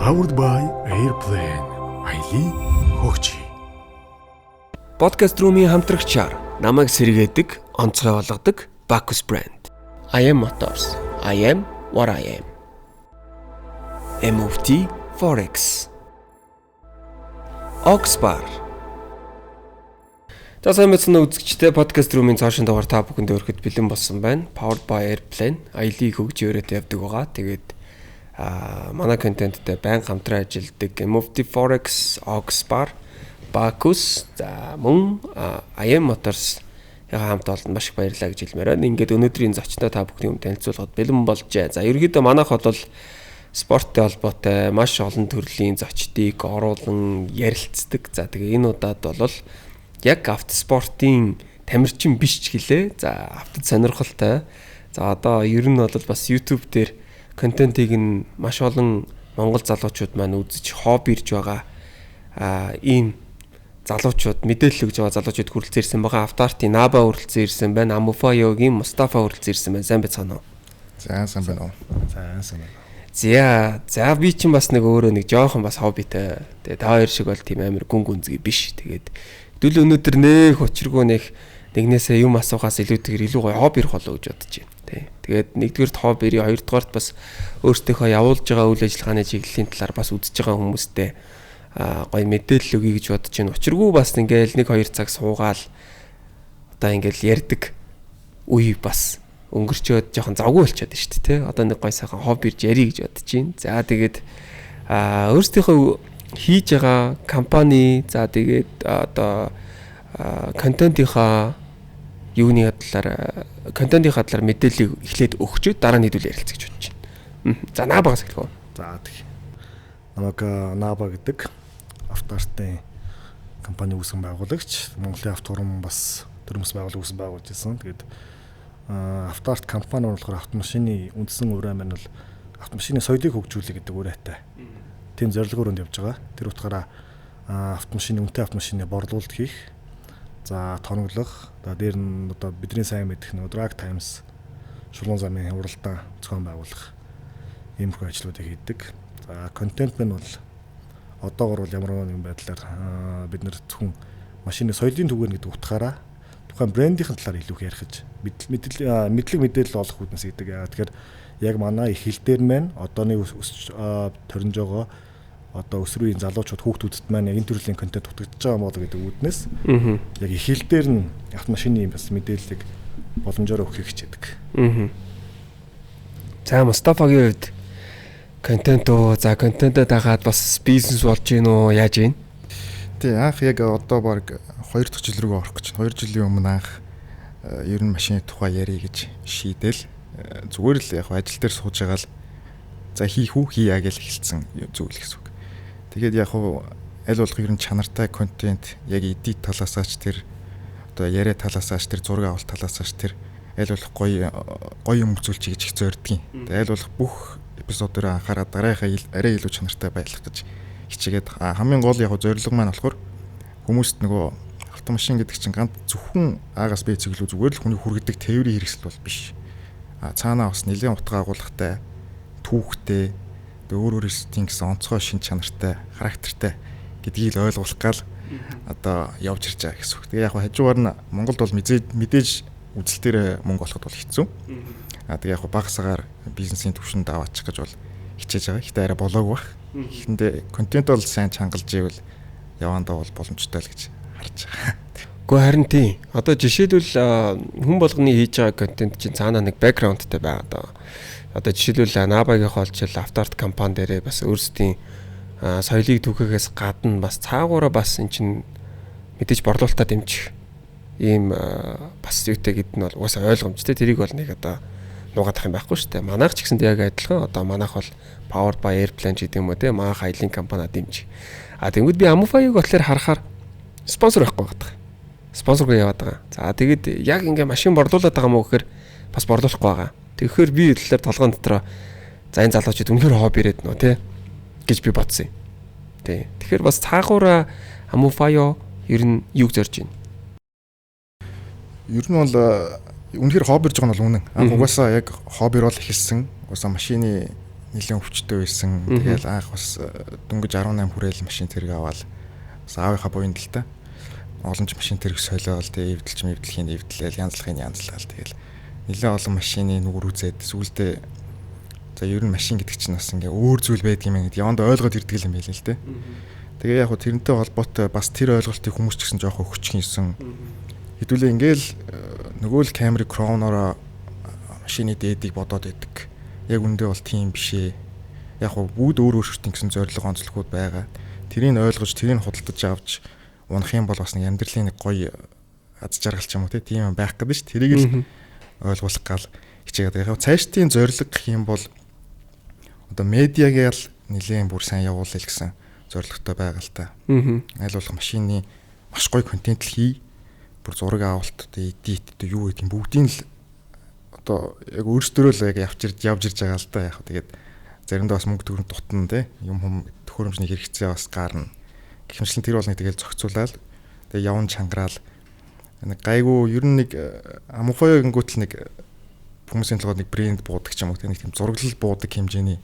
Powered by Airplane. Аялын хөгжий. Podcast Room-ийн хамтрагчаар намайг сэргээдэг, онцгой болгодог Bacchus brand. IM Motors. I am what I am. MOFT Forex. Oxbar. За сайн мэдсэн үзэгчтэй Podcast Room-ийн цаашин дугаар та бүхэнд өргөхөд бэлэн болсон байна. Powered by Airplane. Аялын хөгжий өрөөтэй явдаг байгаа. Тэгээд манай контенттэй байн хамтран ажилладаг MOFT Forex, Oxbar, Bacchus, за мөн IM Motors хамт олонд маш их баярлалаа гэж хэлмээр байна. Ингээд өнөөдрийн зочдоо та бүхний өмнө танилцуулахад бэлэн болжээ. За ерөнхийдөө манайх бол спорттой холбоотой маш олон төрлийн зочдыг оруулан ярилцдаг. За тэгээ энэ удаад бол яг автоспортын тамирчин биш ч гэлээ. За автод сонирхолтой. За одоо ер нь бол бас YouTube дээр контентыг нь маш олон монгол залуучууд маань үзэж хобби ирж байгаа ийм залуучууд мэдээлэл өгж байгаа залуучууд хүрэлцэн ирсэн байгаа. Автартын Наба хүрэлцэн ирсэн байна. Амуфаёгийн Мустафа хүрэлцэн ирсэн байна. Сайн байцгаана уу? За сайн байна уу? Сайн байна. За би чинь бас нэг өөрөө нэг жоохон бас хоббитэй. Тэгээ та хоёр шиг бол тийм амар гүн гүнзгий биш. Тэгээд хэдүүл өнөөдөр нэх учиргүй нэгнээсээ юм асуухаас илүүтэйгээр илүү гоё хобби ирэх болов гэж бодож байна. Тэгээд нэгдүгээрт хобби ирээ, хоёрдугаарт бас өөртөөхөө явуулж байгаа үйл ажиллагааны чиглэлийн талаар бас үзэж байгаа хүмүүстэй гоё мэдээлэл өгье гэж бодож байна. Учиргүй бас ингээл 1-2 цаг суугаал одоо ингээл ярьдаг үе бас өнгөрчөөд жоохон завгүй болчиход шүү дээ, тий. Одоо нэг гоё сайхан хобби ирж ярих гэж бодож байна. За тэгээд өөртөөхөө хийж байгаа компани, за тэгээд одоо контентийнхаа юуны контентийнхаа талаар мэдээлэл эхлээд өгчөөд дараа нь хэдүүл ярилцах гэж бодож байна. За Набагаас эхлэх үү? За тэг. Намайг Наба гэдэг автоартын компани үүсгэн байгуулагч, Монголын автохором бас төрөмс байгуулалт үүсгэн байгуулж байсан. Тэгээд автоарт компани болохоор автомашины үндсэн ураа маань бол автомашины соёлыг хөгжүүлэх гэдэг үрээтэй. Тийм зорилгоор явж байгаа. Тэр утгаараа автомашины үнэтэй автомашины борлуулалт хийх, за тоноглох, одоо дээр нь одоо бидний сайн мэдэх нэг Drag Times шулуун замын уралдаан зохион байгуулах иймэрхүү ажлуудыг хийдэг. За контент нь бол одоогор бол ямар нэгэн байдлаар бид нэр зөвхөн машины соёлын түгээр гэдэг утгаараа тухайн брендийн талаар илүү ярих гэж мэдлэг мэдээлэл олох үүднээс гэдэг. Тэгэхээр яг манай их хил дээр маань одооны төрнж байгаа одоо өсвөрийн залуучууд хүүхдүүдэд маань яг энэ төрлийн контент утгагдж байгаа мó гэдэг үүднээс яг их хил дээр нь автомашины бас мэдээллийг боломжоор өгөхийг хичээдэг. За Мустафагийн хувьд контентод дагаад бас бизнес болж гин үү, яаж гин? Тий, анх яг одоо баг 2 дахь жил рүү орох гэж 2 жилийн өмнө анх ер нь машины тухай ярих гэж шийдэл зүгээр л яг ажил дээр сууж байгаа л за хийх үү хийя гэж хэлсэн зүйл гэсэн үг. Тэгээд яг аль болох ер нь чанартай контент яг эдит талаасаач тэр одоо яриа талаасаач тэр зураг авалт талаасаач тэр аль болох гоё юм үзүүлчих гэж их зордгийн. Тэгээд аль болох бүх эпизодоор анхаарал дарааийнхаа арай илүү чанартай байлгах гэж хичээгээд хамгийн гол яг зорилго маань болохоор хүмүүст нөгөө автомашин гэдэг чинь ганц зөвхөн аагаас б цэглүү зүгээр л хүний хүргэдэг тээврийн хэрэгсэл бол биш. Цаанаа бас нэлээд утга агуулгатай, түүхтэй, өөр гэсэн онцгой шин чанартай, характертай гэдгийг л ойлгуулах гал одоо явж ирж байгаа гэсэн үг. Тэгээ яг хажуугаар нь Монголд бол мэдээж үзэлтээр мөнгө олоход бол хэцүү. Тэгээ яг багасгаар бизнесийн түвшинд аваачих гэж бол хичээж байгаа. Ихтэй арай болоог бах. Ихэндээ контент бол сайн чангалж ивэл явандаа бол боломжтой л гэж харж байгаа. Гэхдээ харин тийм. Одоо жишээлбэл хүн болгоны хийж байгаа контент чинь цаанаа нэг бэкграундтай байгаа даа. Одоо жишээлбэл Набагийн холчил автоарт компани дээрээ бас өөрсдийн соёлыг түгэхээс гадна бас цаагаараа бас эн чинь мэдээж борлуулалтаа дэмжих ийм бас юутэй гэдэг нь бол угаасаа ойлгомжтой. Тэрийг бол нэг одоо нугаадах юм байхгүй шүү дээ. Манайх ч гэсэндээ яг адилхан. Одоо манайх бол Powered by Airplane гэдэг юм уу те. Манайх аялын компани дэмжих. Тэнгүүд би Амуфаёг болохоор харахаар спонсор байхгүй байдаг. Спонсоргүй яваад байгаа. За тэгээд яг ингээ машин борлуулад байгаа мó гэхээр бас борлуулахгүй байгаа. Тэгэхээр би талаар толгойн дотроо за энэ залуучууд үнэхээр хобби ирээд нөө те гэж би бодсон юм. Тий. Тэгэхээр бас цаагаараа Амуфаё ер нь юг зорж байна. Ер нь бол үнэхээр хобби ирж байгаа нь бол үнэн. Угаасаа яг хоббир бол эхэлсэн. Угаасаа машины нэлээд өвчтөй байсан. Тэгэл анх бас дөнгөж 18 хүрээл машин тэрэг аваад бас аавынхаа буйнд л та. Олон ч машин тэрэг солиол тэгээ эвдэлхийн эвдлээл янзлахал тэгэл нэлээд олон машины нүгэр үзээд сүүлдээ за ер нь машин гэдэг чинь бас ингээ өөр зүйл байдаг юм гэдэг яванд ойлгоод ирдэг юм байл л дээ. Тэгээ яг хөө тэрнтэй холбоотой бас тэр ойлголтыг хүмүүс ч гэсэн жоохон өгчихсэн. Хэдүүлээ ингээл нөгөө л Camry Crown-ороо машины дээдийг бодоод байдаг. Яг үндэ бол тийм биш ээ. Яг хөө бүгд өөр өөрсдийн гэсэн зорилго онцлогуд байгаа. Тэрийг ойлгож, тэрийг худалдаж авч унах юм бол бас нэг амьдралын нэг гоё аз жаргал ч юм уу тийм байх гэдэг шүү. Тэрийг л ойлгуулах гал хичээгээд яг цаашдын зорилго гэх юм бол одоо медиагийн л нэлээд бүр сайн явуулъя гэсэн зорилготой байгаа л та. Аль болох машины маш гоё контент л хий. Бүр зураг авалт одоо эдит одоо юу гэдэг юм бүгдийг л одоо яг өөрсдөө л яг явж ирж байгаа л да. Яг тэгээд заримдаа бас мөнгө төгрөг дутна те. Юм төхөөрөмжний хэрэгцээ бас гарна. Гэхмэчлэн тэр бол нэг тэгэл зохицуулаад тэгээд явн чангараал нэг гайгүй ер нь нэг амхой гингүүтэл нэг хүмүүсийн толгойд нэг брэнд буудаг ч юм уу те. Нэг тийм зураглал буудаг хэмжээний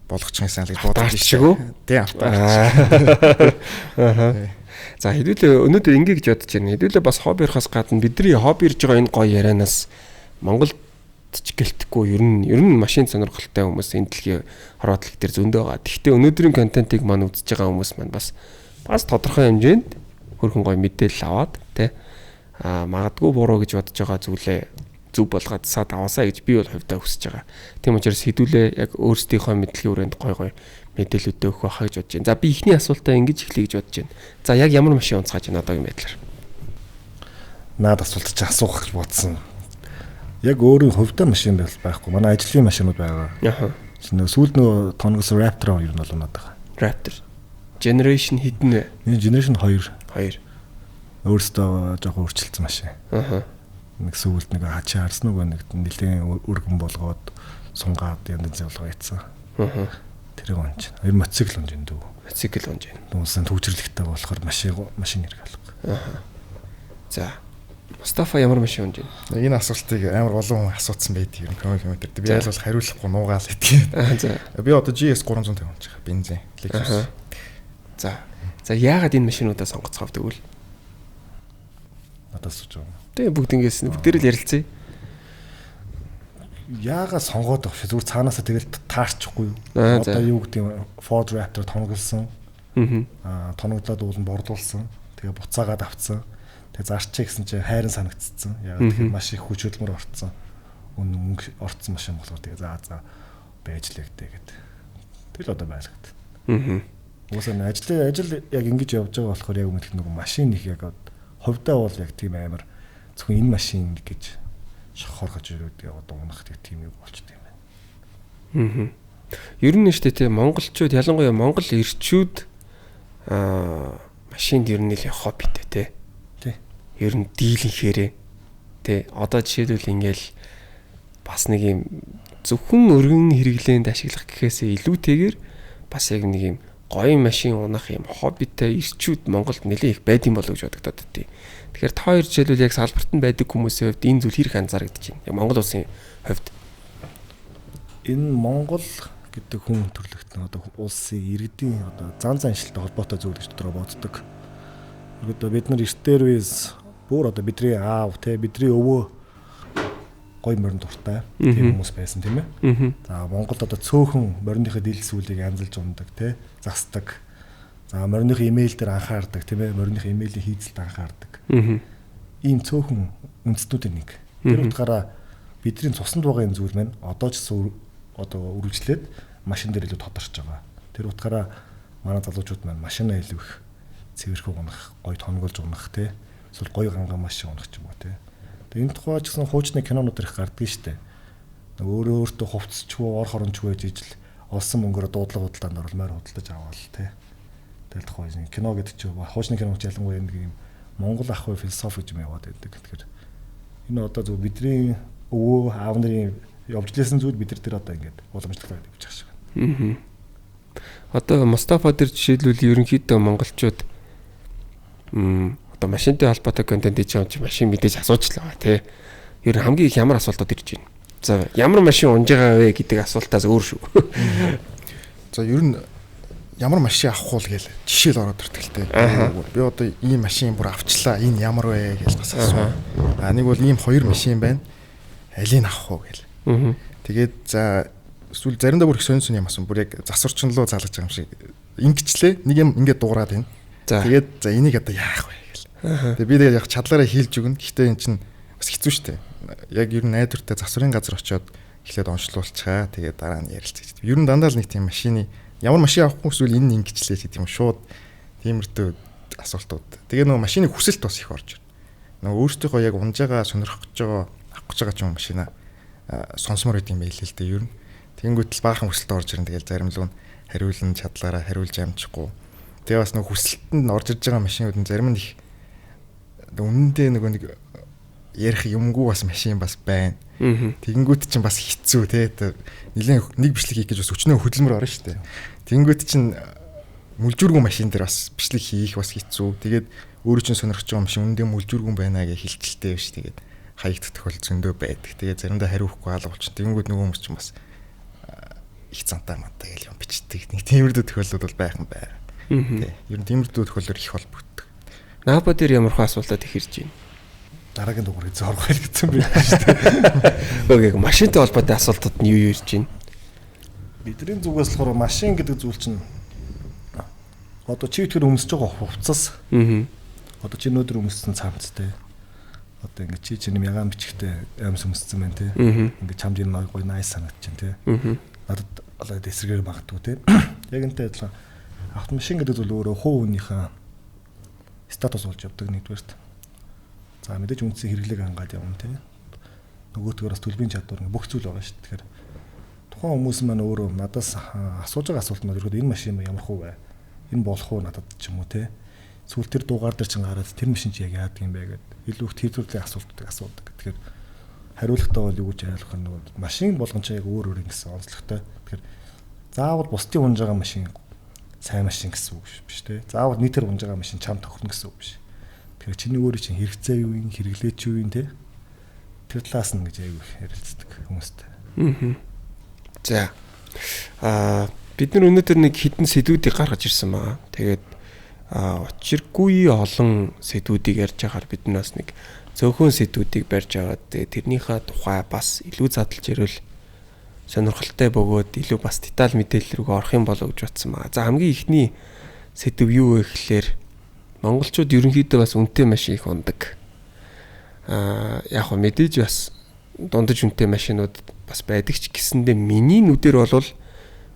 болгочих юмсан л гэж бодож шүү. Тий автаа. За хэдүүлээ өнөөдөр ингэ гэж бодож байна. Хэдүүлээ бас хоббирхаас гадна бидний хоббирж байгаа энэ гоё ярианаас Монголд ч гэлтэхгүй ер нь машин сонирхолтой хүмүүс энэ дэлхийн хороодлог дээр зөндөө байгаа. Гэхдээ өнөөдрийн контентыг маань үзэж байгаа хүмүүс маань бас тодорхой хэмжээнд хөрхэн гоё мэдээлэл аваад тий магадгүй буруу гэж бодож байгаа зүйлээ зүг болгоод сад аваасаа гэж би бол хувьдаа хүсэж байгаа. Тийм учраас хэдүүлээ яг өөрсдийнхөө мэдлэгийн хүрээнд гоё мэдээлэлүүд өгөх байхаа гэж бодож байна. За би ихний асуултаа ингэж эхлэе гэж бодож байна. За яг ямар машин унцгааж байна одоогийн байдлаар? Наад асуулт чи асуух гэж бодсон. Яг өөрийн хувьдаа машин байхгүй. Манай ажлын машинууд байгаа. Аха. Сүүлд нөгөө тонгос Raptor юу нь болоод байгаа. Raptor. Generation хэдэн вэ? Энэ Generation 2. 2. Өөрөөсөө жоохон өөрчилсөн машин. Аха. Нэг сүүлд нэг хачи харсан нөгөө нэг нэлээд өргөн болгоод сунгаад янз болгоо яцсан. Аха. Тэр онч. Энэ мотоцикл онч энэ дүү. Мотоцикл онч. Дүүсэн төвчрлэгтэй болохоор машин хэрэг алга. Аха. За. Мустафа ямар машин онч байна? Энэ асуултыг амар олон хүн асуусан байдаг юм коммент дээр. Би аль бол хариулахгүй нуугаал гэдгийг. За. Би одоо GS 350 онч байгаа. Бензин. Lexus. За яагаад энэ машинуудаа сонгоцгоо тэгвэл? Надад сууж байгаа. Тэгээ бүгднгээс бүгдээр л ярилцъя. Яагаад сонгоод авах вэ? Зүгээр цаанаасаа тэгэл таарчихгүй юу? Одоо юу гэдэг юм Ford Raptor тоноглосон. Тоногдлоод уулын бордуулсан. Тэгээ буцаагаад авцсан. Тэгээ зарчээ гэсэн чинь хайрын санагдцсан. Яагаад тэгэхээр маш их хүч хөдөлмөр орцсон. Мөнгө орцсон машин болохоор тэгээ за байж л ягдээ гэдэг. Тэгэл одоо байлгад. Уусаа ажил яг ингэж явж байгаа болохоор яг өмнөх нэг машин их яг хувьдаа бол яг тийм амар зөвхөн энэ машин гэж шохоргож ирээд одоо унах тийм юм болчтой юм байна. Ер нь шүү дээ монголчууд ялангуяа монгол ирчүүд машинд ер нь нэлээ хоббитэй тий. Ер нь дийлэнхээрээ тий. Одоо жишээлбэл ингээл бас нэг юм зөвхөн өргөн хэрэглээнд ашиглах гэхээсээ илүүтэйгээр бас яг нэг юм гоё машин унах юм хоббитэй ирчүүд Монголд нэлээ их байд юм болов гэж бодогдоод тий. Тэгэхээр та хоёр жишээлбэл яг салбарт нь байдаг хүмүүсийн хувьд энэ зүйл хэрэг анзаарэгдэж байна. Яг Монгол улсын хувьд энэ Монгол гэдэг хүн төрлөختн одоо улсын иргэдийн одоо зан заншилтай холбоотой зүйл гэж дотроо боддог. Одоо бид нар эртээр үес бүр одоо бидний аав те бидний өвөө гой морин дуртай тийм хүмүүс байсан тийм ээ. За Монголд одоо цөөхөн мориныхаа дийлсүүлийг амжилж ундаг те засдаг. За мориныхаа имэйл дээр анхаардаг тийм ээ. Мориныхаа имэйлийн хийцэлд анхаардаг. Ийм цөөхөн үндэстнүүдийн нэг. Тэр утгаараа бидний цуснд байгаа энэ зүйл маань одоо ч одоо үргэлжлээд машин дээр илүү тодорч байгаа. Тэр утгаараа манай залуучууд маань машинаа илүү их цэвэрхэн унах, гоё тонголж унах те. Эсвэл гоё ганган машин унах ч юм уу те. Тэгээ энэ тухай ч гэсэн хуучны кинонууд их гардаг штэ. Өөртөө хувцсчгүй, ор хорончгүй гэж ижил олсон мөнгөөр дуудлага худалдаанд оруулмаар худалдаж аваал те. Тэгэл тухай кино гэдэг чинь хуучны кино ч ялангуяа нэг юм Монгол ах уу философи гэж юм яваад байдаг. Тэгэхээр энэ одоо зөв бидний өвөө аав нарын явж лээсэн зүйл бид нар тэр одоо ингээд уламжлалт байдаг гэж шиг байна. Одоо Мустафа дээр жишээлбэл ерөнхийдөө монголчууд одоо машинтай холбоотой контент хийж байгаа юм чи машин мэдээж асууж л байгаа тий. Ер нь хамгийн их ямар асуултууд ирж байна? За ямар машин унж байгаа вэ гэдэг асуултаас өөр шүү. За ер нь ямар машин авах уу гэж жишээл ороод иртгэлтэй. Би одоо ийм машин бүр авчлаа. Энэ ямар вэ гэж бас асуу. Нэг бол ийм 2 машин байна. Алийг авах уу гэл. Тэгээд за эсвэл заримдаа бүр их сонь юм асан. Бүр яг засварчин руу залгаж байгаа юм шиг. Ингэчлээ. Нэг юм ингээд дуурайд байна. Тэгээд за энийг одоо яах вэ гэл. Тэгээд би тэгээд яг чадлаараа хийлж өгнө. Гэхдээ эн чинь бас хэцүү шттэ. Яг ер нь найдвартай засварын газар очиод эхлээд онцлуулчихаа. Тэгээд дараа нь ярилцаж. Ер нь дандаа л нэг тийм машины ямар машин авах вэ эсвэл энэ ингэчлээ гэдэг юм шууд тиймэрдүү асуултууд. Тэгээ нөгөө машины хүсэлт бас их орж байна. Нөгөө өөртөөхөө яг унж байгаа сонирхож байгаа авах гэж байгаа ч юм машина сонсомор гэдэг юм байл л дээ ер нь. Тэнгүүт л баахан хүсэлт орж ирэн тэгэл зарим л нь хариулна чадлаараа хариулж амжихгүй. Тэгээ бас нөгөө хүсэлтэнд орж ирж байгаа машинууд нь зарим нь их үнэндээ нөгөө нэг ярих юмгүй бас машин бас байна. Тэнгүүт чинь бас хэцүү те. Нилээн нэг бичлэг хийх гэж бас өчнөө хөдөлмөр орно шүү дээ. Тэнгүүт чинь мүлжүүргэн машин дээр бас бичлэг хийх бас хэцүү. Тэгээд өөрөө чинь сонирхож байгаа машин үндэ мүлжүүргэн байна гэж хэлчихэлтэй биш. Тэгээд хаягдах тохиолдол зөндөө байдаг. Тэгээд заримдаа хариухгүй алгуулчих. Тэнгүүт нөгөө хүмүүс чинь бас их цантаа мантаа гэж юм бичдэг. Нэг тиймэрдүү тохиолдлууд бол байхан байна. Тэ. Ер нь тиймэрдүү тохиолдол их холбогддог. Наапа дээр ямар хөө асуултад их ирж байна. Дараагийн дугаарыг зорох байл гэсэн байх шүү дээ. Окей, машинтай холбоотой асуултууд нь юу ирж байна? Бидний зүгээс болохоор машин гэдэг зүйл чинь одоо чи тэр өмсөж байгаа хувцас. Одоо чи өнөөдөр өмссөн цамцтай. Одоо ингэ чи чинь мягаан бичгтэй амьс өмссөн байна те. Ингэ чамд энэ гоё найс санагдчихэв те. Надад одоо эсрэгээр магадгүй те. Яг энтэй адилхан автомашин гэдэг зүйл өөрөө хувь хүнийхээ статус болж явдаг нэгдүгээрт. За мэдээж үндсэн хэрэглээг хангаад явна те. Нөгөөдгөр бас төлбөрийн чадвар бүх зүйл байгаа шүү. Тэгэхээр тухайн хүмүүс маань өөрөө надаас асууж байгаа асуулт нь ерөөд энэ машин ямар хөө вэ? Энэ болох уу надад ч юм уу те. Сүүл тэр дугаар дээр чинь гараад тэр машин чи яг яадаг юм бэ гэдэг илүү их тэр төрлийн асуултуудыг асуудаг. Тэгэхээр хариултаа бол юу гэж ойлгох нь нөгөө машин болгон чи яг өөр өөр ингэсэн онцлогтой. Тэгэхээр заавал бусдын унж байгаа машин сайн машин гэсэн үг биш те. Заавал нийтээр унж байгаа машин чам тохирно гэсэн үг биш. Тэгэхээр чиний өөрийн чинь хэрэгцээ юу юм, хэрэглээч юу юм те. Тэр талаас нь гэж аягүй ярилцдаг хүмүүстэй. За. Бид нар өнөөдөр нэг хідэн сэдвүүдийг гаргаж ирсэн байгаа. Тэгээд учиргүй олон сэдвүүдийг ярьж байхаар бид нас нэг цөөхөн сэдвүүдийг барьж аваад тэрнийхээ тухай бас илүү задлж ярил сонирхолтой бөгөөд илүү бас деталь мэдээлэл рүү орох юм болов гэж бодсон байгаа. За хамгийн ихний сэдв юу вэ гэхээр монголчууд ерөнхийдөө бас үнэтэй машин их ундаг. Яг хөө мэдээж бас дундаж үнэтэй машинууд бас байдаг ч гэсэндээ миний нүдээр бол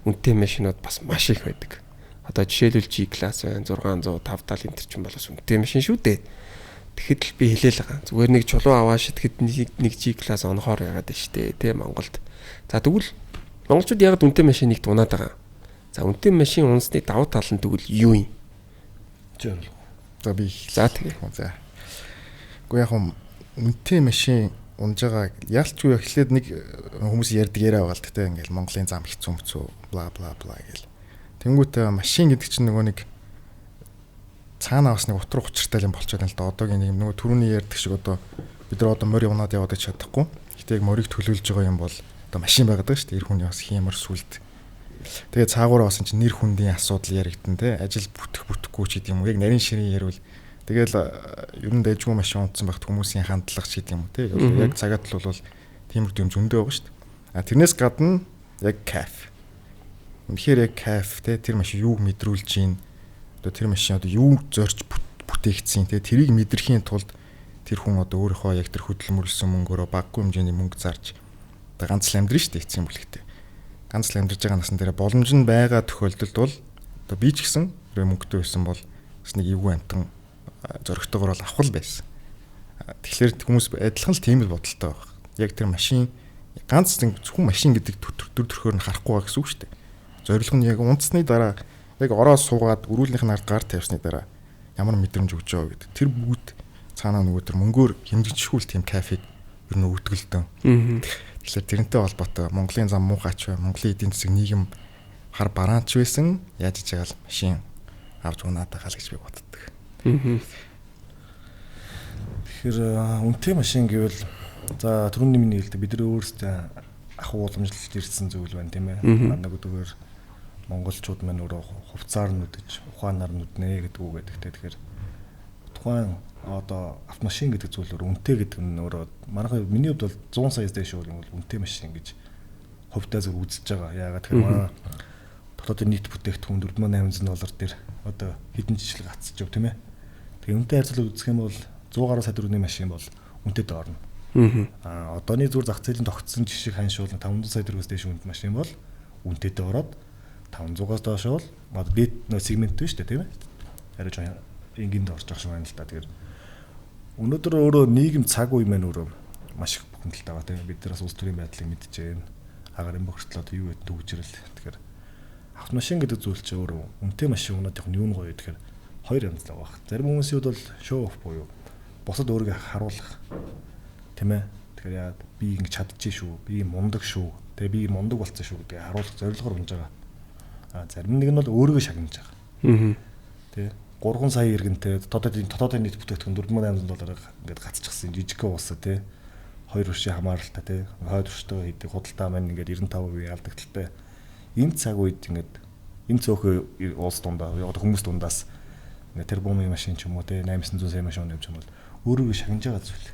үнэтэй машинууд бас маш их байдаг. Одоо жишээлбэл G class байна 600 570 энэ ч юм бол бас үнэтэй машин шүү дээ. Тэгэхэд л би хэлээл байгаа. Зүгээр нэг чулуу аваа шитгэхэд нэг G class онохоор яагаад байна штэ тэ Монголд. За тэгвэл монголчууд яг үнэтэй машиныг дунаад байгаа. За үнэтэй машин унсны давуу тал нь тэгвэл юу юм? За би за тэгээ. За. Гэхдээ яг үнэтэй машин унж байгаа яалч юу эхлээд нэг хүмүүс ярьдаг яриа байгаа л тэ ингээл Монголын зам хэцүү мөцөө бла бла бла гэл. Тэнгүүтээ машин гэдэг чинь нөгөө нэг цаанаа бас нэг утрах учиртай юм болчиход байна л да. Одоогийн нэг нөгөө түрүүний ярьдаг шиг одоо бид нар одоо морь унаад яваад чадахгүй. Гэтэ яг морийг төлөөлж байгаа юм бол одоо машин байгаад шүү дээ. Эр хүний бас хиймэр сүлд. Тэгээ цаагаараа бас чинь нэр хүндийн асуудал яригдсан те. Ажил бүтэхгүй ч гэдэг юм уу. Яг нарийн ширийн ярил. Тэгэл ер нь дэжгүй машин унтсан багт хүмүүсийн хандлага ч гэдэг юм уу те. Яг цагаат л бол тиймэрхүү юм зөндөө байгаа шүү дээ. Тэрнээс гадна яг кайф. Үнэхээр яг кайф те. Тэр машин юуг мэдрүүлж гин. Одоо тэр машин одоо юу зорж бүтээгдсэн те. Тэрийг мэдрэхийн тулд тэр хүн одоо өөрийнхөө яг тэр хөдөлмөрлсөн мөнгөөрөө баггүй хэмжээний мөнгө зарж одоо ганц л амьдрын шүү дээ эцсийн бүлэгтээ. Ганц л амьдарч байгаа насан дээр боломж нь байгаа тохиолдолд бол одоо би ч гэсэн мөнгөтэй байсан бол бас нэг эвгүй амтан зөрөгтэйгээр бол авах л байсан. Тэгэхээр хүмүүс адилхан л тийм л бодолтой байх. Яг тэр машин ганц зөвхөн машин гэдэг төр төрхөөр нь харахгүй байгаа гэсэн үг шүү дээ. Зорилго нь яг унтсны дараа яг ороо суугаад өрүүлнийх нь ард гар тавьсны дараа ямар мэдрэмж өгч байгаа гэдэг. Тэр бүгд цаанаа нөгөө тэр мөнгөөр хэмжигдэхгүй тийм кафег ер нь өвдгөлдөн. Тэгэхээр тэрнтэй холбоотой Монголын зам муухайч бай, Монголын эдийн засаг нийгэм хар бараанч байсан. Яаж иж байгаа л машин авч унаад байгаа л гэж би боддог. Тэгэхээр үнэтэй машин гэвэл За түрүүний миний хэлдэг бид нар өөрсдөө ахуй уламжлалт ирсэн зүйл байна тийм ээ. Нэг өдөрөөр монголчууд маань өөрөө хувцаар нүдэж, ухаанаар нүднэ гэдэг үг гэдэг. Тэгэхээр тухайн одоо автомашин гэдэг зүйлөөр үнэтэй гэдэг нь өөрөө манайхаа миний хувьд бол 100 саяас дээш бол үнэтэй машин гэж хувьдаа зөв үзэж байгаа. Яагаад тэгэхээр манай дотоодын нийт бүтээгдэхүүн $4800 дээр одоо хэдэн жижиг гацж яв тийм ээ. Тэгээ үнэтэй харьцуулаад үзэх юм бол 100 гаруй сая төгрөгийн машин бол үнэтэй доорно. Одооний зүгээр зах зээлийн тогтсон жишээ ханшуул 500 сая төгрөгөөс дээш үнэт машин бол үнэтэйдээ ороод 500-аас доош бол мод бит нөө сегмент биш үү тийм ээ. Арай жоо ингийн дорж байгаа юм байна л да. Тэгэхээр өнөөдөр өөрөө нийгэм цаг үе маань өөрөө маш их бухимдалтай байгаа тийм бид нараас улс төрийн байдлыг мэдчихээн. Агарын бохирдол одоо юу гэдэг төгжрэл. Тэгэхээр автомашин гэдэг зүйл чинь өөрөө үнэтэй машин унаад яг нь юу нь гоё тэгэхээр хоёр янз л байгаа. Зарим хүмүүсийн хувьд бол show off буюу босод өөрийгөө харуулах тийм ээ. Тэгэхээр яа би ингэ чадчих шүү. Би мундаг шүү. Тэгээ би мундаг болцсон шүү гэдгийг харуулах зорилгоор унж байгаа. Зарим нэг нь бол өөрийгөө шагнаж байгаа. Тэ 3 сая иргэнтэй дотоодын нийт бүтээгдэхүүн $4800 ингээд гацчихсан жижиг уусаа тий 2 өршийн хамааралтай тий хойд өрштэй хийдэг худалдаа маань ингээд 95% алдагдaltaй энэ цаг үед ингээд энэ цөөхөө улс дундаа одоо хүмүүс дундаас ингээд тэрбумын машин ч юм уу тий 800 сая машин явж юм бол өөрийгөө шагнаж байгаа зүйл.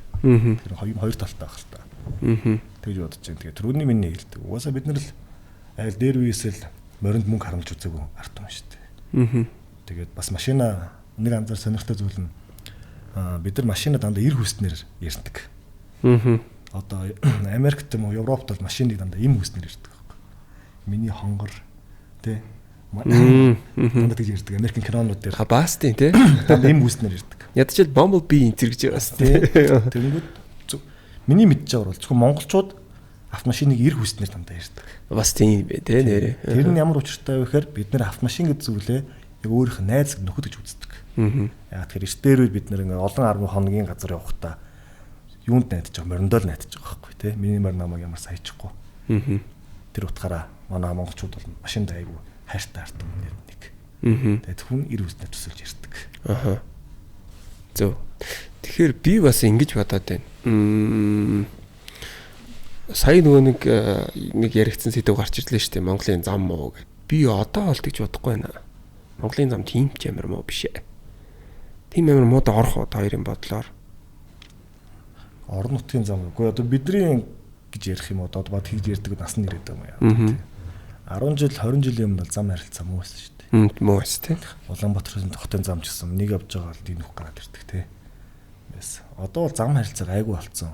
Тэр хоёр талтай байх л та. Тэгж бодож байна. Тэгээ түрүүний миний хэлдэг. Угаасаа бид нар л айл дээр үесэл моринд мөнгө харамж үзээгүй арт юм шүү дээ. Тэгээд бас машина нэг анзаар сонирхтой зүйл нь бид нар машина дандаа эр хүснээр ярьдаг. Одоо Америкт юм уу Европт бол машиныг дандаа им хүснээр ярьдаг байхгүй. Миний хонгор тий дандаа тэгж ярьдаг. Америкийн кинонууд дээр бас тийм тий дандаа им хүснээр ярьдаг. Ядчил Bumblebee энэ зэрэг бас тий. Тэнгүүд миний мэдж байгаагаар бол зөвхөн монголчууд автомашиныг эр хүснээр дандаа ярьдаг. Бас тийм бэ тий нэрээ. Тэр нь ямар учиртай вэ гэхээр бид нар автомашин гэдэг зүйлээ яг өөрийнх нь найз нөхөд гэж үздэг. Яа тэгэхээр эртээр үед бид нэр ингээ олон 10 хоногийн газар явахдаа юунд найдаж байгаа мориндол найдаж байгаа байхгүй тий. Миний морь намайг ямар саячихгүй. Тэр утгаараа манай монголчууд бол машинд айгүй хайртай арт юм нэг. Тэгээд хүн эр хүснээр төсөлж ярьдаг. Зөв. Тэгэхээр би бас ингэж бодоод байна. Сая нөгөө нэг яригдсан сэдв гарч ирлээ шүү дээ. Монголын зам муу гэд. Би одоо бол тэгж бодохгүй байна. Монголын зам тийм ч амар муу биш ээ. Тийм амар мууд орох уу хоёрын бодлоор. Орон нутгийн зам үгүй одоо бидний гэж ярих юм одоо бод хийж ярьдаг насны ирээд байгаа юм яа. 10 жил 20 жилийн өмнө зам харилцаа муу байсан шүү дээ. Муу байсан тийм. Улаанбаатарын хотын зам ч гэсэн нэг явж байгаа бол дийнөх гараад ирдэг тий. Байсан. Одоо бол зам харилцаа айгүй болцсон.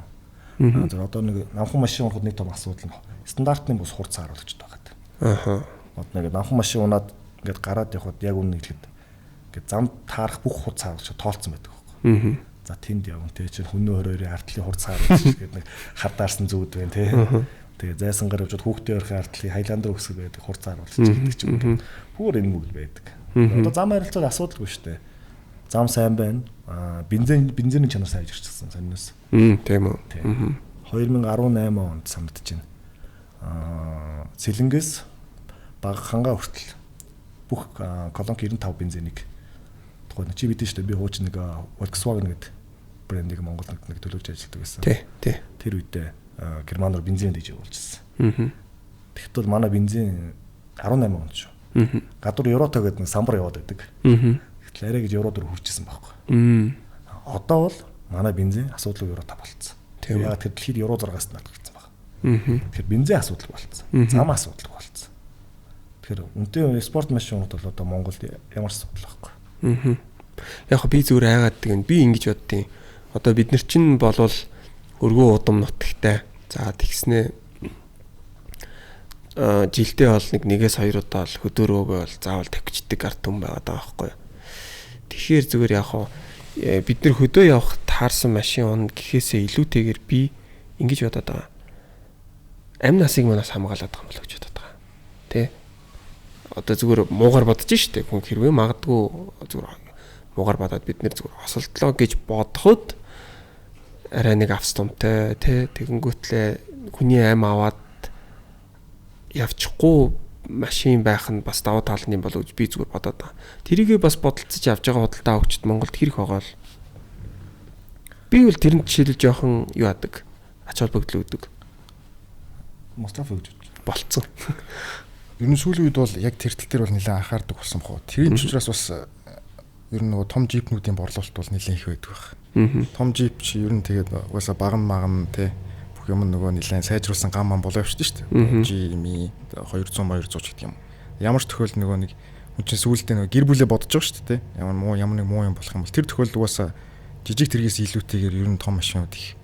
Одоо нэг намхан машин унахад нэг том асуудал нь стандартны бус хурц харуулж байгаа. Одоо нэг намхан машин унаад ингээд гараад явхад яг үнэ хэлэхэд ингээд зам таарах бүх хурц харуулж тоолцсон байдаг байхгүй. За тэнд явна тий чинь хүнөө хөрөөрийн артлын хурц харуулж гэдэг нэг хадаарсан зүуд байна тий. Тэгээ зайсан гар явжод хүүхдээ өрхөн артлын хайландр өсгөл байдаг хурц харуулж гэдэг ч юм. Бүр энэ мөгд байдаг. Одоо зам харилцаад асуудалгүй шүү дээ. Зам сайн байна. Бензиний чанар сайн ирчихсэн санаас. Тийм үү. 2018 онд санагдаж байна. Сэлэнгээс баг хангаа хүртэл бүх колонк 95 бензинийг тухайн чи бид шүү дээ. Би хууч нэг Volkswagen гэдэг брендийг Монголд нэг төлөвлөж ажилладаг байсан. Тий. Тэр үедээ германоор бензин дэж явуулчихсан. Тэгэхдээ бол манай бензин 18 онд шүү. Гадуур Еврото гэдэг нэг самбар яваад байдаг. Гэтэл арай гэж Евро 4 хүрчихсэн байхгүй. Одоо бол манай бензин асуудал Евро 5 болцсон. Яагаад тэгэхээр дэлхийд Евро 6-аас наадчихсан байна. Тэгэхээр бензин асуудал болцсон. Зам асуудал болцсон. Тэгэхээр үнэтэй спорт машинууд бол одоо Монголд ямар асуудал байхгүй. Яг би зүгээр айгаад тийм би ингэж боддیں۔ Одоо бид нар чинь болвол өргөө удам нутагтай. За тэгснээ жилдээ бол нэгээс 2 удаа л хөдөөрөөгөө бол заавал тавьчихдаг ард түмэн байгаа даа байхгүй. Тэгэхээр зүгээр яг бид нар хөдөө явах таарсан машин он гэхээсээ илүүтэйгээр би ингэж бодоод байгаа. Амь насыг манаас хамгаалаад байгаа юм болов гэж бодоод байгаа. Тэ? Одоо зүгээр муугар бодож штэ хүн хэрвээ магадгүй зүгээр муугар бодоод бид нэр зүгээр осолдлоо гэж бодоход арай нэг авс томтой тэ тэгэнгүүтлээ хүний амь аваад явчихгүй машин байх нь бас давуу тал нь юм болов гэж би зүгээр бодоод байгаа. Тэрийгээ бас бодолцож авч байгаа худалдаа авчид Монголд хэрэг байгаа л. Би бол тэрэнд жишээл жоохон юу яадаг. ач холбогдол өгдөг. Мустафа гэж Болцсон. Ер нь сүүлийн үед бол яг тэр тал дээр бол нэлээд анхаардаг болсон бохоо. Тэрийн учраас бас ер нь нөгөө том жипнүүдийн борлуулалт бол нэлээд их байдаг байх. Том жип чи ер нь тэгээд угаасаа баган маган те бүх юм нөгөө нэлээд сайжруулсан гам ман болоо явчихсан шүү дээ. Жими 200 200 ч гэдэг юм. Ямар ч тохиолдол нөгөө нэг хүн чинь сүүлдээ нөгөө гэр бүлээ бодож байгаа шүү дээ те. Ямар нэг муу юм болох юм бол тэр тохиолдол угаасаа жижиг тэргээс илүүтэйгээр ер нь том машинууд их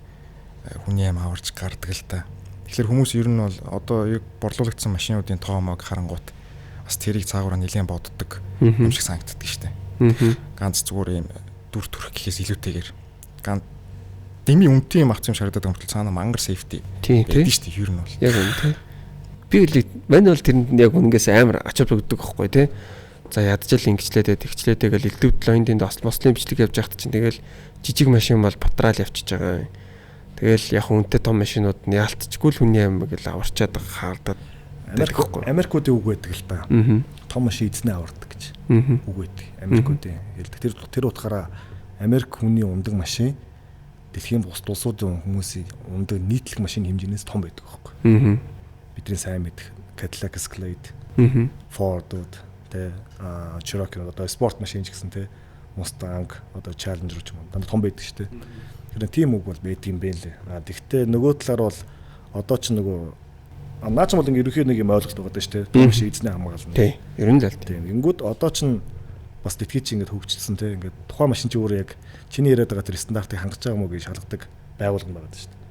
хүний аим аварч гардаг л та. Тэгэхээр хүмүүс ер нь бол одоо яг борлуулагдсан машинуудын тоомог харангуут бас тэрийг цаагаараа нэлээд боддог юм шиг санагддаг шүү дээ. Ганц зүгээр юм дүр төрх гэхээс илүүтэйгээр ганц дэмий үнэтэй юм авч юм шаардаад өмтөл цаана мангар сейфти байдаг шүү дээ ер нь бол. Яг үнэ тий. Би л мань бол тэрэнд яг үнэнгээс амар ач холбогддог байхгүй тий. За ядчил ингэчлээдээ тэгчлээдээ гэл элдв лойндын дослмослын бичлэг явж байхад чинь тэгэл жижиг машин бол батраал явчихж байгаа. Тэгэл яг үнэтэй том машинууд нь яалтчгүй л хүний амиг л аварчаад хаалдаад Америкуудын үг байдаг л та. Том машин эзнээ авардаг гэж. Үг байдаг. Америкуудын хэлдэг. Тэр утгаараа Америк хүний ундаг машин дэлхийн бус улсуудын хүмүүсийн ундаг нийтлэг машин хэмжээнээс том байдаг байхгүй. Бидний сайн мэдэх Cadillac Escalade, Ford-ууд тэ Cherokee одоо спорт машин ч гэсэн тэ Mustang одоо Challenger ч юм уу дандаа том байдаг шүү дээ. Тэр тийм үг бол байд юм бэ лээ. Тэгвэл нөгөө талаар бол одоо ч нөгөө наа ч бол ингээ ерөнхий нэг юм ойлголт байгаа даа шүү дээ. Том машин эзнээ хамгаална. Тий. Ерөн зал. Тийм. Ингэнгүүт одоо ч бас тэтгэж чи ингээ хөгжчихсэн те ингээ тухайн машин чи өөрөө яг чиний яриад байгаа тэр стандартыг хангаж байгаа мó гэж шалгадаг байгууллага байгаа даа шүү дээ.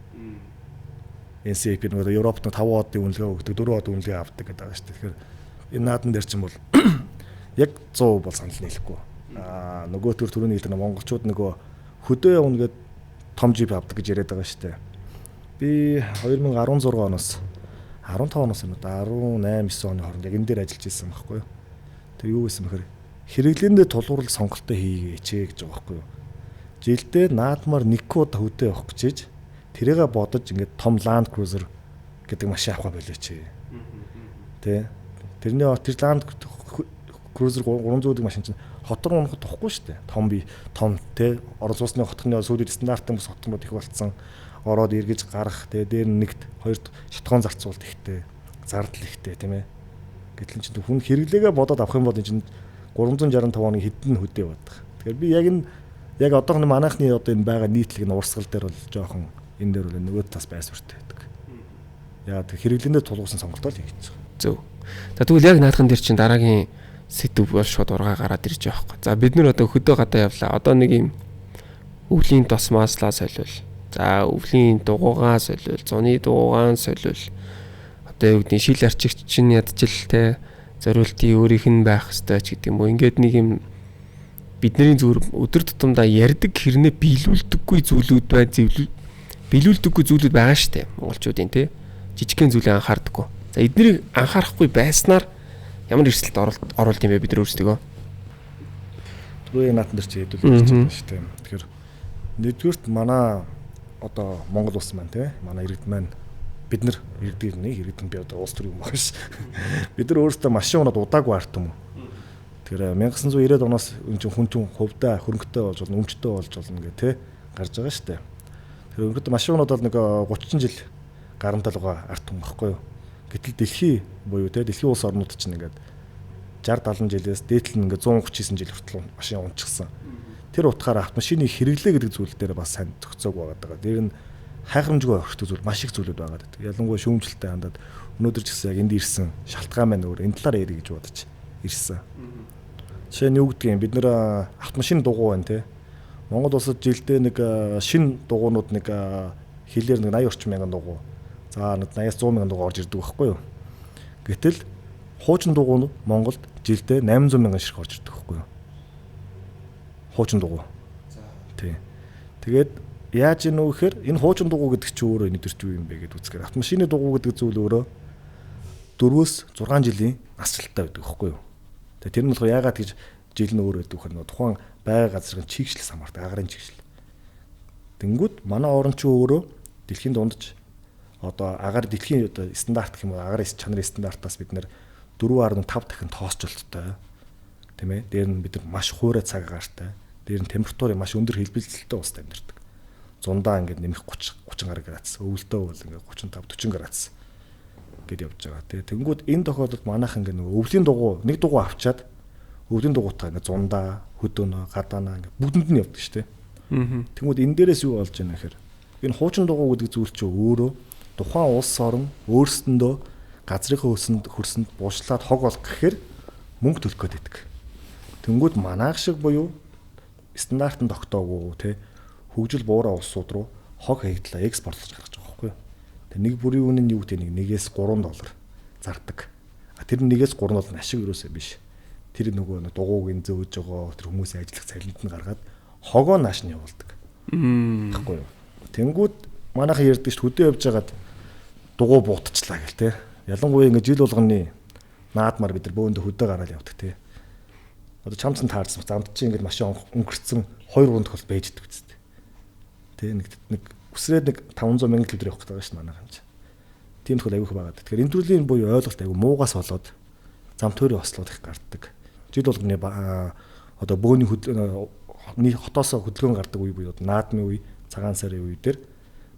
NCAP нөгөө Европт 5 одын үнэлгээ өгдөг 4 од үнэлгээ авдаг гэдэг байгаа шүү дээ. Тэгэхээр энэ наадан дээр чинь бол яг 100% бол санал нийлэхгүй. Нөгөө төр түрүүний хэлдэг монголчууд нөгөө хөдөө явна гэдэг том жип авдаг гэж яриад байгаа шүү дээ. Би 2016 оноос 15 оноос юм да 18 9 оны хооронд яг энэ дээр ажиллаж ирсэн байхгүй юу. Тэр юу гэсэн бэхээр хэрэглээндээ тулгуурлал сонголтоо хийгээч гэж байгаа байхгүй юу. Жилдээ наадмаар 1 удаа хөдөө явах гэж тэрийгэ бодож ингээд том Land Cruiser гэдэг машин авах болооч. Тэ. Тэрний тэр Land Cruiser 300 гэдэг машин чинь хотор унахад тухгүй шүү дээ. Том те орон сууцны хотхны сүүлийн стандартын бус хотнууд их болцсон. Ороод эргэж гарах те дээр нэгт хоёрт шатгоон зарцуулт ихтэй, зардал ихтэй тийм ээ. Гэтэл чинь хүн хэрэглээгээ бодоод авах юм бол энэ чинь 365 оны хэдэн хөдөө яваад. Тэгэхээр би яг одооны манайхны одоо энэ байгаа нийтлэг нь урсгал дээр бол жоохон энэ дээр бол нөгөө тас байсвартай байдаг. Яа тэг хэрэглээндээ тулгуусан сонголтоо л хийж байгаа. Зөв. За тэгвэл яг наадхан дээр чинь дараагийн сэдв бол шууд ургаа гараад ирж байгаа байхгүй. За бид нар одоо хөдөө гадаа явлаа. Одоо нэг юм өвлийн тосмааслаа солиул. За өвлийн дугуйгаа солиул, зуны дугуйгаан солиул. Одоо юу гэдэг шил арчигч чинь ядчил те зориултын өөрийнх нь байх ёстой ч гэдэг юм уу. Ингээд нэг юм бидний зүгээр өдөр тутамдаа ярьдаг хэрнээ биелүүлдэггүй зүйлүүд байна. Биелүүлдэггүй зүйлүүд байгаа штэ монголчуудын те. Жижигхэн зүйлээ анхаардаггүй. За эднийг анхаарахгүй байснаар ямар эрсдэлд оруулт юм бэ бид нар өөрсдөө. Түрүү наатан дээр чи хэдүүлж байна шүү дээ. Тэгэхээр нэгдүгürt манай одоо Монгол улс маань те манай иргэд маань бид нар иргэдэн би одоо улс төр юм байна ш. Бид нар өөрсдөө машин унаад удаагүй арт юм уу. Тэгэхээр 1990-ад оноос энэ чинь хүн хувьдаа хөрөнгөтэй болж болно, өмчтэй болж болно гэх те гарч байгаа шүү дээ. Тэгэхээр өнгөт машин унаад бол нэг 30 жил гарантал байгаа арт хүн багхгүй юу. Гэтэл дэлхий буюу те дэлхийн улс орнууд чинь ингээд 60 70 жилээс дээдлэн ингээд 139 жил хүртэл машин унчихсан. Тэр утгаараа автомашины хэрэглээ гэдэг зүйл дээр бас сайн төгсөөг байгаа. Тэр нь хайхрамжгүй орхидог зүйл маш их зүйлүүд байгаа гэдэг. Ялангуяа шүүмжлэлтэй хандаад өнөөдөр ч гэсэн яг энд ирсэн шалтгаан маань өөр энэ талаар ярих гэж бодож ирсэн. Жишээ нь юу гэдэг юм бид нэр автомашины дугуй байна те. Монгол улсад жилдээ нэг шинэ дугуйнууд нэг хилээр нэг 80 орчим мянган дугуй. За 80-100 мянган дугуй орж ирдэг байхгүй юу. Гэтэл хуучин дугуй Монголд жилдээ 800 мянган ширхэг орж ирдэг байхгүй юу. Хуучин дугуй. Тий. Тэгээд яаж ийнө вэ гэхээр энэ хуучин дугуй гэдэг чинь өөрөө нэгдэрч юу юм бэ гэдээ үзгээр автомашины дугуй гэдэг зүйл өөрөө 4-6 жилийн насжилттай байдаг байхгүй юу. Тэгээд тэр нь болохоор яагаад гэж жил нь өөр байдаг вэ гэхээр тухайн байгаль газрын чигшлээс хамаардаг агарын чигшил. Тэнгүүд манай орон чинь өөрөө дэлхийн дундч одоо агаар дэлхийн одоо стандарт гэх юм уу агарын чанарын стандартаас бид нэр 4.5 дахин тоосчлолттой тийм ээ. Дээр нь бид нар маш хуурай цаг агаартай. Дээр нь температурын маш өндөр хэлбэлзэлтэй улсад амьдардаг. зундаа ингээд нэмэх 30 гаруй градус, өвөлдөө бол ингээд 35 40 градус гэд явж байгаа. Тэнгүүд энэ тохиолдолд манайх ингээд нөгөө өвлийн дугуй нэг дугуй авчаад өвлийн дугуйтаа ингээд зундаа, хөдөөнөө, гадаанаа ингээд бүгдэнд нь явдаг шүү дээ. Тэнгүүд энэ дээрээс юу болж байна гэхээр энэ хуучин дугуй гэдэг зүйл чинь өөрөө тухайн улс орон өөрсдөндөө газрынхаа хөрсөнд буушлаад хог олох гэхээр мөнгө төлөх гээд байдаг. Тэнгүүд манайх шиг буюу стандартанд тогтоогүй те хөгжил буураа улсууд руу хог хаягдлаа экспортлож гаргаж байгаа байхгүй юу. Тэр нэг бүрийн үнэ нь юу гэдэг нэгээс $3 зардаг. Тэр нэгээс $3 нь ашиг юусоо биш. Тэр нөгөө дугууг ин зөөж байгаа тэр хүмүүсийн ажиллах цалинд нь гаргаад хогоо нааш нь явуулдаг. Тэгэхгүй юу. Тэнгүүд манайхан ярьдаг шүү хөдөө явж байгаад дугуй буутчлаа гэл те. Ялангуяа ингэ жил болгоны наадмаар бид нар бөөндө хөдөө гараад явдаг те. Одоо чамцсан таарсан замд чи ингэ машин өнгөрцөн 2-3 тохиол байж идэг үстэй. Тэ нэг үсрээд нэг 500 мянган км явах гэдэг шүү манайхан ч. Тийм тохиол аягүй байгаад. Тэгэхээр энэ төрлийн буюу ойлголт аягүй муугаас болоод зам тойрын ослууд их гарддаг. Жил болгоны одоо бөөний хотоосоо хөдөлгөөн гардаг үе буюу наадмын үе, цагаан сарын үе дээр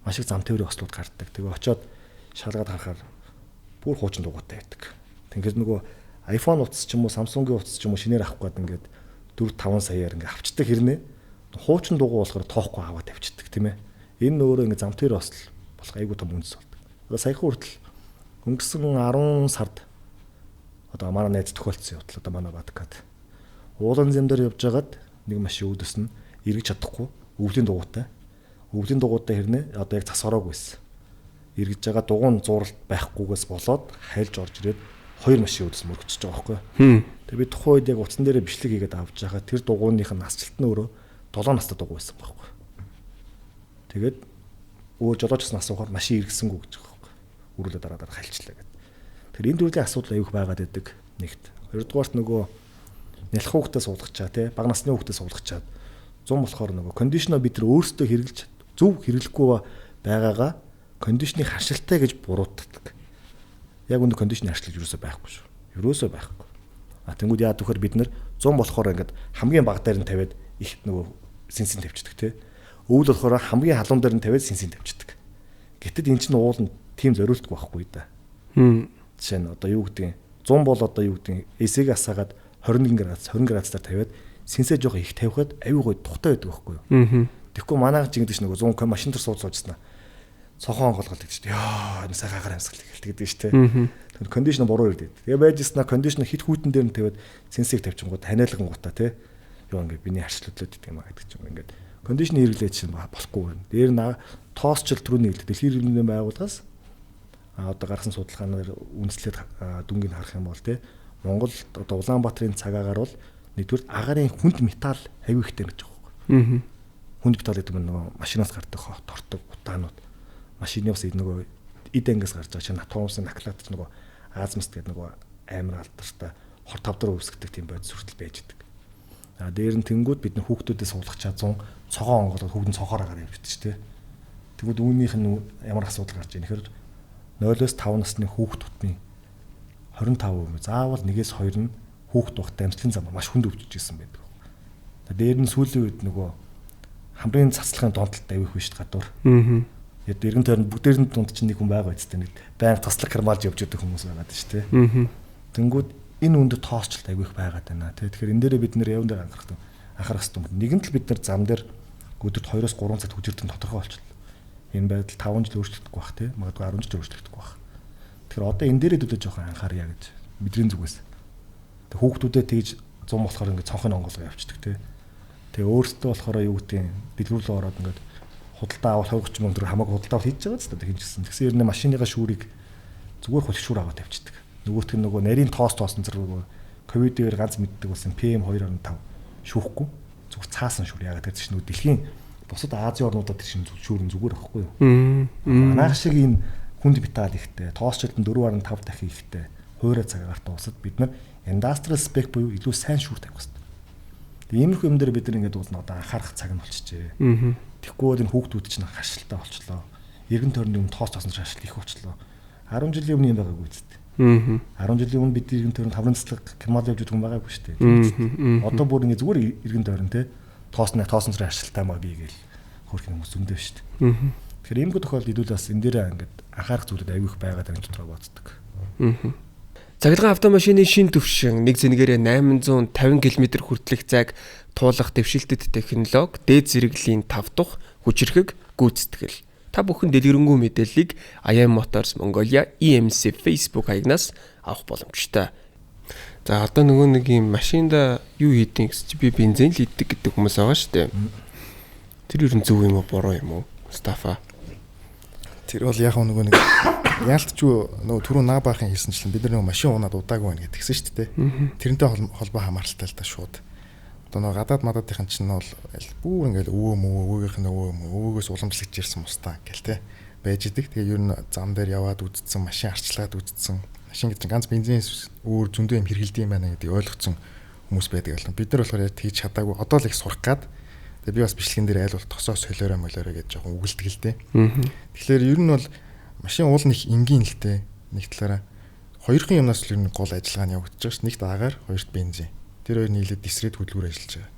маш их зам тойрын ослууд гарддаг. Тэгээ очоод шалгаад харахаар бүр хуучин дугуйтай байдаг. Ингээд нөгөө iPhone утас ч юм уу Samsung-ийн утас ч юм уу шинээр авах гээд ингээд 4-5 саяар ингээд авчдаг хэрнээ хуучин дугуй болохоор тоохгүй аваад тавьчихдаг тийм ээ. Энэ өөрөө ингээд зам тойрын осол болох айгүй том үндэс болдог. Одоо саяхан хүртэл өнгөрсөн 10 сард одоо манай найз тохиолдсон явдал одоо манай Баткад уулан зам дээр явж байгаад нэг машин үүдээс нь эргэж чадахгүй өвлийн дугуйтай хэрнээ одоо яг цас ороогүйсэн. Эргэж байгаа дугуун зуралт байхгүйгээс болоод хайлж орж ирээд 2 машин үүдээс мөргөчөж байгаа байхгүй. Тэгээ би тухайн үед яг утсан дээрээ бичлэг хийгээд авч байгаа тэр дугуйных нь насжилт нь өөрөө 7 настай дугуй байсан байхгүй. Тэгээд өөр жолоочсон асуухаар машин эргэсэнгүү гэж байгаа байхгүй. Үрүүлээ дараа хайлчлаа гэдэг. Тэр энэ төрлийн асуудал аюух байгаад байдаг нэгт. Хоёрдугаарт нөгөө нялх хүүхдээ суулгачаа тий бага насны хүүхдээ суулгачаад зам болохоор нөгөө кондишнер бид нар өөрсдөө хэрэглэж зөв хэрэглэхгүй байгаагаа кондишны харшилтай гэж буруутгадаг. Яг үүнд кондишны харшилт юусоо байхгүй шүү. Юусоо байхгүй. Тэнгүүд яа гэхээр бид нар зам болохоор ингээд хамгийн бага дээр нь тавиад их нөгөө сэнсэн тавьчихдаг тий. Өвөл болохоор хамгийн халуун дээр нь тавиад сэнсэн тавьчихдаг. Гэтэл эн чинь уул нь тийм зориултгүй байхгүй да. Жишээ нь одоо юу гэдэг 100 бол одоо юу гэдэг эсэг асаагаад 20 градусаар тавиад сэнсээ жоох их тавихад аюу гой тухтай байдаг байхгүй юу. Тэгэхгүй манайх ч ингэдэж нөгөө 100 машин дээр сууцсан. Цохон голголт гэдэг чинь ёо энэ сайхан агаар амьсгал гэдэг шүү дээ. Тэр кондишнер буруу ирдэг. Тэгээ байжснаа кондишнер хит хүүтэн дээр нь тавиад сэнсийг тавьчихгууд ханиалган гутаа тий. Юу ингээд биний харьцуултлууд гэдэг юм аа гэдэг чинь ингээд кондишнер хэрэглээд чинь болохгүй байна. Дээр нь тоосчл түрүүний хэлдэг. Дэлхийн иргэний байгууллагаас одоо гарсан судалгаанаар үндэслээд дүнгийг харах юм бол тий Монгол одоо Улаанбаатарын цагаагаар бол нэгдүгээр агарын хүнд металл аюу ихтэй гэж байгаа юм. Хүнд металл гэдэг нь нөгөө машинаас гардаг тортог утаанууд машины бас нөгөө эд ангиас гарч байгаа чинь натомсын наклаад ч нөгөө аазмст гэдэг нөгөө амар алдартай хор тавдар үүсгдэг тийм байд сүртэл байж идэг. Дээр нь тэнгууд бид нөх хүүхдүүдээ суулгах чадсан цогоо онгол хүүхдэн цогоор агаар явждаг ч тий. Тэгвэл үүнийх нь ямар асуудал гарч ийн гэхээр 0-5 насны хүүхд тутмын 25% заавал 1-2 нь хүүхд тухтай амжилтын замаар маш хүнд өвчж ирсэн байдаг. Дээр нь сүүлийн үед нөгөө хамрын цацлахын донтолт авих биш гадуур. Яг дэргэн тойронд бүгдээрийн дунд чинь нэг хүн байгаа үстэй нэг байнга таслаг кармалж явж байгаа хүмүүс байгаа шүү дээ. Тэнгүүд энэ үндэд тоосчлт авих байгаад байна. Тэгэхээр энэ дээрээ бид нэр явн дээр анхаарах хэрэгтэй. Нэгэнт л бид нар зам дээр өдөрт 2-3 цаг хүчирдэн тодорхой болчихлоо. Энэ байдал 5 жил өөрчлөгдөхгүй бах тий. Магадгүй 10 жил өөрчлөгдөхгүй бах. Тэгэхээр одоо энэ дээрээ дүүдээ жоохон анхаарья гэж бидний зүгээс. Тэг хүүхдүүдэд тэгж 100 болохоор ингээд цонхын онгоолгоо явчихдаг тий. Тэгээ өөртөө болохоор юу гэдэг дэлгүүрлөө ороод ингээд худалдаа авах 20-30 мянга төгрөг хамаагүй худалдаа авах хийж байгаа ч гэдэг хинжсэн. Тэгсэн хэрнээ машиныгаа шүүрийг зүгээр хулшуур аваад тавьчихдаг. Нөгөөх нь нөгөө нарийн тоосон зэрэг ковидээр ганц мэддэг болсон PM2.5 шүүхгүй зүгээр цаасан шүүр ягаад тэр чинь нөгөө дэлхийн бусад Азийн орнуудад тэр чинь шүүрэн зүгээр авахгүй юу. Манайх шиг энэ хүнд металл ихтэй, тоосчлт нь 4.5 дахин ихтэй хуурай цагаар дуусад бид нар industrial spec буюу илүү сайн шүүр тавих хэрэгтэй. Тэгээ иймэрхүү юм дээр бид нар ингээд уулна одоо анхаарах цаг нь болчихжээ. Тэгэхгүй энэ хүүхдүүд чинь хашилтаа болчлоо. Эргэн тойрны өмнө тоос тоосны хашилт их болчлоо. 10 жилийн өмнө юм байгаагүй үстэй. 10 жилийн өмнө бид эргэн тойронд таврын цэцлэг кемал явж байгаа хүн байгаагүй шүү дээ. Одоо бүр ингээд зүгээр эргэн тойрон те тоосон царай хашилтаа маа бий гээл хөрх хүмүүс зөндөө шүү дээ. Тэгэхээр иймэрхүү тохиолдолд хэдүүл бас энэ дээр ингээд анхаарах зүйлүүд аягүй их байгаад байгаа дотор боддог. Цахилгаан автомашины шин төвшин нэг зэнэгээрээ 850 км хүртэлх зайг туулах дэвшилтэт технологи, дээд зэрэглэлийн 5 дахь хүчирхэг гүйцэтгэл. Та бүхэн дэлгэрэнгүй мэдээллийг IM Motors Mongolia EMC Facebook хаягнаас авах боломжтой. За одоо нөгөө нэг юм машинда юу хийдэг гэсэн чи би бензин л иддэг гэдэг хүмүүс байгаа шүү дээ. Тэр юу зөв юм уу буруу юм уу? Мустафа. Тэр бол яг нөгөө нэг яалтчгүй нөгөө түрүү наа баахан хэлсэнчлэн бид нар нөгөө машин унаад удаагүй байна гэдгсэн шүү дээ. Тэрнтэй холбоо хамааралтай л да шууд. Одоо нөгөө гадаад мадаадын чинь бол бүр ингээл өвөөгийнх нь өвөөгөөс уламжлагч ирсэн мустаа ингээл те байж идэг. Тэгээ ер нь зам дээр яваад үдцсэн, машин арчлагаад үдцсэн. Машин гэж ганц бензин өөр зөндөө юм хэрэгэлдэг юм байна гэдэг ойлгоцсон хүмүүс байдаг л. Бид нар болохоор яг хийж чадаагүй. Одоо л их сурах гад. Тэгээ би бас бичлэгэн дээр айл бол тосоо солиороо молиороо гэж жоохон үгэлдэг л дээ. Тэгэхээр ер нь бол машин уул нэг энгийн л дээ. Нэг талаараа хоёрхан юмнаас л ер нь гол ажиллагаа нь явагдаж байгаа ш. Нэгт агаар, хоёрт бензин. Тэр хоёр нийлээд дисрет хөдөлгөөр ажиллаж байгаа.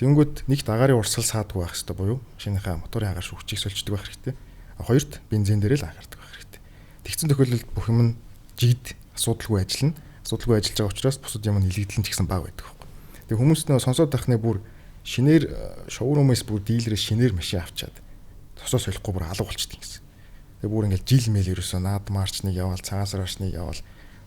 Тэнгүүт нэгт агаарын урсгал саадгүй байх хэрэгтэй буюу машиныхаа моторын агаар шүүгчийг сольждаг байх хэрэгтэй. Хоёрт бензин дээр л агаардаг байх хэрэгтэй. Тэгсэн тохиолдолд бүх юм нь жигд асуудалгүй ажиллана. Асуудалгүй ажиллаж байгаа учраас бусад юм нь илэгдэлэн ч гэсэн бага байдаг байхгүй. Тэгээ хүмүүс нөө сонсоод тахны бүр шинээр шоурумээс бүр дилерээс шинээр машин авчаад тосоо солихгүй бүр алга болчихдгийг гэсэн. Тэгээ бүр ингээл жил мэл ерөөсөө наад марчныг яваал, цагаан сарашныг яваал.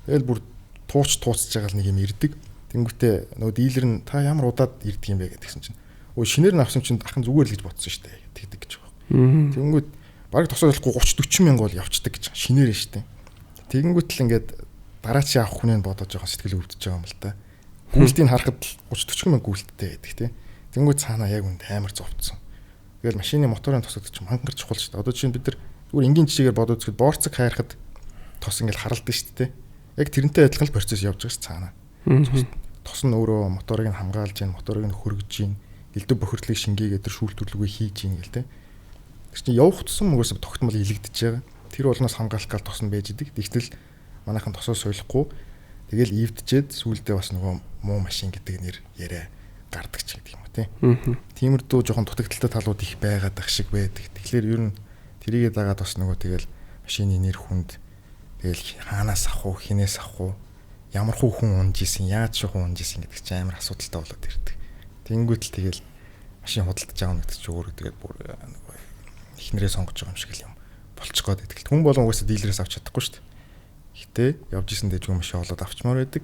Тэгэл бүр тууцж байгаа л нэг юм ирдэг. Тэнгүүтээ нөгөө дилер нь та ямар удаад ирдэг юм бэ гэдгсэн чинь өө шинээр нь авсан чинь ахын зүгээр л гэж бодсон шүү дээ тэгдэг гэж байгаа. Тэнгүүт баг тосоо солихгүй 30-40 мянга бол явцдаг гэж шинээр нь шүү дээ. Тэгэнгүүт л ингээд дараачийн авах хүнээ бодож байгаа сэтгэл өвдөж байгаа юм л та. Гүйлтийг харахад 30-40 мянга гүйлттэй байдаг тий. Тэнгүүт цаанаа яг үнд амар зовцсон. Тэгэл машины моторын тосод ч мангар чухал шүү дээ. Одоо чинь бид нар зүгээр энгийн жишээгээр бодоод үзэхэд борцог хайрахад тос ингээд харалдаг шүү дээ. Яг тэрнтэй адилхан л процесс явж байгаа ш цаанаа. Тос нь өөрөө моторыг нь хамгаалж гин, моторыг нь хөргөж гин, элдв бохирдлыг шингээгээд тэр шүүлтүрлэгээ хийж гин гэл те. Тэр чинь явах тусам мөрөөсө тогтмол илэгдэж байгаа. Тэр болноос хамгаалах гал тос нь байж идэг. Тэгтэл манайхан тосоо солихгүй тэгэл ивдчихэд сүулдэ бас нөгөө муу машин гэдэг нэр яриа гардаг ч гэдэг юм уу те. Тиймэрдүү жоохон дутагдaltaй талууд их байгаад ах шиг байдаг. Тэгэхээр ер нь тэрийгээ дагаад бас нөгөө тэгэл машины нэр хүнд тэгэл хаанаас авах уу, хинээс авах уу, ямар хүн унж исэн, яаж хүн унж исэн гэдэг чинь амар асуудалтай болоод ирдэг. Тэнгүүт л тэгэл машин худалдаж байгаа гэдэг чинь өөрөө тэгээд бүр нөгөө ихнэрээ сонгож байгаа юм шиг л юм болчих гээд байдаг. Хүн болон угаасаа дилерээс авч чадахгүй шүү дээ. Гэтэ явж исэн дэжгүй машин олоод авчмаар байдаг.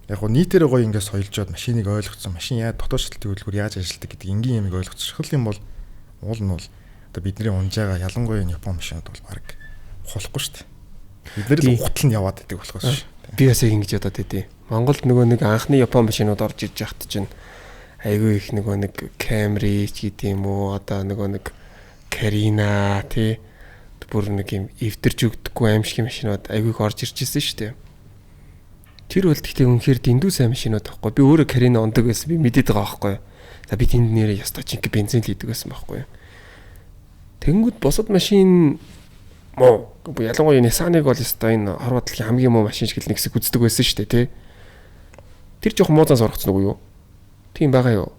Яг гоо нийтээрээ гоё ингээд соёлжоод машиныг ойлгоцсон, машин яаж дотоод шилтийн хөдөлгүүр яаж ажилладаг гэдэг энгийн ямиг ойлгоцсон юм бол уул нь бол одоо бидний унж байгаа ялангуяа Япон машинууд бол баг ухахгүй шүү дээ. Бид нэр л ухтал нь яваад байдаг болохоос шүү. Би бас ингэж бодоод байдیں۔ Монголд нөгөө нэг анхны Япон машинууд орж иж яхад чинь айгүй их нөгөө нэг Camry ч гэдэг юм уу, одоо нөгөө нэг Carina тий бүр нэг юм эвдэрч өгдөггүй аимшиг машинууд айгүй их орж ирж ирсэн шүү дээ. Тэр бол тэгтээ үнэхээр дэндүү сайн машинууд байхгүй. Би өөрөө Carina ундаг байсан. Би мэдээд байгаа байхгүй. За би тэнд нэрээ ястаа чинк бензин л идэг байсан байхгүй. Тэнгүүд босод машин муу ялангуяа Nissan-ыг бол ястаа энэ хор бодлогын хамгийн муу машин шиг л нэгсэг үздэг байсан шүү дээ тий. Тэр жоох муузаас оргоцсон уу юу? Тийм байгаа юу?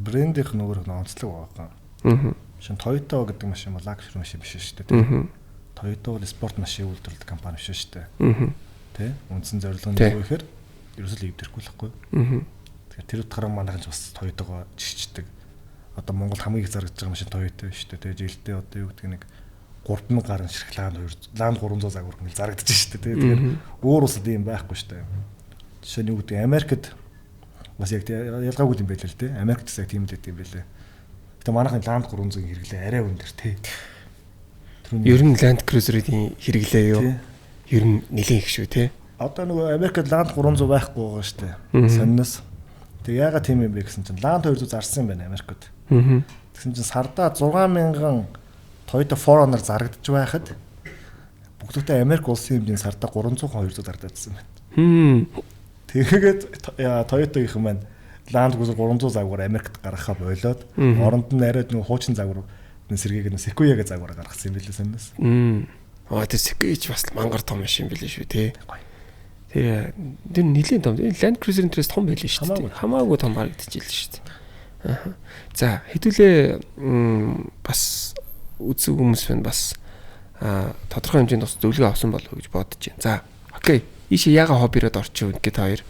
Брэндийнх нөгөө онцлог байгаа. Шин Toyota гэдэг машин бол luxury машин биш шүү дээ тий. Toyota бол спорт машин үйлдвэрлэдэг компани биш шүү дээ. Тэ? Үндсэн зорилго нь юу гэхээр ерөөсөө л эвдэрхгүй л байхгүй. Тэгэхээр тэр утгаараа манайхан ч бас Toyota-гоо жишчдэг. Одоо Монгол хамгийн их зарагдж байгаа машин Toyota шүү дээ. Тэгээ жилдээ одоо юу гэдэг нэг 3000 гаруй ширхэг Land 300 загвар хэмээл зарагдаж шүү дээ. Тэгэхээр өөр улсад ийм байхгүй шүү дээ. Жишээ нь юу гэдэг Америкт бас яг ялгаагүй юм байлээ л дээ. Америкт яг тийм л юм байлээ. Гэтэ манайхан Land 300-ийн хэрэглээ арай өндөр тий. Ер нь Land Cruiser-ийн хэрэглээ юу? Ер нь нэлээд их шүү тий. Одоо нөгөө Америкт Land 300 байхгүй байгаа шүү дээ. Сонноос. Тэг яагаад тийм юм бэ гэсэн чинь Land 200 зарсан юм байна Америкт. Тэгсэн чинь сардаа 6000 Toyota 4Runner зарагдаж байхад бүгдээ Америк улсын хэмжээний сардаа 300 200 зарагдсан байна. Тэгээд Toyota-гийнх маань Land Cruiser 300 загвар Америкт гаргахаа болоод оронд нь арайд нөгөө хуучин загвар сэргийг нь Sequoia-гийн загвараар гаргасан юм билээ санаас. Тэр Sequoia бас мангар том машин билээ шүү тий. Тэгээ нэлээд том. Land Cruiser-ийн төрөөс том байлээ шүү дээ. Хамаагүй том харагдчихжээ л шүү дээ. За хэдүүлээ бас үзэг хүмүүс байна бас тодорхой хэмжээнд бас зөвлөгөө авсан болов уу гэж бодож байна. За окей. Ийшээ яга хоббироод орчих ингээд хоёр.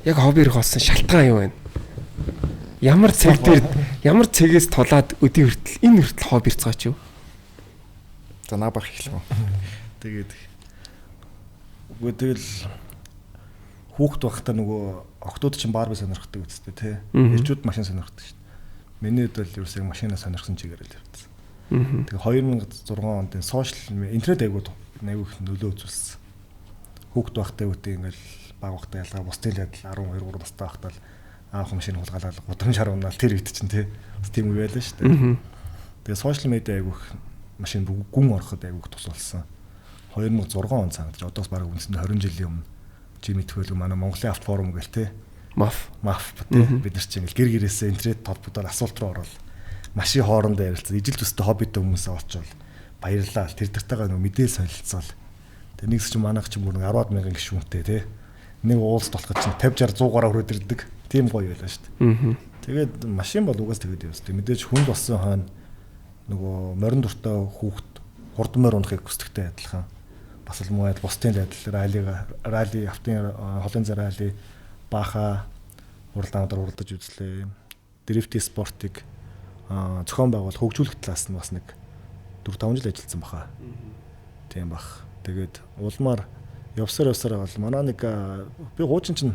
Яг хоббирх болсон шалтгаан юу вэ? Ямар цэгээс тулаад өдий хүртэл энэ хүртэл хоббирцгаач юу? За наа бах эхлэв. Тэгээд үгүй тэгэл хүүхд байхдаа нөгөө октод чинь барби сонирхдаг үстэй тий. Ээжүүд машин сонирхдаг шүү дээ. Миний хэд бол ерөөсөө машинаа сонирхсан чигээр л явдсан. Тэгээ 2006 онд сошиал интернет айгууд айгуух нөлөө үзүүлсэн. Хүүхд байхдаа үгүй ингээл баг байхдаа ялгаа бусдын л адил 12 3 настай байхдаа л аах машин хулгаалал гудамж харуунал тэр үед чинь тий. Бас тийм үе байлаа шүү дээ. Тэгээ сошиал медиа айгуух машин гүн ороход айгуух тус болсон. 2006 он цаанд одоос бараг үндсэндээ 20 жилийн өмнө Жимит хөлөг манай Монголын авто форум гэл те маф те бид нар чинь гэр гэрээсээ интернет толбогдоор асуулт руу ороод машин хоорондоо ярилцсан ижил төстэй хоббитэй хүмүүсээ олчвол баярлалаа тэр дартайгаа нэг мэдээлэл солилцоол тэр нэгс чинь манайх чинь бүр 10-аад мянган гишүүнтэй те нэг уулс толгой чинь 50 60 100 гараа хүрээд ирдэг тийм гоё байлаа шүү дээ. Тэгээд машин бол угаас тэгээд явс. Мэдээж хүнд болсон хойно нөгөө морин дуртай хүүхд хурдмаар унахыг хүсдэгтэй адилхан бас л муу адил бусдын ралли автын холын зарали баха уралдаанаар уралдаж үзлээ. Дрифти спортыг зохион байгуул хөгжүүлэх талаас нь бас нэг 4-5 жил ажилласан баха. Тийм бах. Тэгээд улмаар явсаар бол манай нэг би хуучин чинь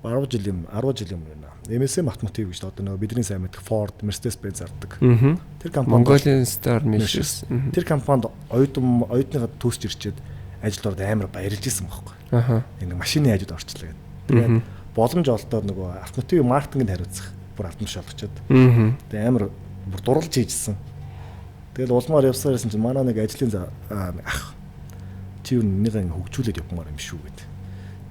10 жил юм байна. MSM автомотив гэж одоо нөгөө бидний сайн мэдэх Ford, Mercedes-Benz зардаг. Тэр компани Mongolian Star Machines. Тэр компанид оюутныгаа төсч ирчээд ажилд ороод амар баярлж исэн байхгүй. Энэ машины ажилд орчлаа гэдэг. Тэгээд боломж олдоод нөгөө автомотив маркетингэнд хариуцах бүр автомш олгочоод. Тэгээд амар бүр дурлж хийжсэн. Тэгэл улмаар явсаар байсан чинь манай нэг ажлын ах чи юу нэгэн хөгжүүлээд явмаар юм шүү гэдэг.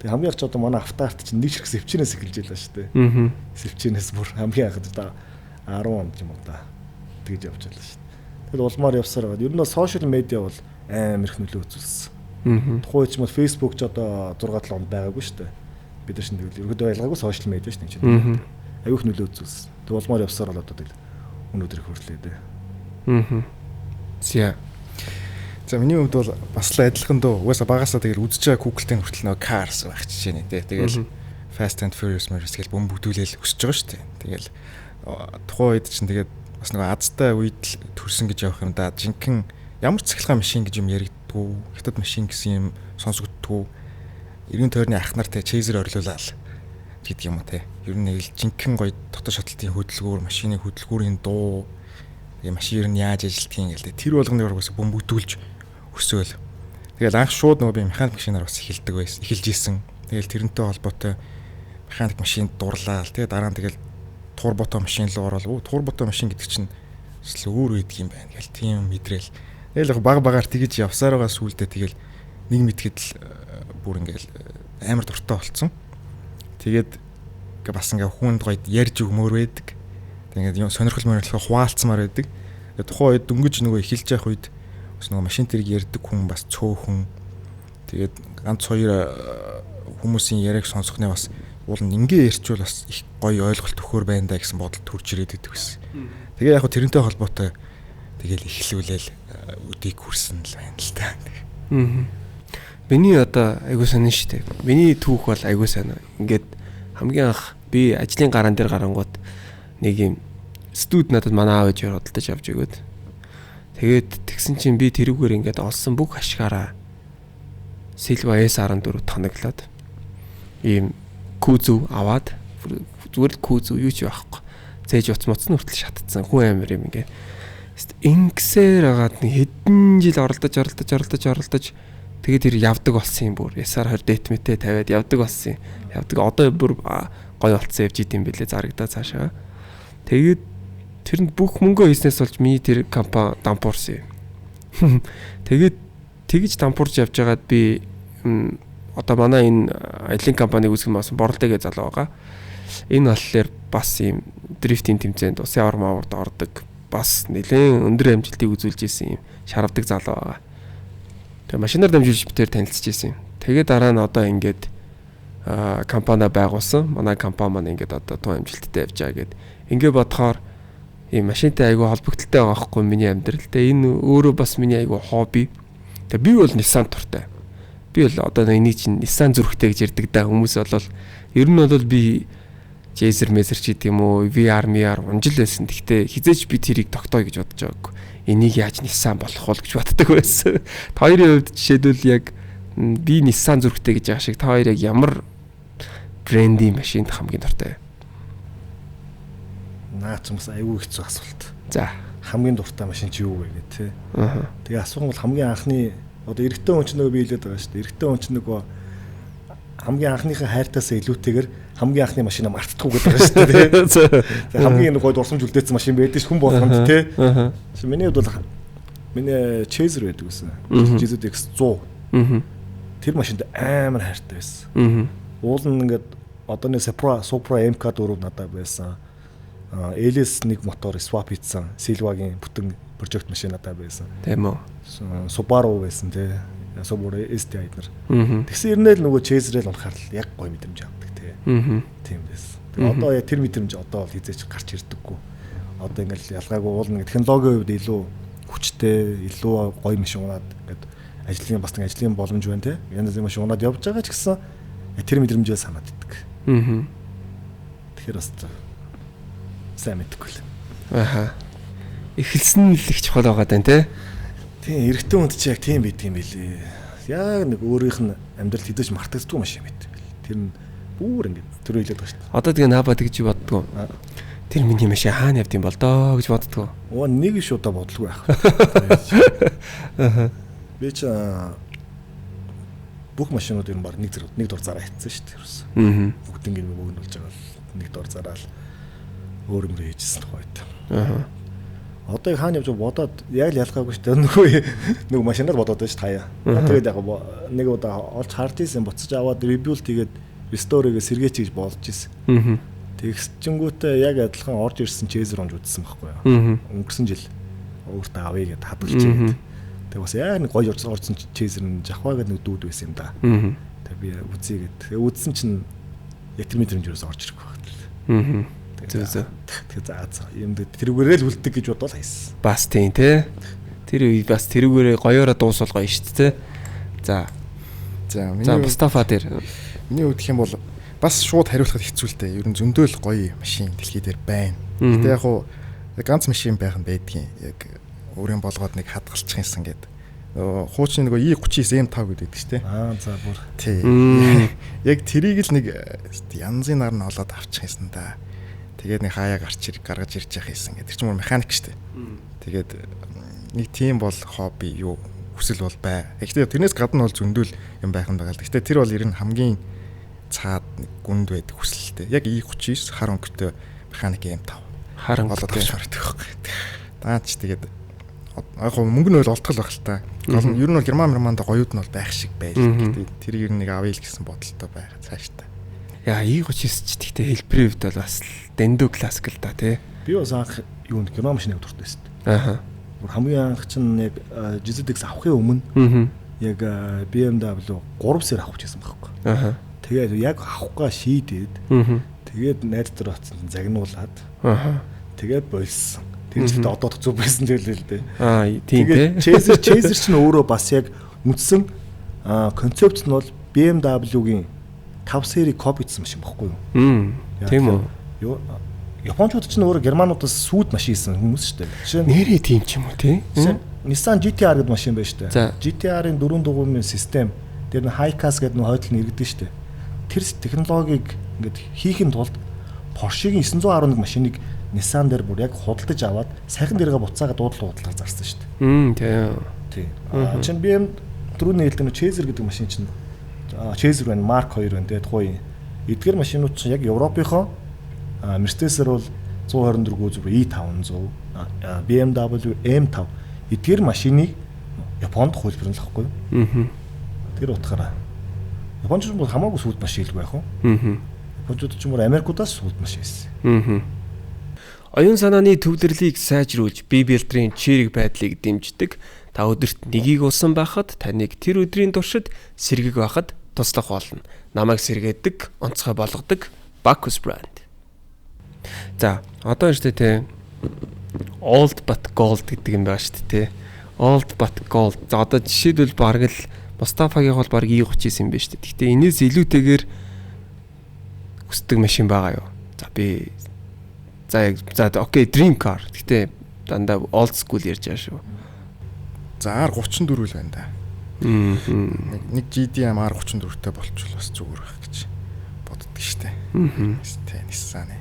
Тэг хамгийн их ч одоо манай автоарт чинь нэг ширхэг сэвчнээс эхэлж байлаа шүү дээ. Сэвчнээс бүр хамгийн анх одоо 10 он юм уу та. Тэгж явж байлаа шүү дээ. Тэгэл улмаар явсаар байгаа. Ер нь сошиал медиа бол амар их нөлөө үзүүлсэн. Тухайн үед ч бол Facebook ч одоо 6-7 онд байгаагүй шүү дээ. Бид нар чинь тэгэл ерөөдөө байлгаагүй сошиал медиа шүү дээ. Аюу их нөлөө үзүүлсэн. Тэг улмаар явсаар бол одоо тэгэл өнөөдөр хөрлөө дээ. Зя. За миний хувьд бол бас л адилхан дөө. Угаасаа багасаа тэгэл үзэж байгаа Google-тэй хүртэл нөгөө Cars байх жишээ нэ тий. Тэгэл Fast and Furious мэрс тэгэл бөмбөгдүүлэл өсөж байгаа шүү дээ. Тэгэл тухайн үед чинь тэгээд бас нөгөө азтай үед л төрсөн гэж явах юм да. Жинхэнэ ямар цахилгаан машин гэж юм яригддгүү. Хятад машин гэсэн юм сонсогддгүү. Эргэн тойрны ах нартай чейзер орилуулаад гэдэг юм уу тий. Ер нь нэг л жинхэнэ гоё дотор шатлалтын хөдөлгүүр, машины хөдөлгүүрийн дуу машин ер нь яаж ажилтгийг гэлээ. Тэр болгоны урагаас бөмбөгдүүлж өсөөл. Тэгэл анх шууд нөгөө би механик машинаар бас эхэлж ийсэн. Тэгэл тэрнтэй холбоотой механик машинд дурлаа. Тэгээ дараа нь тэгэл турбото машин руу ороод турбото машин гэдэг чинь өөр үйдэг юм байна гэл тийм мэдрээл. Тэгэл баг-багаар тэгэж явсаар байгаа сүулдэ тэгэл нэг мэдгэд л бүр ингээл амар дуртай болцсон. Тэгээд бас ингээ хүнд гоё ярьж өгмөр байдаг. Тэгээд сонирхол мөрөлхөө хуваалцмаар байдаг. Тэгээд тухайн үед дөнгөж нөгөө эхэлж явах үед бас нөгөө машин тэрэг ярьдаг хүн бас цөөхөн. Тэгээд ганц хоёр хүмүүсийн яриаг сонсохны бас уул ингээ ярьчвал бас их гоё ойлголт өгөхөр байна да гэсэн бодол төрж ирээд идэв гэсэн. Тэгээ яг хөө тэрнтэй холбоотой тэгэл эхлүүлээл өдийг хүрсэн л байна л та. Миний одоо айгуу сонин штэ. Миний түүх бол айгуу сайн. Ингээд хамгийн анх би ажлын гараан дээр гарангууд нэг юм студ надад манай аав ээж худалдаж авч өгөөд тэгээд тэгсэн чинь би тэрүүгээр ингээд олсон бүх ашгаараа Silva S14 тоноглоод ийм кузу аваад зүгээр л кузу юу ч байхгүй зээж уцмоц нь хүртэл шатцсан хүн амир юм ингээд ингэсээр агаад нэг хэдэн жил оролдож тэгээд тэр явдаг болсон юм бүр SR20 дэтмэтэй тавиад явдаг болсон юм явдаг одоо бүр гоё болцсон явж идэм билээ зарагдаа цаашаа тэгээд тэрэнд бүх мөнгөө хийснээс болж миний тэр компани дампуурсан юм. Тэгээд тэгж дампуурж явж байгаад би одоо манай энэ аялын компаниг үүсгэн масан боролдогийн залуу байгаа. Энэ болохоор бас юм дрифтинг тэмцээнд усын авармаард ордог. Бас нэлээд өндөр амжилтыг үзүүлж исэн юм шаравдаг залуу байгаа. Тэгээ машинаар дамжуулж битээр танилцж исэн юм. Тэгээд дараа нь одоо ингээд компани байгуулсан. Манай компани маань ингээд одоо тун амжилттай явж байгаа гэд. Ингээ бодохоор ийм машинтай айгүй холбогдолтой байгаа байхгүй миний амьдрал. Тэгээ энэ өөрөө бас миний айгүй хобби. Тэгээ би бол Nissan туртай. Би бол одоо энийг чинь Nissan зүрхтэй гэж ярьдаг да хүмүүс бол ер нь бол би Chaser Maser ч гэдэг юм уу VR унжил байсан. Гэхдээ хизээч би тэрийг тогтооё гэж бодож байгаагүй. Энийг яаж Nissan болох вэ гэж боддог байсан. Та хоёрын хувьд жишээлбэл яг би Nissan зүрхтэй гэж байгаа шиг та хоёр яг ямар брендийн машинд хамгийн дуртай? Наач юмс аюу хэцүү асуулт. За. Хамгийн дуртай машин чи юу вэ гэх тээ. Тэгээ асуух бол хамгийн анхны одоо эрэгтэй хүн ч нөгөө би хэлээд байгаа шүү дээ. Эрэгтэй хүн ч нөгөө хамгийн анхныхаа хайртаас илүүтэйгээр хамгийн анхны машинаа мартахгүй гэдэг байгаа шүү дээ. Тэгээ хамгийн гой дурсамж үлдээсэн машин байдаг ш хүн болгонд тээ. Миний хувьд бол миний Chaser байдаг гэсэн. GZX 100. Тэр машинд амар хайртай байсан. Уул нь ингээд одооны Supra MK4 надад байсан. LS1 мотор swap хийсэн Silva-гийн бүтэн прожект машин надад байсан. Тийм үү. Subaru байсан тий. Subaru STI нар. Тэгсэн ирнээл нөгөө Chaser-эл унахаар л яг гоё мэдрэмж авдаг тий. Тийм байсан. Одоо яг тэр мэдрэмж одоо бол хизээч гарч ирдэггүй. Одоо ингээл ялгаагүй уул нэг технологийн хувьд илүү хүчтэй, илүү гоё машин унаад ингээд ажлын бас нэг ажлын боломж байна тий. Янз бүрийн машин унаад явж байгаа ч гэсэн тэр мэдрэмжээ санаад иддэг. Тэгэхээр бас сайн мэдгүй л. Аха. Эхэлсэн л их чухал байгаа даа тий. Тийм эрэгтэй хүнд чи яг тийм байдаг юм билээ. Яг нэг өөрийнх нь амьдрал хэдэж мартагддаг машин байт. Тэр нь бүр ингэ төрөөлөд байгаа шүү дээ. Одоо тэгээ наабад гэж боддгоо. Тэр миний машин хаана явд юм бол доо гэж боддгоо. Оо нэг ш удаа бодлого байх. Би ч бүх машинууд юм баг нэг дор зараа хийсэн шүү дээ. Бүгд ингэ мөгнөлж байгаа л нэг дор зараал өөр юм хийжсэн тухайд. Одоо хаана явж бодоод яг л ялгаагүй шүү дээ. Нөгөө машинаар бодоод байж таяа. Тэгээд яг нэг удаа олж хардийсэн буцаж аваад ревьюл тэгээд ресторыгээ сэргээч гэж болж исэн. Тэгсчингүүтээ яг адилхан орж ирсэн Chaser унж үзсэн байхгүй юу. Өнгөрсөн жил өөртөө авъя гэд хадгалж игээд. Тэгээд бас яг нэг гоё орсон Chaser нь жахваа гэдэг нэг дүүд байсан юм да. Тэгээд би үзье гэд. Тэгээд үзсэн чинь яг тэр мэдрэмж юус орж ирэхгүй байна. Зөө. Тэгээ заа юм тэрүүгээрээ л үлддэг гэж бодвол хайсан. Бас тийм те. Тэр үе бас тэрүүгээрээ гоёороо дуусвал гоё шүү дээ. За. За Мустафа дээр. Миний хувьд гэх юм бол бас шууд хариулахад хэцүү л дээ. Ер нь зөндөөл гоё машин дэлхий дээр байна. Гэтэ яг хуу ганц машин байх нь байдгийн. Яг өөрийн болгоод нэг хадгалчих юмсан гэдэг. Хуучин нөгөө E39 M5 гэдэг шүү дээ. За бүр. Тий. Яг тэрийг л нэг янзын нар нь олоод авчих юмсан да. Тэгээд нэг хаяа гаргаж ирж явах хийсэн гэдэг чинь механик штэ. Тэгээд нэг тийм бол хобби юу хүсэл бол бай. Гэхдээ тэрнээс гадна бол зөндөөл юм байх нь байгаа л. Гэхдээ тэр бол ер нь хамгийн цаад нэг гүнд байдаг хүсэлтэй. Яг E39 хар өнгөтэй механик M5. Хар өнгөтэй болоод шаарддаг байхгүй. Даач тэгээд яг мөнгө нь бол олдтол байх л та. Гол нь ер нь бол Германд гоёуд нь бол байх шиг байл. Гэхдээ тэр ер нь нэг авъя л гэсэн бодолтой байгаа цааштай. Яа E39 ч гэхдээ хэлбэрийн хувьд бол бас дэндүү классик л да тий. Би бас анх юунд герман машиныг дуртай байсан. Аха. Хамгийн анх чинь яг GZX авахын өмнө яг BMW 3 сар авах гэсэн байхгүй. Аха. Тэгээд яг авахгаа шийдээд тэгээд найз дээр оцсон загнуулаад тэгээд болсон. Тэр жилдээ одоо зүг байсан л дээ. Тийм тий. Chaser чинь өөрөө бас яг үндсэн концепт нь бол BMW-гийн 5 сери копицсан машин баггүй юу? Тийм үү. Япончууд ч нөөрэ германуудаас сүйд машин хийсэн хүмүүс шүү дээ. Жишээ нь нэрээ тийм ч юм уу тий? Nissan GT-R гэдэг машин байна шүү дээ. GT-R-ын 4 дугуйн систем дээр нь Hi-Cas гэдэг нэг хойдол нь иргэдэж шүү дээ. Тэр технологиг ингээд хийхин тулд Porsche-гийн 911 машиныг Nissan дээр бүр яг худалдаж аваад сайхан дээргээ буцаагаад дуудлага зарсан шүү дээ. Тийм. Чин BM түрүүний хэлдэг нь Chaser гэдэг машин чинь Chaser байна, Mark 2 байна. Тэгээд тухайн эдгээр машинууд чинь яг Европынхоо Mercedes-ээр бол 124 E500, BMW M5 эдгээр машиныг Японд хөлбөрнө л хэвгүй. Тэр утгаараа Японч бол хамаагүй сүйд машин илгүй байх уу? Япончууд ч юм уу Америкудаас сүйд машин хийсэн. Оюун санааны төвлөрлийг сайжруулж, бие бэлтрийн чирэг байдлыг дэмждэг. Та өдөрт нэгийг уусан байхад таныг тэр өдрийн туршид сэргэг байхад туслах болно. Намайг сэргээдэг, онцгой болгодог Bacchus brand. За, одоо шүү дээ те old but gold гэдэг юм байна шүү дээ те. Old but gold. За одоо жишээлбэл бараг л Мустафагийн бол бараг E39 юм байна шүү дээ. Гэхдээ энэс илүүтэйгээр хүсдэг машин байгаа юу? За би за окей dream car. Гэхдээ дандаа old school ярьж байгаа шүү. За R34 л байна да. Нэг GDM R34-тэй болчихвол бас зүгээр байх гэж боддог штэ. Nissan.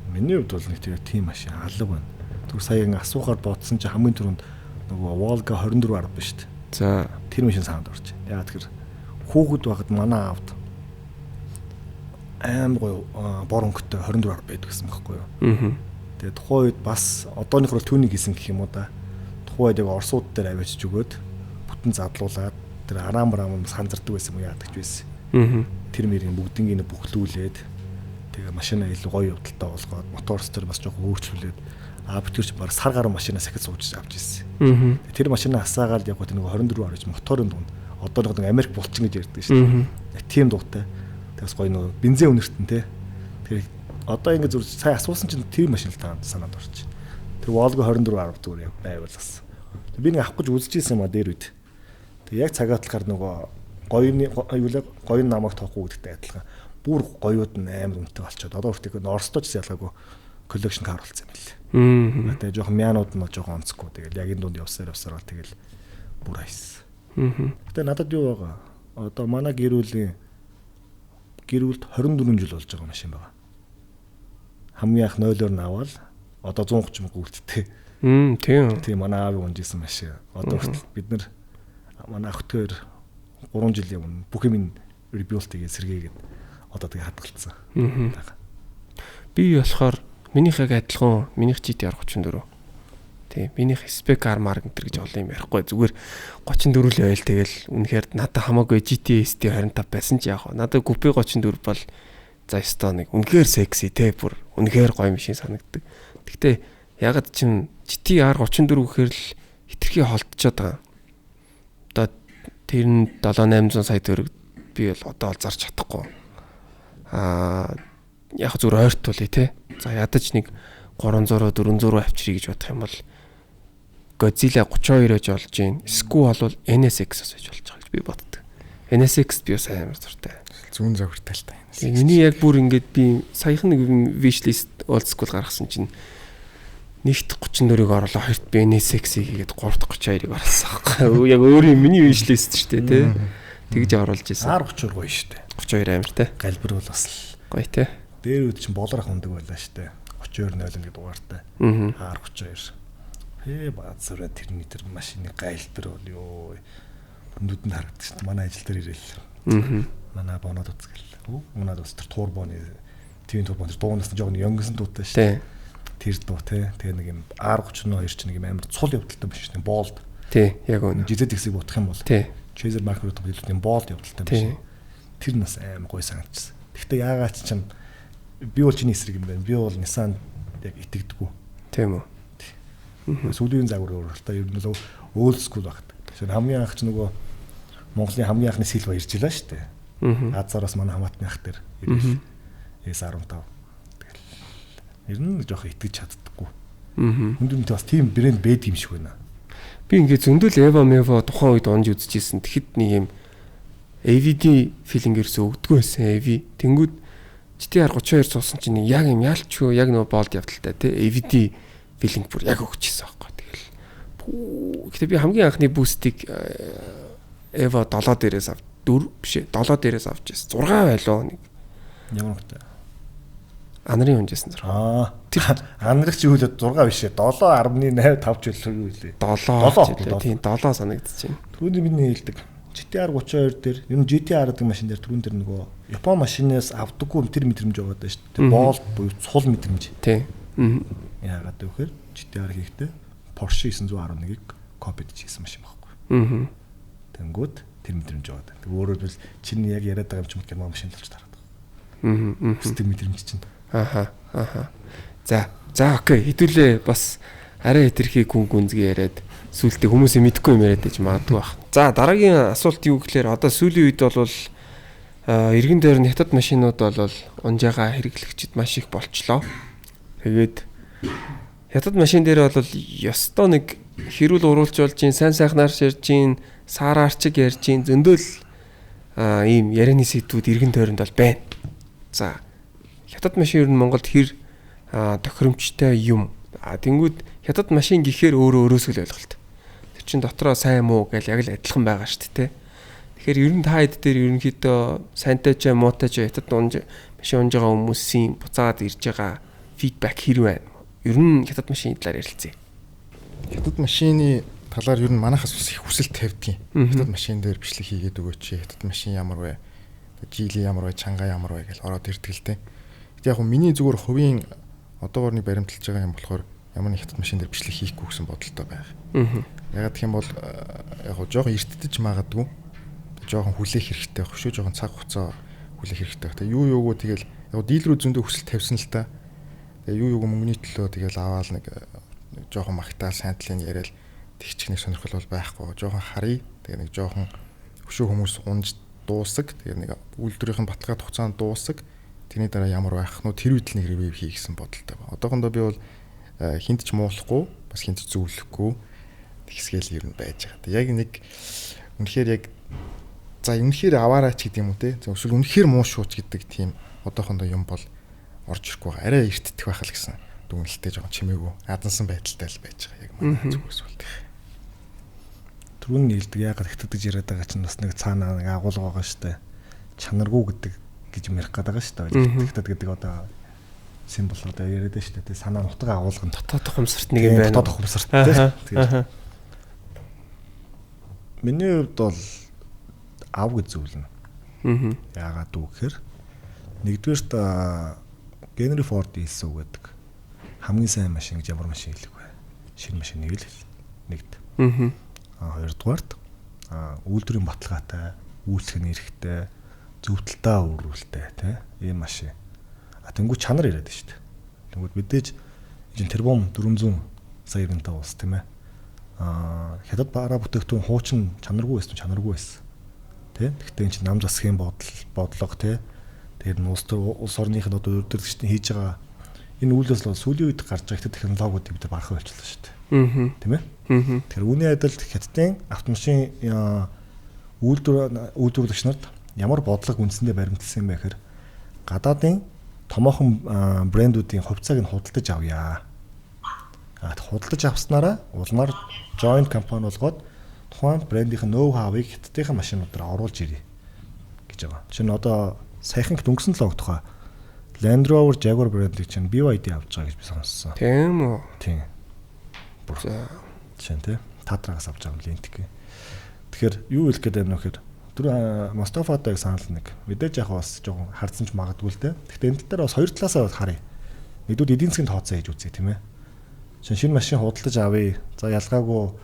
Миний хувьд бол нэг тийм машин алга байна. Түр сая асуухаар бодсон чи хамгийн түрүүнд нөгөө Volga 24 биш шүү дээ. За тэр машин саунд орж байна. Яа тэгэхээр хүүхэд байхад манай аавд аим гоё бор өнгөтэй 24 байдаг гэсэн байхгүй юу. Тэгээ тухайн үед бас одооных бол түүнийг хийсэн гэх юм уу да. Тухайн үед яг орсууд дээр авчиж өгөөд бүтэн задлуулад тэр араам санзардаг байсан юм яадаг ч байсан. Тэр мэрийн бүгднийг бүхлүүлээд тэгээ машина илүү гоё явдалтай болгоод моторс тэр бас жоохон хөөцүүлээд битгэрч баг сар гаруй машинаас ахиж сууж авч ирсэн. Тэр машинаа асаагаад яг гоо нэг 24 орж моторын дунд одоо нэг Америк булчин гэж ярьдаг шүү дээ. Тийм дуутай. Тэгээс гоё нэг бензин үнэртэн те. Тэр одоо ингэ зүр сая асуусан чинь тэр машин л таанд санаад орчих. Тэр Volga 24 10 зүгээр байвал бас. Би нэг авах гэж үзэж ирсэн юм а дээр үед. Тэг яг цагаатлахаар нөгөө гоё намайг тоохгүй гэдэгтэй адилхан. Бүр гоёуд нь амар үнэтэй болчиход одоо хүртэл Оростооч ялгаагүй коллекшн кар болсон юм билээ. Тэгээ жоохон мянууд нь жоохон онцгүй. Тэгэл яг энэ дунд явсаар тэгэл бүр айс. Гэтэ надад юу байгаа? Одоо манай гэрүүлд 24 жил болж байгаа машин байгаа. Хамгийн анх 0-оор нь аваад одоо 130 мөнгө үлдтэй. Тийм манай аавын унжсэн машин. Одоо хүртэл бид нар манай охтгоор 3 жилийн өмнө бүх юм rebuild хийгээ сэргээгээд одоо тэгээ хадгалсан. Би болохоор минийхээ адилхан минийх GTR 34. Тийм минийх spec car mark энэ гэж олон юм ярихгүй зүгээр 34 л байл тэгэл үнэхээр надад хамаагүй GT ST 25 байсан ч яах вэ? Надад Coupe 34 бол за өстой нэг үнэхээр секси те бүр үнэхээр гоё машин санагддаг. Гэхдээ ягаад чин GTR 34 гэхээр л хитрхи холдчиход байгаа. Одоо тэр нь 7-800 сая төгрөг би бол одоо зарч чадахгүй. Яг зүгээр ойртуулъя те. За ядаж нэг 300 400 авчиръя гэж бодох юм бол Godzilla 32 ээж болж гин. Эсвэл бол NSX-ос ээж болж байгаа гэж би боддог. NSX би бас амар зуртай. Зүүн завхартай л та. Миний яг бүр ингээд би саяхан нэг wishlist old school гаргасан чинь нэгт 34-ыг орлоо, хоёрт би NSX-ийг хийгээд 3-т 32-ыг оруулсан байхгүй. Яг өөрийн миний wishlist шүү дээ, тэ. Тэгж оруулж исэн. R32 гоё шүү дээ. 32 амар тэ. Галбир бол бас гоё тэ. Дээр үед чинь болрох ундаг байлаа шүү дээ. 32.0 гэдэг дугаартай. R32. Баазараа тэрний тэр машины галбир бол ёо. Нүдэнд харагддаг шүү дээ. Манай ажил дээр ирээл. Манай бонод үзгээл. Унаад бас тэр турбоны твин турбон тэр дуунаас жоохон ёнгосон дуутай шүү дээ. Тэр дуу те. Тэгээ нэг юм R32 ч нэг юм амар цул явдалтай биш нэг болд. Тий, яг үнэ. Жизэд ихсийг бодох юм бол. Тий. Chaser market гэдэг хэлбэл юм болд явдалтай биш. Тэр нас амар гой санагдчихсан. Гэхдээ яагаад ч чинь би бол чиний эсрэг юм байна. Би бол Nissan яг итгэдэггүй. Тийм үү. Сүүлийн загвар өөрөлтөө ер нь л old school багт. Тэгэхээр хамгийн анх ч нөгөө Монголын хамгийн анхны Silva ирж илаа шүү дээ. Азараас манай хамаатны ах дээр ирэл. S15. Тэгэл ер нь жоохон итгэж чаддаггүй. Хүндүнтэй бас тийм брэнд байд юм шиг байна. Би ингээд зөндөл Eva Mevo тухайн үед онж үзчихсэн. Тэгэхэд нэг юм AVD feeling ерөөсөө өгдөггүй байсан. AV. Тэнгүүд GTR 32 суусан чинь яг юм ялчгүй яг нөгөө болд явдалтай тий AVD feeling бүр яг өгчихсэн байхгүй. Тэгэл. Гэхдээ би хамгийн анхны бустыг Eva 7 дээрээс 4 биш ээ 7 дээрээс авч ирсэн. 6 байлоо нэг. Ямар хөтэй. Анарын унжсэн 6. Тэр анарх чи хөлөө 6 биш ээ 7.85 ч үлээ юу вэ? 7. Тийм 7 санагдчихэв. Түүний миний хэлдэг. GTR 32 дээр ер нь GTR гэдэг машин дээр түрүүн дээр нөгөө Япон машинаас авдаггүй тэр мэдрэмж яваад байна шүү дээ. Болт буюу цул мэдрэмж. Тийм. Яагаад гэвэл GTR хийхдээ Porsche 911-ийг копид хийсэн машин байхгүй. Тэнгүүд тэр мэдрэмж яваад байна. Өөрөөр хэлбэл чиний яг яриад байгаа юм чинь герман машин л болж тараад байгаа. Тэр мэдрэмж чинь. За окей хэдүүлээ бас арай хэтэрхий гүн гүнзгий яриад сүүлдээ хүмүүсээ мэдгүй юм яриад байж магадгүй байна. За дараагийн асуулт юу гэхээр одоо сүүлийн үед бол эргэн тойрны хятад машинууд бол унжаага хэрэглэгчид маш их болчлоо. Тэгээд хятад машин дээр бол ёстой нэг хэрүүл уруулж болж ин сайн сайхнаар ширж ин саараарчиг ярьж ин зөндөөл ийм ярианы сэдвүүд эргэн тойронд бол байна. За хятад машин ер нь Монголд хэр тохиромжтой юм. Тэнгүүд хятад машин гэхээр өөрөөсөө л ойлголт. Тэр чин дотроо сайн муу гэл яг л адилхан байгаа шүү дээ. Тэгэхээр ер нь та хэд дээр ерөнхийдөө сайнтай ч муутай ч хятад машин унж байгаа хүмүүсийн буцаад ирж байгаа фидбек хэр байна? Ер нь хятад машины талаар ярилцъя. Хятад машины талаар ер нь манайхаас их хүсэл тавьдгийн. Хятад машин дээр бичлэг хийгээд өгөөч. Хятад машин ямар вэ? Жили ямар вэ? Чанга ямар вэ гэж ороод ирдэг л дээ. Гэтэ яг миний зүгээр хувийн одоогоор нэг баримталж байгаа юм болохоор ямар нэг хятад машин дээр бичлэг хийхгүй гэсэн бодолтой байгаа. Ягаад гэх юм бол яг жоохон эртдэж магадгүй. Жоохон хүлээх хэрэгтэй байх шүү. Жоохон цаг хугацаа хүлээх хэрэгтэй. Тэгээ юу юугөө тэгэл яг дийлрүү зөндөө хүсэл тавьсан л та. Тэгээ юу юугөө мөнгөний төлөө тэгэл аваад нэг жоохон магтаал сайнтлын яриад тэгчих нэг сонирхол бол байхгүй. Жоохон харъя. Тэгээ нэг жоохон хөшөө хүмүүс унж дуусаг. Тэгээ нэг үйлдвэрийн баталгаа хугацаанд дуусаг. Тэрний дараа ямар байх нь тэр үед л нэг ревю хий гэсэн бодолтой байна. Одоохондоо би бол хинт ч муулахгүй, бас хинт ч зөвлөхгүй тэгсгээл ер нь байж байгаа. Яг нэг үнэхээр яг за үнэхээр аваараач гэдэг юм уу те. Эсвэл үнэхээр муу шууч гэдэг тийм одоохондоо юм бол орж ирэхгүй байгаа. Арай эртдэх байх л гэсэн дүгнэлттэй жоохон чимээгүй адансан байдалтай л байж байгаа. Яг манай зүгээс бол тийм. Түрүүн нийлдэг яагаад хэтгдэж яриад байгаа чинь бас нэг цаанаа нэг агуулга байгаа шүү дээ. Чанаргүй гэдэг гэж ярих гээд байгаа шүү дээ. Хятад гэдэг одоо символ одоо яриад байна шүү дээ. Санаа нутгаа агуулгын дотоод ухамсарт нэг юм байна. Дотоод ухамсарт тийм. Тэгээд миний хувьд бол ав гэж зөвлөнө. Яагаад үг гэхээр нэгдүгээрт Генри Форд хэлсэн үг гэдэг хамгийн сайн машин гэж ямар машин хэлэх вэ? Шинэ машиныг л нэгд. Хоёрдугаарт үйлдвэрийн баталгаатай, үйлчлэх нь эрэхтэй, зөвдөлтөө өрүүлтэй тийм ийм машин. Тэнгүү чанар яриад шүү дээ. Тэнгүүд мэдээж энэ тэрбум 400 сая гэнтэй уус тийм ээ. Хятад бараа бүтээгдэхүүн хуучин чанаргүй байсан. Тэ? Гэхдээ энэ чинь нам засгийн бодлого тэ. Тэгээд улс орных нь одоо өдөртөгчд хийж байгаа энэ үйлдэл бол сүүлийн үед гарч байгаа технологиудыг бид барах болчихлоо шүү дээ. Тийм ээ? Тэгэхээр үүний адилд хятадын автомашин үйлдвэрлэгч нарт ямар бодлого үндсэндээ баримталсан юм бэ гэхээр гадаадын томоохон брэндүүдийн хувьцааг нь худалдаж авъя. Худалдаж авснараа улмаар joint компани болгоод тухайн брендийн ноу-хавыг хятадын машинуудаар оруулж ирье гэж байгаа. Жишээ нь одоо саяхан дөнгөсөн л огтхой Land Rover Jaguar брендийг чинь BYD авч байгаа гэж би сонссон. Тийм үү? Тийм. Жишээ нь тий Татрагаас авч байгаа юм лентик. Тэгэхээр юу хэлэх гээд байна вэ гэхээр түр Мостафадаг санал нэг мэдээж яг бас жоохон хардсан ч магадгүй л дээ. Гэхдээ энэ тал дээр бас хоёр талаасаа харъя. Нэгдүгээр эдийн засгийн тооцоо хийж үзье тийм ээ. Шинэ машин худалдаж авъя. За ялгаагүй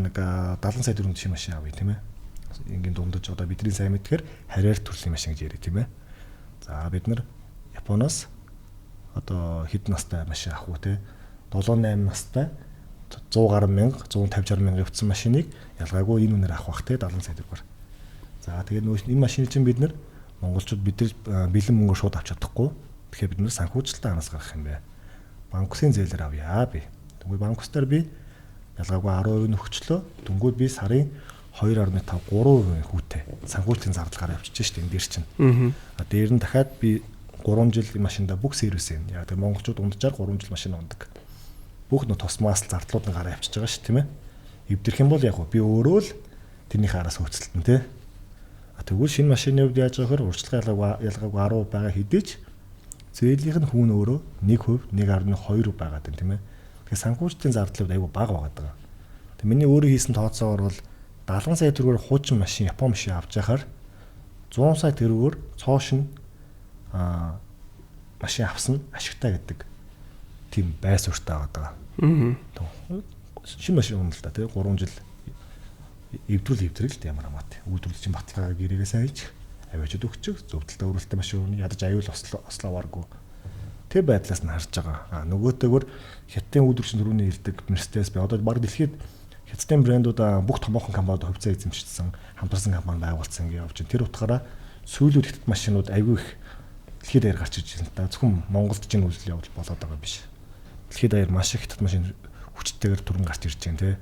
нэг 70 сая төгрөгийн шинэ машин авъя тийм ээ. Ингийн дундаж одоо бидний сайн мэдгээр харьяар төрлийн машин гэж яриа тийм ээ. За бид нар Японоос одоо хэд настай машин авах уу те 7-8 настай 100 гаруй мянга 150 мянга явцсан машиныг ялгаагүй энэ үнээр авах бах те 70 сая төгрөгөөр. За тэгээд энэ машины чинь бид нар монголчууд бид нар бэлэн мөнгөөр шууд авч чадахгүй. Тэгэхээр бид нар санхүүжилтээ анаас гаргах юм бэ. Банкусын зээлээр авъя би. Тэгвэл банкустаар би ялгаагүй 10% нөхчлөө. Дөнгөд би сарын 2.5 3% хүүтэй санхүүжилтийн зардал гараа явчихж штэ энэ дээр чинь. Дээр нь дахиад би 3 жил машинда бүх сервис юм. Яг тэр монголчууд унджаар 3 жил машин ундаг. Бүх нөө тосмаас зардлууд нь гараа явчихж байгаа ш тийм ээ. Эвдэрх юм бол яг би өөрөө л тэрнийхээ араас хөөцөлтөн тий. Тэгвэл шинэ машины хувьд яаж байгаа хэр урьдчилан ялгаагүй 10% байгаа хэдий ч зээлийнх нь хүүн өөрөө 1%, 1.2% байгаад байна тийм ээ. Тэгэхээр санхүүжилтийн зардлууд айгүй бага байгаад байгаа. Тэг миний өөрөө хийсэн тооцоогоор бол 70 сая төгрөгөөр хуучин машин, Япон машин авч яхаар 100 сая төгрөгөөр цоошин машин авсан ашигтай гэдэг тийм байс уртаа байгаа. Шинэ машин унал та тий 3 жил эвдрэл ямар хамаатай. Үйлдвэрлэгчийн баталгаагаа гэрээгээ сайж аваачд өгчих, зөвдөлтөд өрөлттэй машин ядаж аюул ословаргүй. Тэг байдлаас нь харж байгаа. Нөгөөтэйгөр хятадын үйлдвэрчин төрөний ирдэг Mercedes би одоо баг дэлхийд Хятадын брэндүүд бүх томоохон компаниуд хувьцаа эзэмшсэн, хамтарсан компани байгуулсан гэж явж байна. Тэр утгаараа сүүлүүд хятад машинууд аягүй их дэлхийд даяар гарч ирж байна л да. Зөвхөн Монголд ч энэ үйлдэл явуулж болоод байгаа биш. Дэлхийд даяар маш их хятад машин хүчтэйгээр түрэн гарч ирж байна те.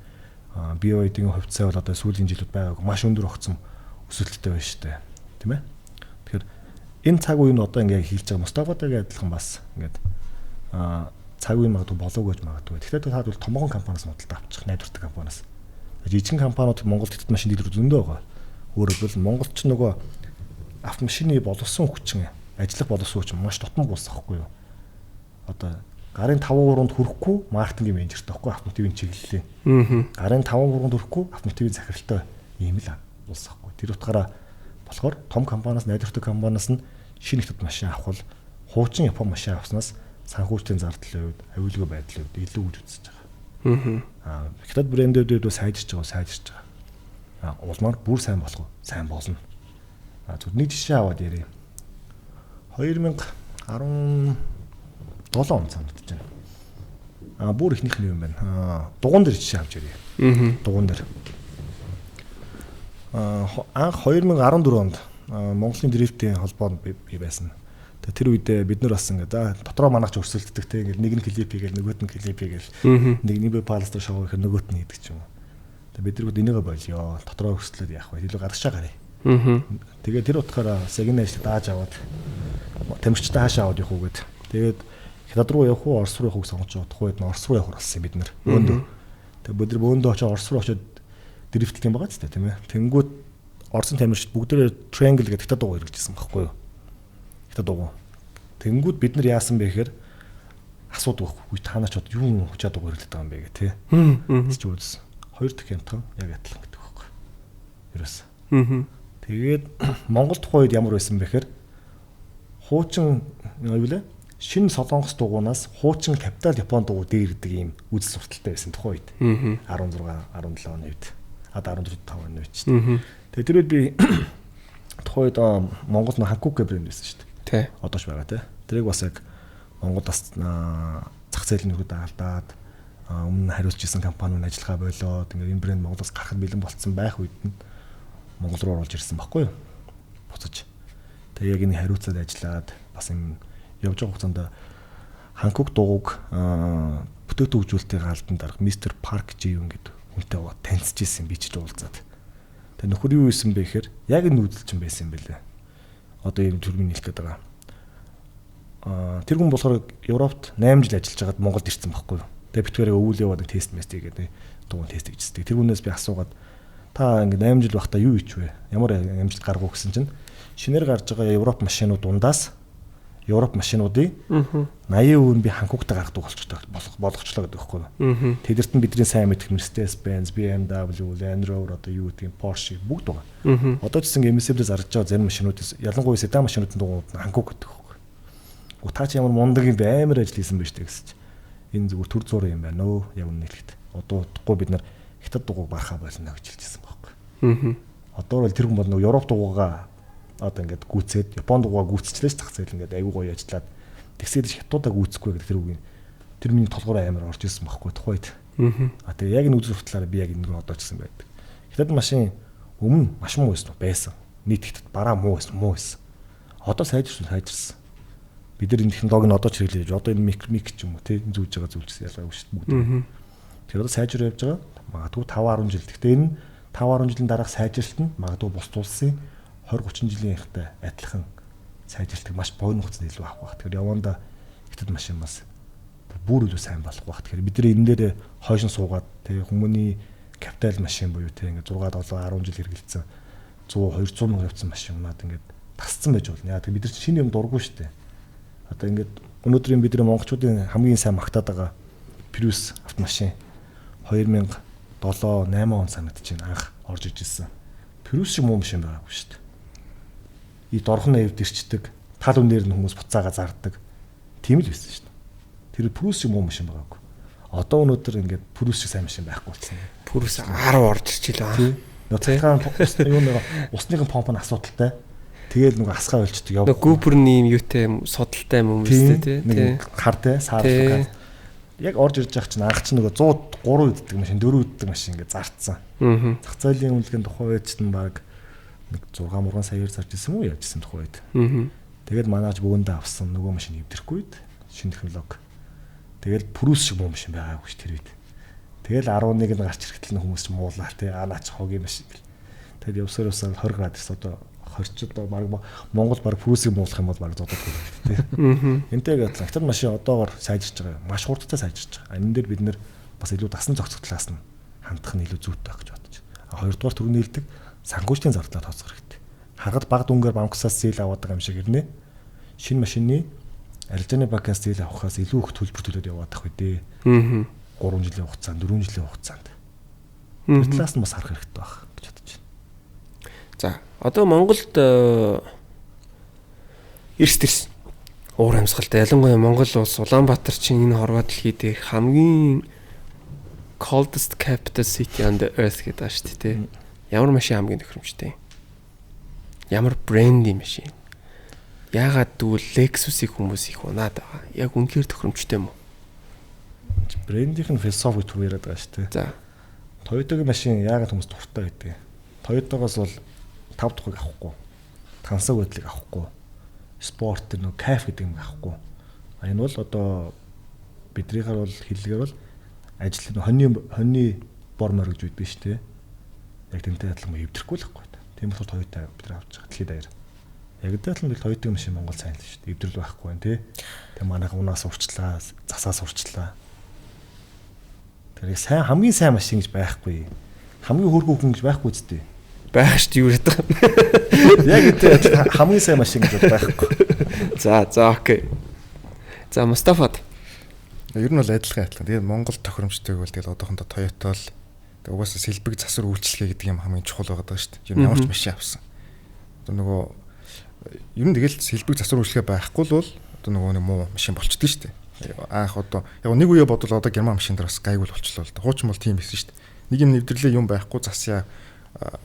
BYD-ийн хувьцаа бол одоо сүүлийн жилүүд байгаагүй маш өндөр огцом өсөлттэй байна шүү дээ. Тийм ээ. Тэгэхээр энэ цаг үеийн одоо ингээ хийж байгаа Мустафатайгаа адилхан бас ингээд цаг үеийн магадгүй болов гэж магадгүй. Тэгэхээр та бол томоохон компаниас модалд авчих, найдвартай компаниас. Жижигхэн компаниуд Монголд хятад машин дэлгэр зөндөө байгаа. Өөрөөр хэлбэл Монголд ч нөгөө автомашины боловсон хүчин, ажиллах боловсон хүчин маш тотон буусах байхгүй юу? Одоо гарын 5-3-нд хүрэхгүй маркетингийн менежертэй байхгүй автомотивын чиглэлийн. Гарын 5-3-нд хүрэхгүй автомотивын захиралтай ийм л буусах байхгүй. Тэр утгаараа болохоор том компаниас, найдвартай компаниас нь шинэ хятад машин авах бол хуучин Япон машин авснаас санхүүжлийн зардлын үед, аюулгүй байдлын үед илүү үд үзэж байгаа. Хятад брэндүүд сайжирч байгаа. Улмаар бүр сайн болох уу? Сайн болно. Зөв нэг жишээ аваад ярив. 2017 он санагдаж байна. Бүр ихнийх нь юм байна. Дугуун дээр жишээ авч ярив. Дугуун дээр. Анх 2014 онд Монголын дрифтийн холбоонд би байсан. Тэр үедээ бид нар бас ингээд дотроо манаач өрсөлддөг те ингээд нэг нь клип хийгээл нөгөөт нь клип хийгээл нэг палстер шоу хийх нөгөөт нь хийдэг ч юм уу. Тэгээ бид нар энийгээ болёо. Дотроо өрсөлдөд яах вэ? Илүү гаргашаа гарыг. Тэгээ тэр утгаараа сегний ажил дааж аваад тамирчтай хаашаа аваад явах уу гэд. Тэгээд хятад руу явах уу, Орос руу явах уу сонгож байгаа. Тухайд нь Орос руу явах болсон бид нар. Өөндөө. Тэгээ бид нар өөндөө очиж Орос руу очиж дрифтлэх юм байгаа ч тийм ээ. Тэнгүүд Оросын тамирчид бүгдээ triangle гэдэг хятад дугуй хэрэгжижсэн байхгүй юу? Хятад дугуй. Тэнгүүд бид нар яасан бэ гэхээр асуудаг байхгүй. Та нар ч юу хучаад дугуй хэрэглэдэг байгаа юм бэ гэх тээ. Тэсч үзсэн. Хоёр дахь юмтан яг адилхан гэдэг байхгүй. Ерөөс. Тэгээд Монгол тухайд ямар байсан бэ гэхээр хуучин юу вэ? Шинэ Солонгос дугуйнаас хуучин капитал Япон дугуй дээр ирдэг юм үзэл сурталтай байсан тухайд. 16, 17 оны үед. 14, 5 оны үед чинь. Тэгээд тэр үед би тухайд Монгол Ханкук гэх брэнд байсан шүү дээ. Тэ. Одоо ч байгаа те. Тэрийг бас яг Монголд бас зах зээлийн нөхөд алдаад өмнө хариулж исэн компаниуд ажиллагаа болоод ингээд энэ брэнд Монголоос гарахад бэлэн болцсон байх үед нь Монгол руу оруулж ирсэн байхгүй юу? Буцаж. Тэгээ яг энэ хариуцаад ажиллаад бас энэ явж байгаа хугацаанд Ханкук дугуйг бүтээгдэхүүн хөгжүүлэлтийн галдан дарга Мистер Парк Живэн гэдэг хүнтэй танилцж ирсэн би ч уулзаад. Тэгээ нөхөр юу исэн бэ гэхээр яг энэ үйлдэл чинь байсан юм бэлээ. Одоо ийм төрмийн хэлэх гээд байгаа. Тэр хүн болохоор Европт 8 жил ажиллаж байгаад Монголд ирсэн байхгүй юу? Тэгээ битгээрээ өвөл яваад тест мэст хийгээд дугуун тест хийжсэн. Тэр хүнээс би асуугаад та ингэ 8 жил байхдаа юу ич вэ? Ямар амжилт гаргав гэсэн чинь шинээр гарч байгаа Европ машинууд дундаас Европ машинуудыг 80% би Ханкукта гаргадаг болгочлоо гэдэг байхгүй юу? Тэдэрт нь бидний сайн мэдэх Mercedes-Benz, BMW, Land Rover одоо юу гэдэг юм Porsche бүгд байгаа. Одоо ч гэсэн MSM-дээс зарж байгаа зарим машинуудаас ялангуяа седан машинуудын дугуйд Ханкук гэдэг байхгүй юу? Та чи ямар мундаг юм бэ? Амар ажил хийсэн байж тээ гэсэн чи. Энэ зүгээр төр зур юм байна өө яг үнэхээр. Удахгүй бид нар хятад дугуйг барахаа болно гэж хэлжсэн байхгүй юу? Одоо бол тэр хүн бол нөгөө Европ дугуйгаа одоо ингээд гүцээд Япон дугуйгаа гүцчлээс зах зээл ингээд аягүй гоё ажиллаад тэгсээд хятадаа гүцэхгүй гэдэг тэр үгийн тэр миний толгоор амар орж ирсэн байхгүй тухайд. Тэгээ яг энэ үзэл судлаараа би яг энэ одоо ч гэсэн байдаг. Хятад машин өмнө маш муу байсан. Нийт хятад бараа муу байсан. Одоо сайжирсан. Бид нар энэ технологиг нь одоо ч хэрэглэж одоо энэ мик ч юм уу тийм зүүж байгаа зүйлс ялгаагүй шүү дээ бүгд. Тэр одоо сайжраа явж байгаа. Магадгүй 5-10 жил. Гэхдээ энэ 5-10 жилийн дараах сайжралт нь магадгүй бус улсын 20-30 жилийн ихтэй адилхан сайжралт маш богино хугацаанд илүү авах байх. Тэгэхээр яванда хятад машин бас бүр илүү сайн болох байх. Тэгэхээр бид нар энэ дээр хойшин суугаад тэгээ хүмүүний капитал машин буюу тэгээ ингээд 6, 7, 10 жил хэрэгэлсэн 100, 200 мянга явцсан машин унаад ингээд тасцсан байж болно. Яа тэгээ бид нар шинэ юм дурггүй шүү дээ. Одоо ингээд өнөөдрийн бидний монголчуудын хамгийн сайн магтаад байгаа Prius автомашин 2007, 8 он санагдаж байна анх орж иж ирсэн. Prius шиг муу машин байгаагүй шүү дээ. И дорхон нэвд ирчдэг, тал үнээр нь хүмүүс буцаага зардаг. Тийм л байсан шүү дээ. Тэр Prius шиг муу машин байгаагүй. Одоо өнөөдөр ингээд Prius шиг сайн машин байхгүй болсон. Prius 10 орж ирчихлээ. Нотхаан юу нэг усныхын помп нь асуудалтай. Тэгээл нэг асгаа болчдөг. Гүүпэрний юм юутэй судалтай юм үстэй тий. Хар тий, саардаг. яг орж ирж байгаа чинь анх чинь нөгөө 103 иддэг машин 4 иддэг машин ингээд зарцсан. Зах зээлийн үнэлгээний тухай үед чинь баг нэг 6 саяар зарж ирсэн үү яаж ирсэн тухай үед. Тэгээд манайч бөөндөө авсан нөгөө машин эвдэрэхгүй үед шинэ технологи. Тэгэл Прус шиг боо машин байгаагүй ш тэр үед. Тэгэл 11-нд гарч ирэхдээ хүмүүс ч муулаа тий наач хогийн машин гэл. Тэгэд явсараа 20 градус одоо 20 одоо баг Монгол баг Прусыг муулах юм бол баг зододгүй тий. Энтэйг адилхан хятад машин одоогоор сайжирч байгаа. Маш хурдтай сайжирч байгаа. Энэ дээр бид нэр бас илүү дасан зохицуулаас нь хандах нь илүү зүйтэй байх гэж бодож байна. Хоёрдугаар түрүүний хэлдэг санхүүжлийн зардлаа тооцох хэрэгтэй. Хагад баг дүнгээр банксаас зээл аваад байгаа юм шиг ирнэ. Шинэ машины арилжааны банкаас зээл авахаас илүү их төлбөр төлөөд яваад ах үдээ. 3 жилийн хугацаанд 4 жилийн хугацаанд. Тэр талаас нь бас харах хэрэгтэй байх гэж бодож байна. За одоо Монголд эрс уур амьсгалтай ялангуяа Монгол улс Улаанбаатар чинь энэ хорвоо дэлхийд дэх хамгийн coldest capital city on the earth гэдэг ба шүү дээ. Ямар машин хамгийн тохиромжтой? Ямар брендийн машин? Яагаад дүүл Lexus-ийг хүмүүс их унаад байгаа? Яг үнэхээр тохиромжтой юм уу? Брендийнх нь философи төр яриад байгаа шүү дээ. За. Toyota-гийн машин яагаад хүмүүс дуртай байдаг? Toyota-гоос бол 5 тухайг авахгүй. Тансаг байдлыг авахгүй. Спорт нөө кайф гэдэг юм авахгүй. Энэ бол одоо биднийхэр бол хэллэгээр бол ажил хоньны бормор гэж үүддэг шүү дээ. Яг тэнтэй адилхан эвдрэхгүй л байхгүй. Тийм болохоор Toyota бид нар авч байгаа дэлхийд даяар. Яг дээл нь Toyota-гийн машин Монгол сайн л шүү дээ. Эвдрэл байхгүй байна тий. Тэг манайхан унаас урчлаа, засаас урчлаа. Тэр сайн хамгийн сайн машин гэж байхгүй. Хамгийн хөөрхөн хүн гэж байхгүй зү. Байх шүү юу гэдэг. Яг гэдэг хамгийн сайн машин гэж байхгүй. За окей. За Мустафад. Ер нь бол адилхан. Тэгээд Монгол тохиромжтой гэвэл тэгэл одоохондоо Toyota л угаасаа сэлбэг засвар үйлчлэгээ гэдэг юм хамгийн чухал байгаа шүү дээ. Ер нь ямар ч машин авсан. Одоо нөгөө ер нь тэгэл сэлбэг засвар үйлчлэгээ байхгүй л бол одоо нөгөө нэг муу машин болчихдээ шүү дээ. Анх одоо яг нэг үе бодвол одоо герман машин дээр бас гайгүй болчлоо л да. Хуучин бол тийм байсан шүү дээ. Нэг юм нэвдэрлээ юм байхгүй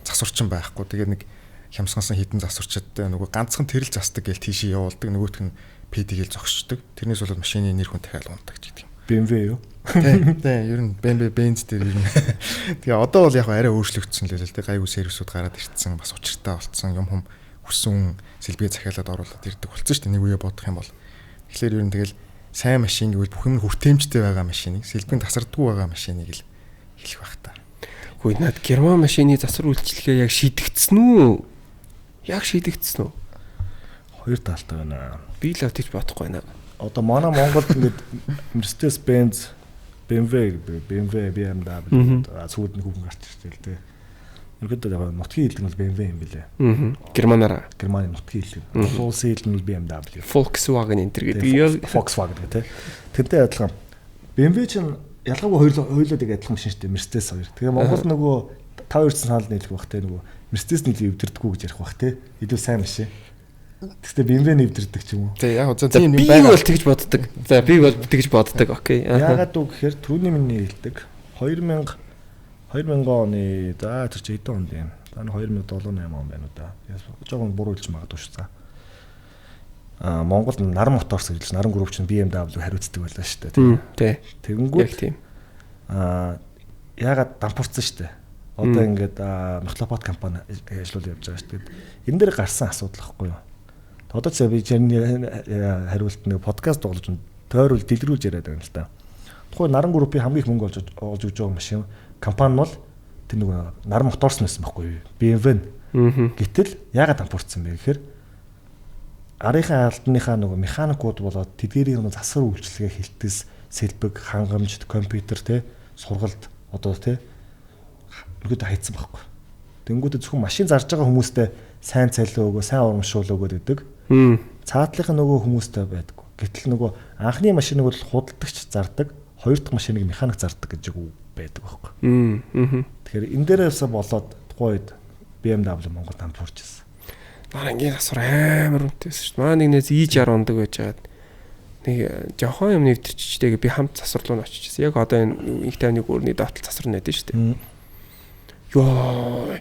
засварчин байхгүй. Тэгээд нэг хямсгансан хідэн засварчдтай нөгөө ганцхан тэрэл засдаг гэл тийшээ явуулдаг. Нөгөөх нь PD-гээл зогсчдаг. Тэрнээс бол машины нэр хүн дахиад ундаг гэдэг юм. BMW юу? Тийм ер нь BMW Benz дээр ер нь. Тэгээ одоо бол яг арай өөрчлөгдсөн л л дээ. Гайгүй сервисүүд гараад ирсэн. Бас учиртай болцсон. Юм хүссэн сэлбгээ захиалаад оруулаад ирдэг болцсон шүү дээ. Нэг үе бодох юм бол. Тэгэхээр ер нь тэгэл сайн машин гэвэл бүх юм хүртээмжтэй байгаа машиныг, сэлбэг тасардгүй байгаа машиныг л хэлэх байх та. Хөөе над герман машины засвар үйлчлэгээ яг шийдэгдсэн үү? Яг шийдэгдсэн үү? Хоёр талтай байна. Би л тэгж бодохгүй байна. Одоо манай Монголд ингээд Mercedes-Benz, BMW, BMW сүйд нэг хүн гарч ирсэн л дээ. Ерөнхийдөө нутгийн хэлдэг нь BMW юм билээ. Германаар. Германы нутгийн хэлдэг. Улсын хэлдэг нь BMW. Volkswagen энэ төр гэдэг. Volkswagen гэдэг тий. Тэрнтэй адилхан. BMW чинь ялгаагүй хоёулаа нэг адилхан машин шүү дээ. Mercedes хоёр. Тэгээ Монгол нөгөө 5 200 санал нийлэх бах те нөгөө Mercedes нийлээ эвдэрдэггүй гэж ярих бах те. Илүү сайн машин. Тэгтээ BMW нэвдэрдэг ч юм уу. Тэг яг за тийм юм байна. Би бол тэгж боддог. За би бол тэгж боддог. Окей. Яагаад үг гэхээр түрүүний миний хэлдэг 2000 оны за тэр чи хэдэн онд юм. За 2007 8 он байна уу да. Жохон буруу хэлж магадгүй шүү за. Монголд Наран моторс гэж Наран групп чинь BMW хариуцдаг байлаа шүү дээ. Тий. Тэгэнгүүт тийм. Яагаад дампуурсан шүү дээ. Одоо ингээд Мехлопот компани ажиллаул явж байгаа шүү дээ. Энэ дээр гарсан асуудал واخгүй юу? Одоо ч би чиний хариулт нэг подкаст тоглож тойрол дэлгэрүүлж яриад байгаа юм л та. Тухайн Наран группийн хамгийн их мөнгө олж өгч байгаа машин компани бол тэр нэг Наран моторс нэсэн байхгүй юу? BMW. Гэтэл яагаад дампуурсан бэ гэхээр арийнхаа албаныхаа нөгөө механикууд болоод тэдгээрийн засвар үйлчлэгээ хилтэс, сэлбэг, хангамж, компьютер те сургалт одоо те нүгэд хайцсан байхгүй. Тэнгүүдээ зөвхөн машин зарж байгаа хүмүүстэй сайн цалин өгөө, сайн урамшуул өгөөд өгдөг. Цаатлынхаа нөгөө хүмүүстэй байдаггүй. Гэтэл нөгөө анхны машиныг бол худалдагч зардаг, хоёр дахь машиныг механик зардаг гэж үг байдаг байхгүй. Тэгэхээр энэ дээрээс болоод тухайд BMW Монгол дампуурч ирсэн. Нарангийн засвар амар үнэтэйсэн шүү дээ. Манай нэгнээс E60 ундаг байж байгаад нэг жохон юм нэвтэрчтэйгээ би хамт засвар руу очижсэн. Яг одоо энэ их тайвны гүрний доотл засвар нэдэж шүү дээ. Йоо.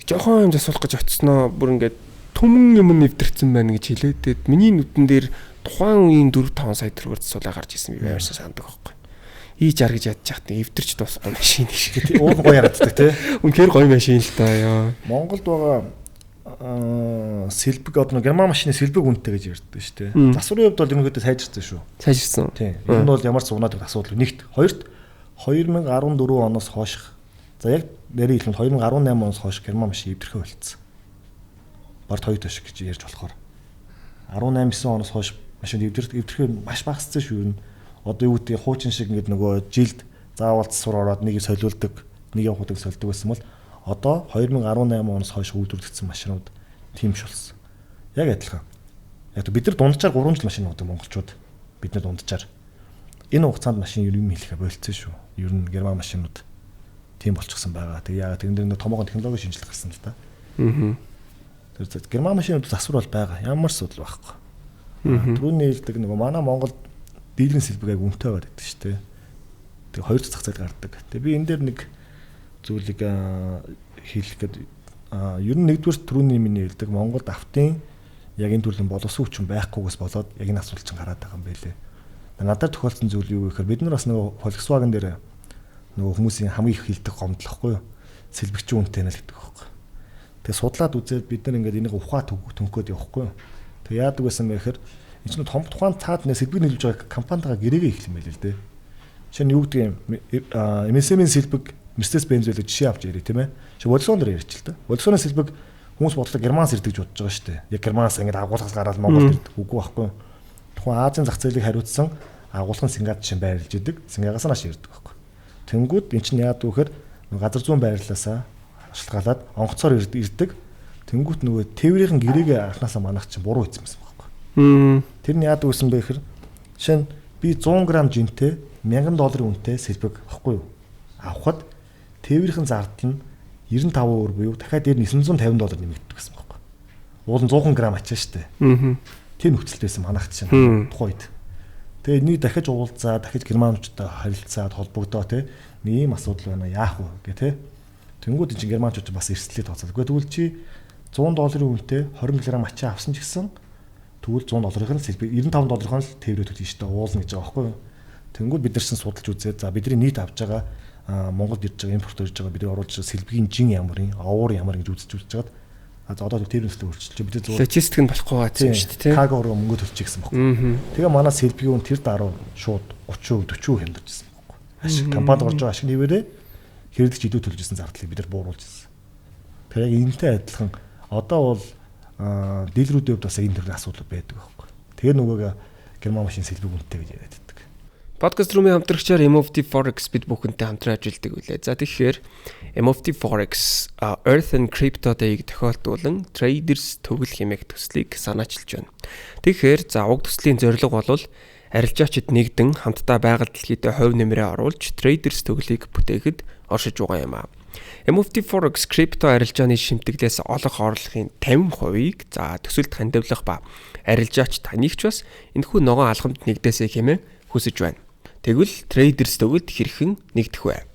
Жохон юм засварлах гэж очсноо бүр ингээд түмэн юм нэвтэрсэн байна гэж хэлээд миний нүдэн дээр тухайн үеийн 4-5 сая төгрөгөөр засуулаа гарч ирсэн би байрсаа санддаг байхгүй. Ийж аргиж ядчих тийм эвдэрч дуусахгүй машин шиг. Уул гоё харагддаг тий. Үнэхээр гоё машин л та яа. Монголд байгаа сэлбэг одоо герман машины сэлбэг үнэтэй гэж ярьдаг шүү дээ. Засварын хувьд бол ерөнхийдөө сайжирсан шүү. Сайжирсан. Тийм. Энэ бол ямар ч унаадаг асуудал нэгт. Хоёрт 2014 оноос хойш за яг нэрийн хэлбэл 2018 оноос хойш герман машин эвдэрхэ болцсон. Барт хоёр ташиг гэж ярьж болохоор 18-9 оноос хойш машин эвдэрхэ маш багассан шүү юу. Одоо юу гэдэг хуучин шиг ингэдэг нөгөө жилд заавал засвар ороод нэг солиулдаг, нэг явахдаг солидог байсан бол одоо 2018 оноос хойш үйлдвэрлэгдсэн машинууд тийм ч болсон. Яг адилхан. Яг бид нар дунджаар 3 жил машин уудаг монголчууд. Бид нар дунджаар энэ хугацаанд машин юм хэлэхэ болцсон шүү. Ер нь герман машинууд тийм болчихсон байгаа. Тэг яагаад тэр нэг томоохон технологи шинжилгээ гарсан л да. Тэр герман машинууд засвар бол байгаа. Ямар ч асуудал байхгүй. Түрүүний хэлдэг нөгөө манай Монгол дийлэн сэлбэг аяг үнэтэй байдаг шүү дээ. Тэг хоёр зах зээл гардаг. Тэг би энэ дээр нэг зүйлийг хэлэх гээд ер нь нэгдүгээр түрүүний миний хэлдэг Монголд автын яг энэ төрлийн боловсон хүчин байхгүйгээс болоод яг энэ асуудал чинь гараад байгаа юм байлээ. Надад тохиолдсон зүйл юу гэхээр бид нар бас нөгөө Volkswagen дээр нөгөө хүмүүсийн хамгийн их хилдэг гомдол واخгүй юу? Сэлбэгчийн үнэтэй нэ л гэдэг байхгүй. Тэгээ судлаад үзээд бид нар ингээд энийг ухаа төнхөөд явахгүй юу? Тэгээ яадаг байсан бэ гэхээр энэ чинь том тухайн цаад нэ сэлбэг нийлж байгаа компанитайгаа гэрээгээ эхлэх юм байл л дээ. Жишээ нь юу гэдэг юм MSM-ийн сэлбэг Mercedes-Benz үлээ жишээ авч ярив тийм ээ. Чи Volkswagen дээр ярьчих л да. Volkswagen сэлбэг хүмүүс бодлоо Германаас ирдэг гэж бодож байгаа шүү дээ. Яг Германаас ингээд агуулгаас гараад Монголд ирдэг үгүй байхгүй. Тухайн Азийн зах зээлийг хариуцсан агуулгын Сингад жишээ байрлаж идэг. Сингагаас нааш ирдэг байхгүй. Тэнгүүд эн чинь яадаг вэхээр газар зүүн байрлалаасаа ашиглаад онгоцоор ирдэг. Тэнгүүт нөгөө тээврийн гэрээгээ анханасаа манах чинь буруу хийсэн байсан байхгүй. Тэр нь яадаг байсан бэ гэхээр жишээ нь би 100 г жинтэй $1000 үнэтэй сэлбэг байхгүй юу? Авахад тээврийн зардал нь 95% буюу дахиад дээр $950 нэмэгддэг гэсэн байхгүй. Уул нь 100 г ачаа штэ. Тэр нөхцөлтэй байсан манайх чинь тухайд. Тэгээ энийг дахиж уулзаа, дахиж германчуудтай харилцаад холбогдоо те ийм асуудал байна яах вэ гэ те. Тэнгүүд чинь германчууд бас эрсдлээ тооцоод. Тэгвэл чи $100 үнэтэй 20 г ачаа авсан ч гэсэн тэгвэл $100-ын л сэлбэг $95-ын л тээврээ төлнө штэ уулна гэж байгаа байхгүй юу. Тэнгүүд бид нар чинь судалж үзээд за бидний нийт авч байгаа Монголд ирж байгаа импорт ирж байгаа бидний оруулж байгаа сэлбэгийн жин ямарын, овор ямар гэж үзэж жагаад за одоо тээврээсээ өөрчилж бид зөв логистик нь болохгүй байсан шүү дээ тийм. Карго руу мөнгө төлчих гэсэн байхгүй. Тэгээ манай сэлбэгийн үн тэр даруй шууд 30%, 40% хямдарч ирсэн байхгүй. Ашиг компанид орж байгаа ашиг нэмээрээ хэрэглэгч илүү төлж ирсэн зардлыг бид нар бууруулж ирсэн. Тэгээ яг энэтэй адилхан одоо бол дилерүүдийн хувьд бас энэ төрлийн асуудал байдаг байхгүй. Тэгээ нөгөөг герман машин сэлбэг үнэтэй гэж яриад байдаг. Podcast room-ийн хамтрагчаар MFT Forex бид бүхэнтэй хамтран ажилладаг үлээ. За тэгэхээр MFT Forex Earth and Crypto Day-г тохиолдуулан traders төгөл хэмээх төслийг санаачилж байна. Тэгэхээр за уг төслийн зорилго бол арилжаачид нэгдэн хамтдаа байгаль дэлхийдээ хувь нэмрээ оруулж traders төглийг бүтээхэд оршиж байгаа юм аа. MFT Forex Crypto арилжааны шимтгэлээс олох орлогын 50%-ийг за төсөлд хандивлах ба арилжаач танигч бас энэхүү ногоон алхамд нэгдээсэй хэмээн хүсэж байна. Тэгвэл traders төгөлд хэрхэн нэгдэх вэ?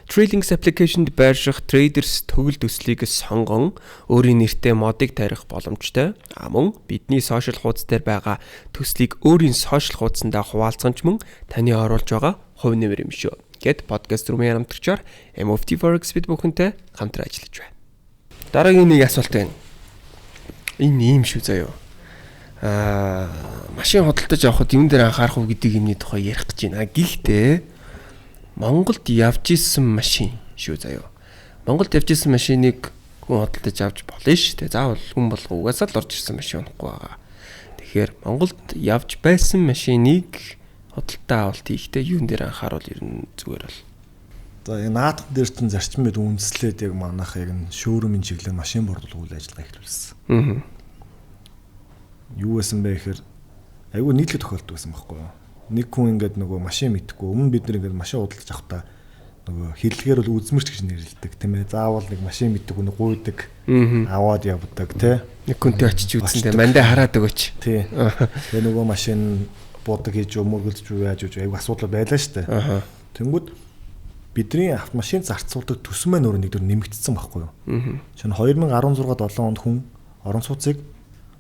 Trading application-д байрших traders төгөл төслийг сонгон өөрийн нэртэй модыг тарих боломжтой. Мөн бидний сошиал хуудас дээр байгаа төслийг өөрийн сошиал хуудасандаа хуваалцсан ч мөн таны оруулж байгаа хувь нэмэр юм шүү. Гэт podcast room-ийн хамтрагчаар MFT Forex бид бүхэнтэй хамтран ажиллаж байна. Дараагийн нэг асуулт байна. Энэ ийм шүү заяа. Машин худалдаж авахд юм дээр анхаарах уу гэдэг юмний тухай ярих гэж байна. Гэхдээ Монголд явж исэн машин шүү заяа. Монголд явж исэн машиныг хүн худалдаж авч болно шүү дээ. Заавал хүн болго угаасаа л орж ирсэн машин унахгүй байгаа. Тэгэхээр Монголд явж байсан машиныг худалдаа авалт хийхдээ юун дээр анхаарал ер нь зүгээр бол. За энэ наадах дээр чинь зарчмын үндэслээд яг манайх яг энэ шоурумын чиглэлээр машин борлуулах үйл ажиллагаа эхлүүлсэн. Юу байсан бэ гэхээр айгүй нийтлэг тохиолддог байсан байхгүй юу? Нэг хүн ингээд нөгөө машин мэдхгүй өмнө бид нэг ингээд машин худалдаж авахдаа нөгөө хэллэгээр бол үзмэрч гэж нэрлэдэг тийм ээ. Заавал нэг машин мэддэг хүн гуйдаг аваад явдаг тий. Нэг хүнтэй очиж үзсэн дээ мандаа хараад өгөөч. Тий. Тэгээ нөгөө машин буудаг хийж өмөргөлж юу яаж юу айгүй асуудал байлаа шүү дээ. Тэнгүүд бидний автомашин зарцуулдаг төсөв маань өөрөө нэг дөр нэмэгдсэн байхгүй юу? Шинэ 2016-7 онд хүн орон сууцыг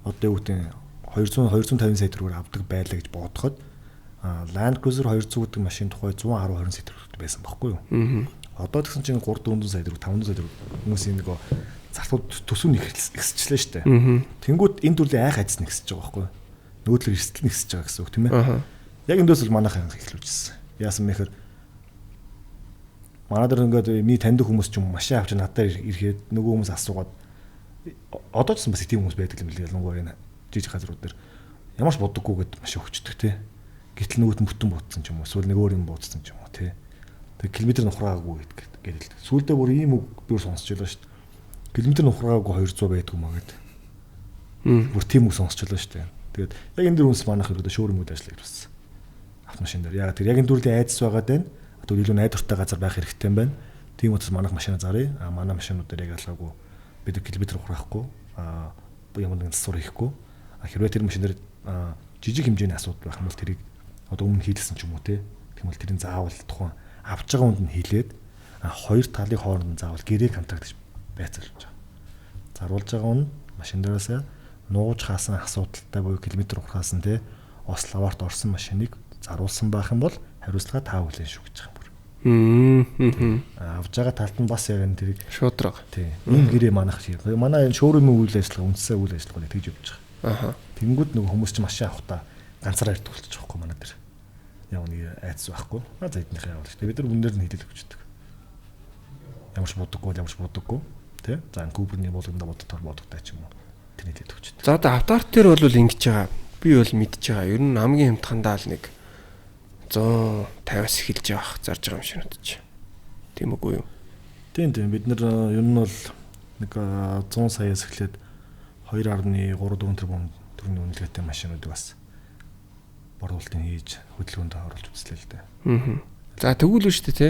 одоо юу гэдэг 250 сая төгрөгөөр авдаг байлаа гэж бодоход Land Cruiser 200 гэдэг машин тухай 110-20 сая төгрөгт байсан байхгүй юу? Одоо тэгсэн чинь 300 сая төгрөг 500 сая төгрөг хүмүүсийн нөгөө зарцууд төсөв нь ихсчлээ шүү дээ. Тэнгүүд энэ төрлийн айх ажил нэгсэж байгаа байхгүй юу? Нөөдлөр эрсдэл нэгсэж байгаа гэсэн үг тийм ээ. Яг эндээс л манайхан эхлүүлжсэн. Яасан мэхээр манай дээр ингээд миний таньдаг хүмүүс ч юм машин авч надаар ирэхэд нөгөө хүмүүс асуугаад одоо ч бас тийм хүмүүс байдаг юм билээ ялангуяа энэ жижиг газрууд дээр ямар ч бодоггүйгээд машин өгчдөг тий. Гэтэл нөгөөт нь бүтэн буудсан ч юм уу эсвэл нэг өөр юм буудсан ч юм уу тий. Тэг километр нухраагүй гэдэг. Сүүлдээ бүр ийм үг бүр сонсч байлаа шүү дээ. Километр нухраагүй 200 байдаг юм аа гэд. Бүр тийм үг сонсч байлаа шүү дээ. Тэгээд яг энэ дөрвөөс манайх ерөөдөө шоурумуд ажиллаж ирсэн. Автомашин дээр. Яг тэр яг энэ дөрвийн айдас байгаа даа. Одоо илүү найдвартай газар байх хэрэгтэй юм байна. Тийм учраас манайх машина заръя. Манай машинууд дээр яг ялгаагүй бид километр ухраахгүй. Ямар нэгэн засвар хийхгүй. Хэрвээ тэр машин дээр жижиг хэмжээний асуудал байх юм бол тэрийг одоо өмнө хийлсэн ч юм уу те. Тэгмэл тэрийн заавал тухайн авч байгаа хүнд нь хийлээд хоёр талын хооронд нь заавал гэрээ контракт гэж байцаалж байгаа. Заруулж байгаа нь машин дээрээс нууж хаасан асуудалтай буюу километр ухраасан те. Ославарт орсон машиныг заруулсан байх юм бол хариуцлага таа хүлээн шүү гэж байгаа юм. Авж байгаа талд нь бас яг энэ тэрийг шуудраг. Тий. Энэ гэрээ манайх шиг. Манай энэ шоурумын үйл ажиллагаа үндсээ үйл ажиллагааг тэгж явж байгаа. Тэнгүүд нөгөө хүмүүс ч машин авахдаа ганцаараа ирдэг болчих жоохгүй манай дээр. Яг нэг айц байхгүй. За эднийхээ явуул шүү. Бид нар үнээр нь хилэл өгчдөг. Ямар ч бодоггүй. Тэ? За Куберний болгонд бодтоор бодогтай ч юм уу. Тэр хилэл өгчдөг. За одоо автоарт дээр бол ингэж байгаа. Би бол мэдж байгаа. Ер нь хамгийн хямдхандаа л нэг 150-аас эхэлж явах зарж байгаа юм шиг надад. Тийм үгүй юу? Тийм. Бид нар ер нь бол нэг 100 саяас эхлээд 2.3-4 тэрбум төгрөгийн үнэлгээтэй машинуудыг бас борлуулалтын хийж хөдөлгөөнд оруулж үзлээ л дээ. За тэгвэл шүү дээ те.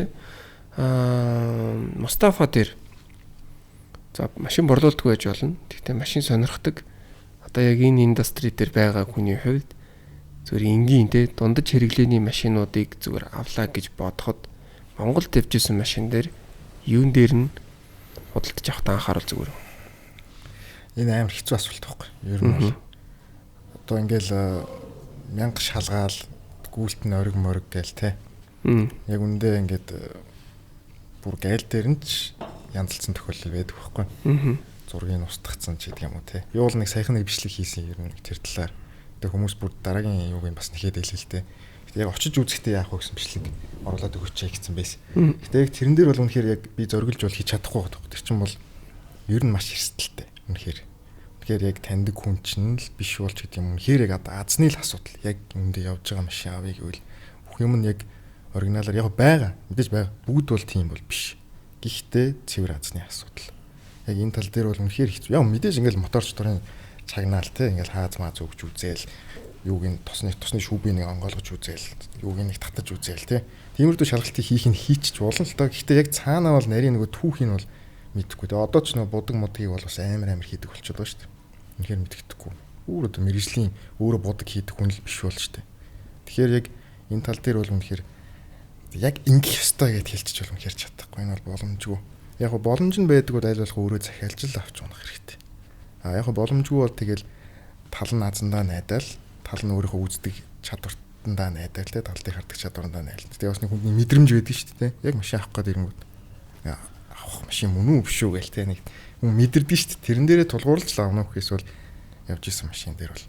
Мустафа дээр за машин борлуулдаг байж болно. Гэхдээ машин сонирхдаг. Одоо яг энэ индастри дээр байгаа хүний хувьд зүгээр энгийн те дундаж хэрэглээний машинуудыг зүгээр авлаа гэж бодоход Монголд тавьжсэн машин дээр юун дээр нь худалдаж авахтаа анхаарал зүгээр. Энэ амар хэцүү асуулт байхгүй. Ер нь бол одоо ингээл 1000 шалгаал гүйлт нь ориг мориг гээл те. Яг үндэ ингээд бүр гайл дээр нь ч янзлцсан тохиолдол байдаг байхгүй. Зургийг устгацсан ч гэдэг юм уу те. Юу бол нэг саяхан нэг бичлэг хийсэн ер нь тэр талаар. Тэгээ хүмүүс бүр дараагийн юуг нь бас нэхэд хэлээ л те. Гэтэ яг очиж үзэхдээ яах вэ гэсэн бичлэг оруулаад өгөөч гэсэн байсан. Гэтэ яг тэрэн дээр бол үнэхээр яг би зориглож бол хийж чадахгүй байдаг. Тэр чинь бол ер нь маш эрсдэлтэй. Үнэхээр. Тэгэхээр яг таньдаг хүн чинь л биш болж гэдэг юм. Үнэхээр яг азны л асуудал. Яг үндэ явж байгаа машин авъя гэвэл бүх юм нь яг оригиналаар яг байгаа. Мэдээж байгаа. Бүгд бол тийм бол биш. Гэхдээ цэвэр азны асуудал. Яг энэ тал дээр бол үнэхээр хэцүү. Яг мэдээж ингээл моторч дурын чагнаал те ингээл хааз маа зөвж үзээл юуг нь тосны шүүбийг нэг онгойлгож үзээл юуг нэг татаж үзээл те. Тиймэрдүү шалгалтыг хийх нь хийчих болно л доо. Гэхдээ яг цаанаа бол нарийн нөгөө түүхийг бол мэдэхгүй. Тэгээ одоо ч нөгөө будаг модгийг бол бас амар хийдэг болчиход байгаа шүү дээ. Үнэхээр мэддэхгүй. Өөрөө мэрэгжлийн өөрөө будаг хийдэг хүн л биш болж штэ. Тэгэхээр яг энэ тал дээр бол үнэхээр яг ингэх ёстой гэдээ хэлчих бол үнэхээр чадахгүй. Энэ бол боломжгүй. Яг боломж нь байдаг бол аль болох өөрөө захиалж л авч унах хэрэгтэй. Яг боломжгүй бол тэгэл тал нь азандаа найдаал, тал нь өөрийнхөө үздэг чадвартандаа найдаал те тал дээр хардаг чадварандаа найдаал. Тэгээ бас нэг хүний мэдрэмж байдаг шүү дээ. Яг машин авах гээд ирэнгүүт авах машин мөн үү биш үү гээл те нэг хүн мэдэрдэг шүү дээ. Тэрэн дээрээ тулгуурлаж л авах гэхээс бол явж исэн машин дээр бол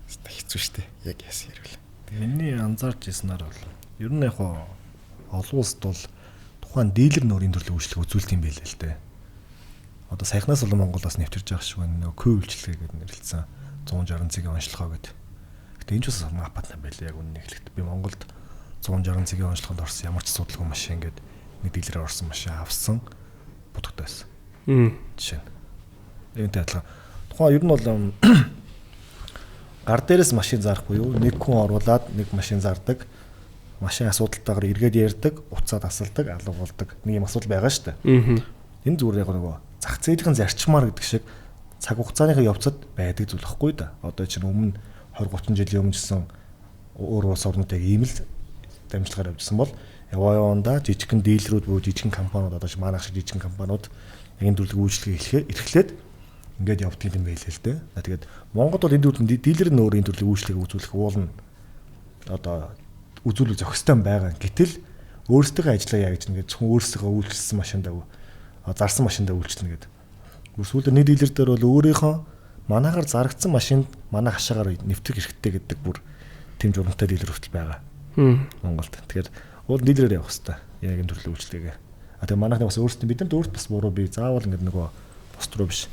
хэцүү шүү дээ. Яг яасан ярил. Миний анзаарч ирснээр бол ер нь яг олон улсд бол тухайн дилер нөрийн төрлөө үйлчлэг үзүүлдэг юм байл л дээ. Одоо саяхнаас бол Монголоос нэвтэрж байгаа шиг байна. Нөгөө Q үйлчлэгээ гэдэг нэрлэлсэн 160 цагийн онцлогоо гэдэг. Гэтэ энэ ч бас апат юм байл яг үнэ хэлэхэд би Монголд 160 цагийн онцлогонд орсон ямар ч асуудалгүй машин гэдэг нэг дилерээр орсон машин авсан будагтай байсан. Жишээ нь. Үүнтэй адилхан. Тухайн ер нь бол гар дээрээс машин зарахгүй юу? Нэг хүн оруулаад нэг машин зардаг. Машин асуудалтайгаар эргээд ярьдаг, уцаад асалдаг, алга болдог. Нэг юм асуудал байгаа шүү дээ. Энэ зүгээр яг нөгөө зах зээлийн зарчмаар гэдэг шиг цаг хугацааныхаа явцад байдаг зүйл واخгүй да. Одоо чинь өмнө 20 30 жилийн өмнө жисэн өөр улс орнуудыг ийм л дамжлагаар явжсан бол яваандаа жижигхэн дилерүүд буюу жижигхэн компаниуд одоо ч манайх шиг жижигхэн компаниуд яг энэ төрлөг үйлчлэгээ эрхлээд ингээд явдаг юм байлээ л дээ. Тэгээд Монголд бол энэ төрлийн дилер нь өөр энэ төрлийн үйлчлэгийг үзүүлэх уулна одоо үзүүлэх зохистой байгаа. Гэтэл өөрсдөө ажиллаа яа гэж нэгээд зөвхөн өөрсдөө үйлчилсэн машиндаа зарсан машиндаа үйлчлэнэ гэдэг. Сүүлд нэг дилер дээр бол өөрийнхөө манаагаар зарагдсан машинд манай хашаагаар нэвтрэх хэрэгтэй гэдэг бүр тэм журамтай дилер хүртэл байгаа. Монголд. Тэгэхээр уул дилерээр явах хэрэгтэй. Яг энэ төрлийн үйлчлэгээ. Тэгээ манайх бас өөрсдөө бидэнд өөрт бас буруу бий. Заавал ингэдэг нөгөө бус руу биш.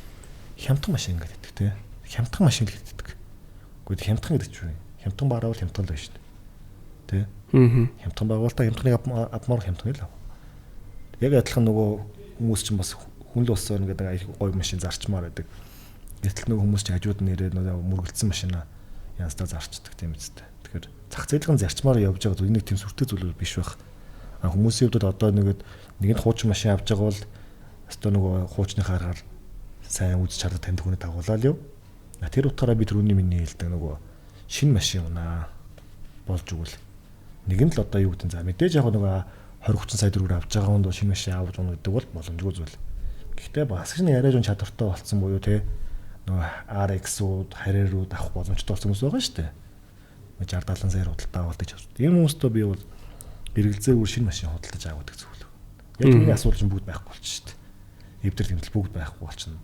Хямдхан машин гэдэг тий. Хямдхан машин гэдэг. Гэхдээ хямдхан гэдэг чинь хямдхан бараавал хямдхан л байна шүү дээ. Тий. Хямдхан байгуулалтаа хямдханыг авмаар хямдхан л. Яг адилхан нөгөө хүмүүс чинь бас хүн л болсон гэдэг гоё машин зарчмаар байдаг. Гэтэл нөгөө хүмүүс чинь хажууд нэрээ нөгөө мөргөлдсөн машина янзтаа зарчдаг тийм үстэй. Тэгэхээр зах зээлийн зарчмаар явж байгаа зүйл нэг тийм сүртэй зүйл биш байх. Хүмүүсийн хувьд одоо нэгэнд хуучин машин авч байгаа бол өстой нөгөө хуучны хараар сайн үз чаддаг танд хүнээ дагуулаа л юу. Тэр утгаараа би түрүүний миний хэлдэг нөгөө шинэ машин унаа болж өгвөл нэг нь л одоо юу гэдэг за мэдээж яг нөгөө 20-30 сая төгрөгөөр авч байгаа хүнд шинэ машин авч унаа гэдэг бол боломжгүй зүйл. Гэхдээ бас ч нэг арай жон чадвартай болсон буюу те нөгөө RX-ууд харьяарууд авах боломжтой болсон хүмүүс байгаа шүү дээ. 60-70 сая худалдаа авалт гэж байна. Энэ хүмүүстөө би бол эргэлзээгүй шинэ машин худалдаж аваад гэж зөвлөв. Яг үүний асуудал чинь бүгд байхгүй болчих шүү дээ. Эвдэр тэмдэл бүгд байхгүй болчихно.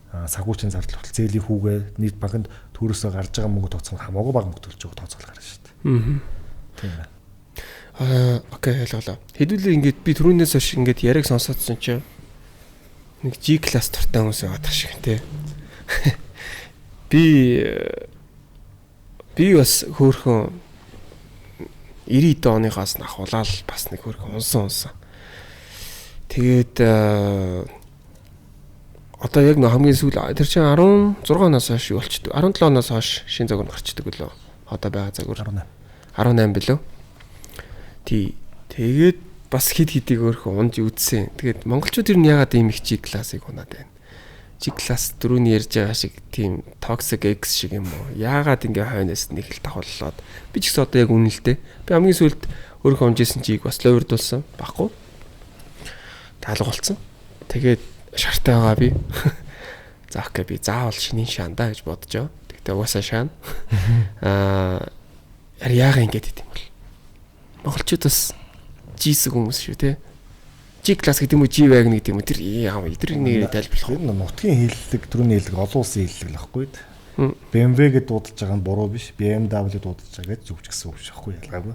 Сагуучийн зардал хүртэл зээлийн хүүгээ нийт банкнд төрөөсөө гарч байгаа мөнгө тооцох хамаагүй бага мөнгө төлж байгаа тооцоол гарна шүү дээ. Тийм байна. Окей ойлголоо. Хэдүүлээ ингээд би түрүүнээс хойш ингээд яриаг сонсоодсон чинь нэг G class туртай хүмүүс байгаа тах шиг тий. Би бас хөөхөн 90 оныхаас ахуулаад бас нэг хөөхөн унсан. Тэгээд одоо яг нэг хамгийн сүүл тэр чинь 16 оноос хойш юу болчдөг. 17 оноос хойш шин загвар гарчдаг лөө. Одоо байгаа загвар 18 билүү. Тэгээд бас хид өөрхөн унж үдсэн. Тэгээд монголчууд ер нь ягаад ийм их G class-ыг унаад байна. G class дөрөвний ярьж байгаа шиг тийм toxic X шиг юм уу? Яагаад ингэ хойноос нэг л давхууллаад. Би ч гэсэн одоо яг үнэн л дээ. Би хамгийн сүүлд өөрхөн унжсэн G-г бас ловердулсан. Баггүй. Таалга болсон. Тэгээд шартай байгаа би. За окей би заавал шинийн шаандаа гэж бодож байгаа. Тэгтээ угаасаа шаана. Яагаад ингэ гэдэг юм бол. Монголчууд бас G-сэг хүмүүс шүү те. G class гэдэг юм уу G wagon гэдэг юм уу тэр эдгээр тайлбарлах. Энэ нутгийн хэллэг түрүүний хэллэг олон улсын хэллэг л байхгүй. BMW гэдээ дуудаж байгаа нь буруу биш. BMW дуудаж байгаа гэж зөвч гэсэн үг шахгүй ялгаагүй.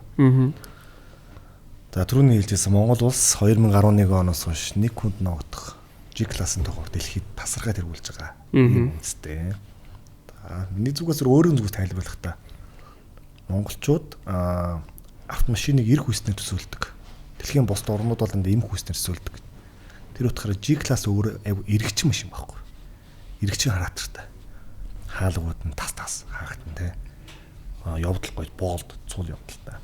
За түрүүний хэлжсэн Монгол улс 2011 оноос хойш нэг хүнд ногдох G class-ын тоогоор дэлхийд тасархай тэргүүлж байгаа. Ийм үнэтэй. Миний зүгээс өөрийн зүгээс тайлбарлах та. Монголчууд автомашиныг эрх хүснээр төсөөлдөг. Дэлхийн бусад орнууд бол энд эмх хүснээр төсөөлдөг. Тэр утгаараа G class өөр эргэжин машин байхгүй. Эргэжин хараатай. Хаалгууд нь тас хаагтан те. Явдал гоё боолд цул явдалтай.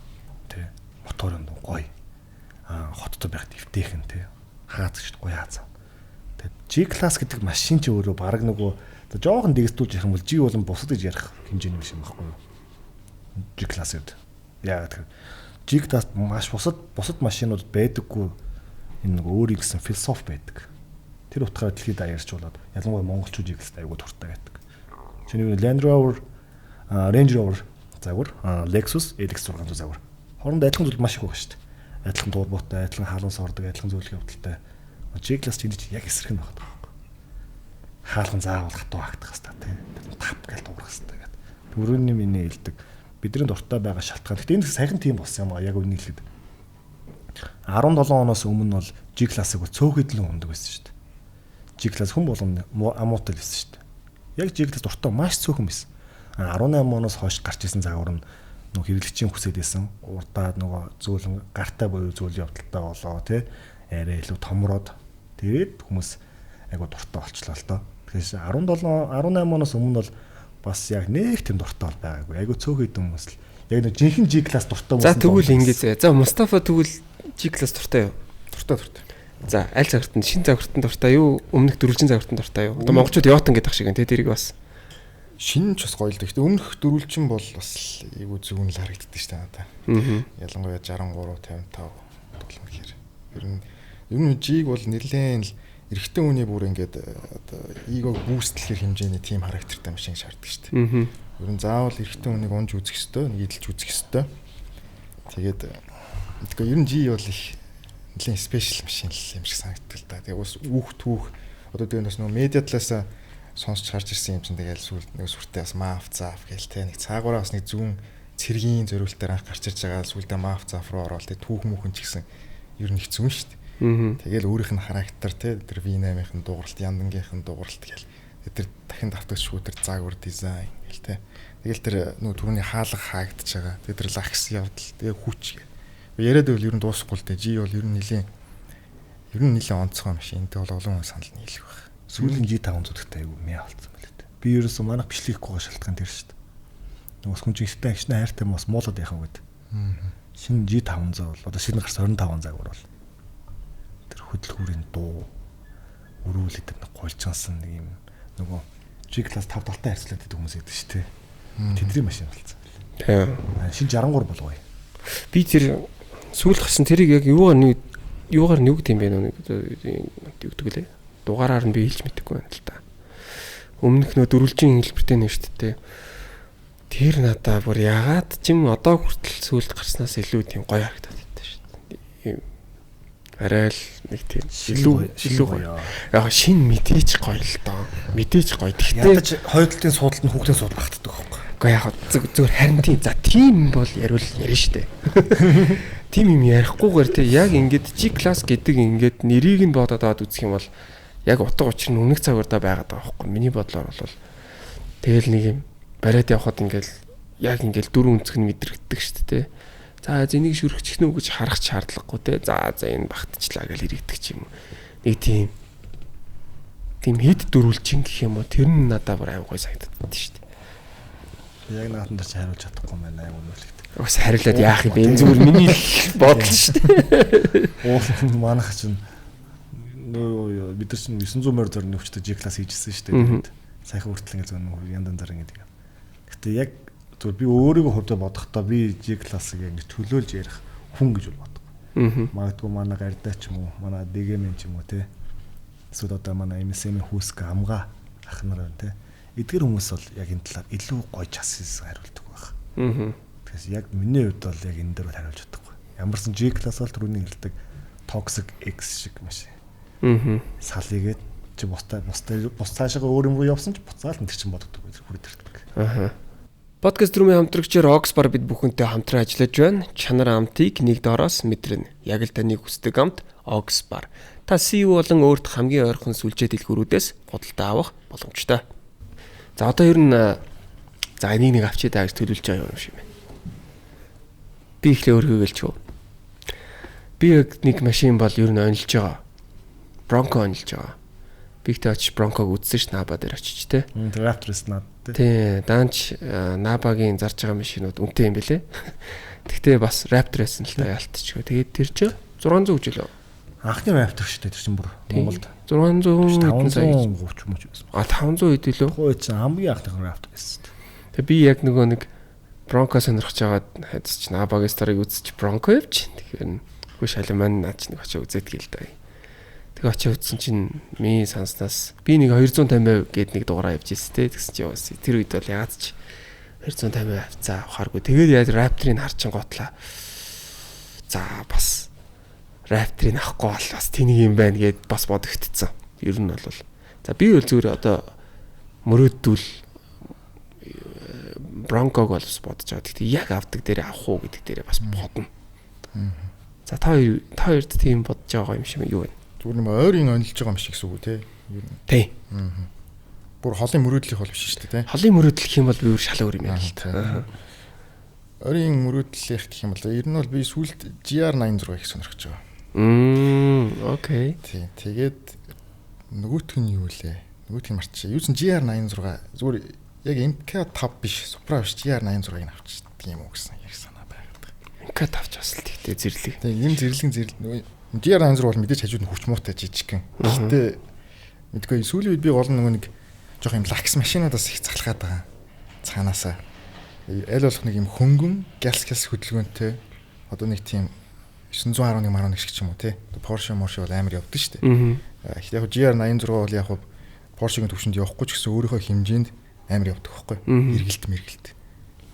Тэ. Мотор нь гоё. Хоттой байх дэвтэйхэн те. Хаацч гоё хаацаа. Тэгээд G class гэдэг машин ч өөрөө баг нөгөө жоохон дэгстүүлж ярих юм бол G болон бусад гэж ярих хэмжээний машин байхгүй юу? G class гэдэг. Яагаад G class маш бусад машинууд байдаггүй энэ нэг өөрийн гэсэн философи байдаг. Тэр утгаараа дэлхийд даяарч болоод ялангуяа монголчууд G class айгуу дуртай байдаг. Чиний Land Rover, Range Rover загвар, Lexus LX600 загвар. Хооронд адилхан зүйл маш их байгаа шүү дээ. Адилхан дуурбуутай, адилхан хаалган сордог, адилхан зөвлөх явдалтай. G class чинь яг эсрэг нь байна. Хаалган заавал хатуу хаагтах хэрэгтэй тийм. Тап гэж дуурах хэрэгтэй гэдэг. Түрүүний миний хэлдэг бидний дуртай байгаа шалтгаан. Гэтэ энэ саяхан тийм болсон юм аа яг үнийг хэлээд. 17 оноос өмнө бол G class-ыг цөөхөдлөн ундаг байсан шүү дээ. G class хүн болгоно амуутай л байсан шүү дээ. Яг G class дуртай маш цөөхөн байсан. 18 оноос хойш гарч исэн загвар нь нөгөө хэрэглэгчийн хүсэж байсан. Урдаад нөгөө зөөлөн гартай буюу зөөл явдалтай болоо тий. Арай илүү томроод тэгээд хүмүүс айгу дуртай болчлоо л доо. Тэгэхээр 18 оноос өмнө бол бас яг нэг тийм дуртай байгаагүй. Айгу цөөхөд хүмүүс л яг нэг жинхэнэ G class дуртай хүмүүс. За тэгвэл ингэж. За Мустафа тэгвэл G class дуртай юу? Дуртай. За аль загвартанд шин загвартанд дуртай юу? Өмнөх дөрвөлжин загвартанд дуртай юу? Одоо монголчууд Yotun гэдэг шиг энэ тэрийг бас шинэ ч бас гоё л дээ. Гэтэ өмнөх дөрвөлжин бол бас айгу зүгэн л харагддаг шүү дээ надаа. Ялангуяа 63 55 гэхээр ер нь G-г бол нэлээд эрэгтэй хүний бүр ингээд одоо эгог бүүстлэхэр хэмжээний тим характертай машин шаарддаг шүү дээ. Ер нь заавал эрэгтэй хүнийг унж үзэх ёстой, нэг идэлж үзэх ёстой. Тэгээд тэгэхээр ер нь G бол их нэлийн спешиал машин юм шиг санагддаг л да. Тэгээ ус түүх одоо тэгээд бас нөгөө медиа талаас сонсч харж ирсэн юм чинь тэгээд сүүл нэг сүртэй бас маф заав гээл те нэг цаагаараа бас нэг зүүн цэргийн зориултаар анх гарч ирж байгаа сүлдээ маф заав руу ороод тэгээд түүх мөхөн ч гэсэн ер нь их зүүн шүү дээ. Тэгэл өөрийнх нь характер те тэр V8-ийн дууралт, яндангийнхэн дууралт гээл тэр дахин давтагч шүүдэр заагвар дизайн гээл те. Тэгэл тэр нөгөө түрүүний хаалга хаагдж байгаа. Тэгээд тэр лакс явдал тэгээ хүч. Яриад байвал ер нь дуусахгүй л дээ. G бол ер нь нэлийн онцгой машин. Энд бол олон санал нийлэх байх. Сүүлийн G500 гэдэгт аюу мэ алдсан байлээ дээ. Би ерөөсөө манайх бичлэхгүйгээ шалтгаан тэр шүү дээ. Нөгөө хүн жигтэй агшны хайртай мос муулаад яхав гэдэг. Шинэ G500 бол одоо шинэ гарсан 25 загвар бол тэр хөдөлгүүрийн дуу өрүүлээд тэр гольчонсон нэг юм нөгөө G-class 5 талтай харьцуулаад байдаг хүмүүс байдаг шүү дээ. Тэдний машин болсон. Тийм. Шинэ 63 болгоё. Би тэр сүүл гарсан тэрийг яг юугаар нүгд юм бэ нэг юу гэдэг лээ. Дугаараар нь би хэлж мэдэхгүй байна л да. Өмнөх нөө дөрвөлжин хэлбэртэй нэ шүү дээ. Тэр надаа бүр ягаад ч юм одоо хүртэл сүүлд гарснаас илүү тийм гоё харагдаад байдаг шүү дээ. Арай л нэг тийм илүү гоё. Яг шин мэдээж гоё л доо. Мэдээж гоё. Гэхдээ ядаж хойдлтын суудалд нь хүүхдийн сууд багтдаг байхгүй. Гэхдээ яг зүгээр харин тийм за тийм бол ярил ярина шүү дээ. Тим юм ярихгүйгээр те яг ингээд G-class гэдэг ингээд нэрийг нь бодоод аваад үзэх юм бол яг утга учир нь үнэх цагаар да байгаад байгаа байхгүй. Миний бодлоор бол тэгэл нэг юм бариад явхад ингээл яг ингээл дөрөв өнцөг нь мэдрэгддэг шүү дээ. За энийг шүрхчих нү гэж харах шаардлагагүй те. За энэ багтчлаа гэж иргэдэг ч юм. Нэг тийм хэд дөрвөлжин гэх юм уу тэр нь надад бүр аян гой санагдаад шүү дээ. Яг наатан дээр ч хариулж чадахгүй байна аян үнэлэгт. Бас хариулаад яах юм бэ? Энэ зүгээр миний бодол шүү дээ. Уул манайх чинь бид нар чинь 900 морь зорны өвчтөд G-class хийжсэн шүү дээ. Сайхан хүртэл ингэ зөв яндан дараа ингэ. Гэтэ яг зөв би өөрийгөө хувьдаа бодохдоо би G-class-ыг ингэ төлөөлж ярих хүн гэж бол боддог. Магадгүй манай гардаа ч юм уу, манай DG-мен ч юм уу те. Эсвэл одоо манай MSM-ийн хүүсг амгаа ах нар байна те. Эдгээр хүмүүс бол яг энэ талаар илүү гоё часис хариулдаг байх. Тэгэхээр яг миний хувьд бол яг энэ дээр бол хариулж чадахгүй. Ямарсан G-class бол түрүүний хэлдэг toxic X шиг машин. Салыгээд чи бус цаашаа өөр юм руу явсан ч буцаал энэ чинь боддог хүрээд ирдэг. Подкаст рүүмийн хамтрагчаар Oxbar бид бүхэнтэй хамтран ажиллаж байна. Чанар амтыг нэг доороос мэдрэнэ. Яг л таны хүсдэг амт Oxbar. Та CEO болон өөрт хамгийн ойрхон сүлжээ дэлгүүрүүдээс худалдаа авах боломжтой. За одоо ер нь за энийг нэг авчид аа гэж төлөвлөж байгаа юм шиг байна. Би ихлэ өөргөө гэлчихв. Би яг нэг машин бол ер нь онилж байгаа. Bronco онилж байгаа. Бигтэй очиж Bronco-г үзсэн ш Наба дээр очиж те. Raptor-с наад те. Тий, даанч Набагийн зарж байгаа машинууд үнэтэй юм бэлээ. Тэгтээ бас Raptor-с нь л та ялтчихгүй. Тэгээд тэр чинь 600 гэж лөө. Анхны Raptor шүү дээ тэр чинь бүр Монголд 600 530 мөч байсан. 500 хэд лөө. Хөөе чи хамгийн анхны Raptor байсан. Тэгээ би яг нөгөө нэг Bronco сонирхож байгаад хайдч Набагийн старыг үзчих Bronco явж. Тэгэхээр хөө шалын маань наач нэг очиж үзээд гээл даа. Тэгээ очиж үзсэн чинь ми санснаас би нэг 250 гээд нэг дугаараа явж ирсэн те. Тэгсэн чи яваас тэр үед бол ягаад ч 250 авцаа авахааргүй. Тэгээд яг Raptor-ыг харчин готлаа. За бас Raptor-ыг авахгүй бол бас тэнийг юм байна гэд бас бодогдчихсон. Ер нь бол. За би бол зүгээр одоо мөрөөддүүл Bronco-г бол бас бодож байгаа. Гэхдээ яг авдаг дээр авах уу гэдэг дээр бас бодно. За та хоёрд тийм бодож байгаа юм шиг юу вэ? Зүгээр нэг ойрын онилж байгаа юм шиг гэсэн үг те. Ер нь. Тий. Бүр холын мөрөөдлөх бол биш шүү дээ те. Холын мөрөөдлөх юм бол би өөр шал өөр юм яа л та. Ойрын мөрөөдлөх гэх юм бол ер нь бол би сүүлд GR86 их сонирхож байгаа. Окей. Тий. Тэгээд нөгөөх нь юу лээ? Нөгөөх нь марчаа. Юу ч GR86 зүгээр яг MK5 биш, Supra биш GR86-ыг авчихдаг юм уу гэсэн яг санаа байгаад. MK5 ч бас л тэгтээ зэрлэг. Тэгээ юм зэрлэг GR86 бол мэдээж хажууд нь хүч муутай жижигхэн. Гэхдээ мэдгүй сүүлийн үед би гол нөгөө нэг жоох юм лакс машинуудаас их цахалгаад байгаа. Цаанаасаа. Аль болох нэг юм хөнгөн галс хөдөлгөөнтэй одоо нэг тийм 911 маруу нэг шиг ч юм уу те. Porsche бол амар явдаг шүү дээ. Гэхдээ яг GR86 бол яг Porsche-гийн төвшөнд явахгүй ч гэсэн өөрийнхөө хэмжээнд амар явдаг байхгүй. Эргэлт.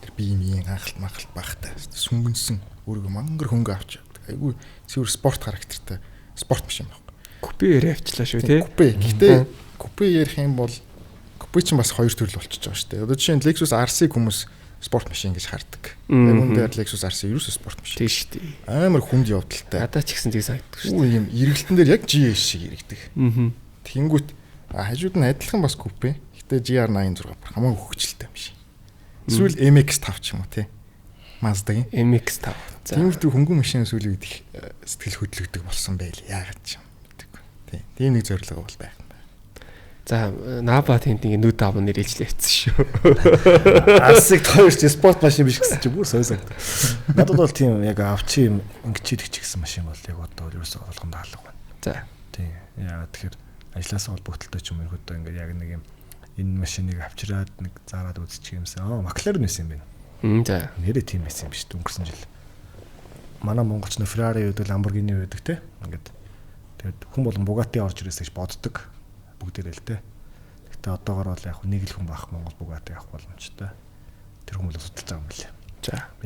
Тэр биеийн анхалт махалт багтай. Сүнгэнсэн өөрийгөө мангар хөнгө авч явдаг. Айгүй зөвхөн спорт характертай спорт машин байхгүй. Купе ярь авчлаа шүү тий. Купе. Гэхдээ купе ярих юм бол купе чинь бас хоёр төрөл болчихж байгаа шүү дээ. Одоо жишээ нь Lexus RC хүмүүс спорт машин гэж хардаг. Мөн дээр Lexus RC ерөөсөө спорт машин. Тийм шүү дээ. Амар хүнд явдалтай. Надад ч гэсэн тийг санагддаг шүү дээ. Үгүй юм эргэлтэн дээр яг GS шиг эргэдэг. Тэнгүүт хажууд нь адилхан бас купе. Гэтэ GR86 хамаагүй хөвгчлөлтэй машин. Эсвэл MX5 ч юм уу тий. Mazda-гийн MX5. Тиймэрхүү хөнгөн машин сүүлийн үед их сэтгэл хөдлөгдөг болсон байл. Яагаад ч юм мэдээгүй. Тий. Тийм нэг зорилго бол байх. За Наба тэнд ингэ нүд аав нэрэлжлээ хэвчсэн шүү. Асыг тойрч спорт машин биш гэсэн чи бүр сойсаг. Надад бол тийм яг авчи юм ингэчидэг ч гэсэн машин бол яг одоо ерөөсөө болгонд хаалга байна. За. Тийм. Яагаад тэгэхээр ажлаас холбогдлоо ч юм уу одоо ингэ яг нэг юм энэ машиныг авчираад нэг зараад үзчих юмсан. Макларен байсан юм байна. За. Нэрээ тийм байсан юм биш өнгөрсөн жил. Манай монголч нөө Ferrari байдаг, Lamborghini байдаг те. Ингээд тэгээд хүн болон Bugatti орж ирээс гэж боддог. Бүгдээрээ л те. Гэхдээ одоогоор бол яг нэг л хүн байх Монгол Bugatti авах боломжтой. Тэр хүмүүс судалж байгаа юм билээ. За. Би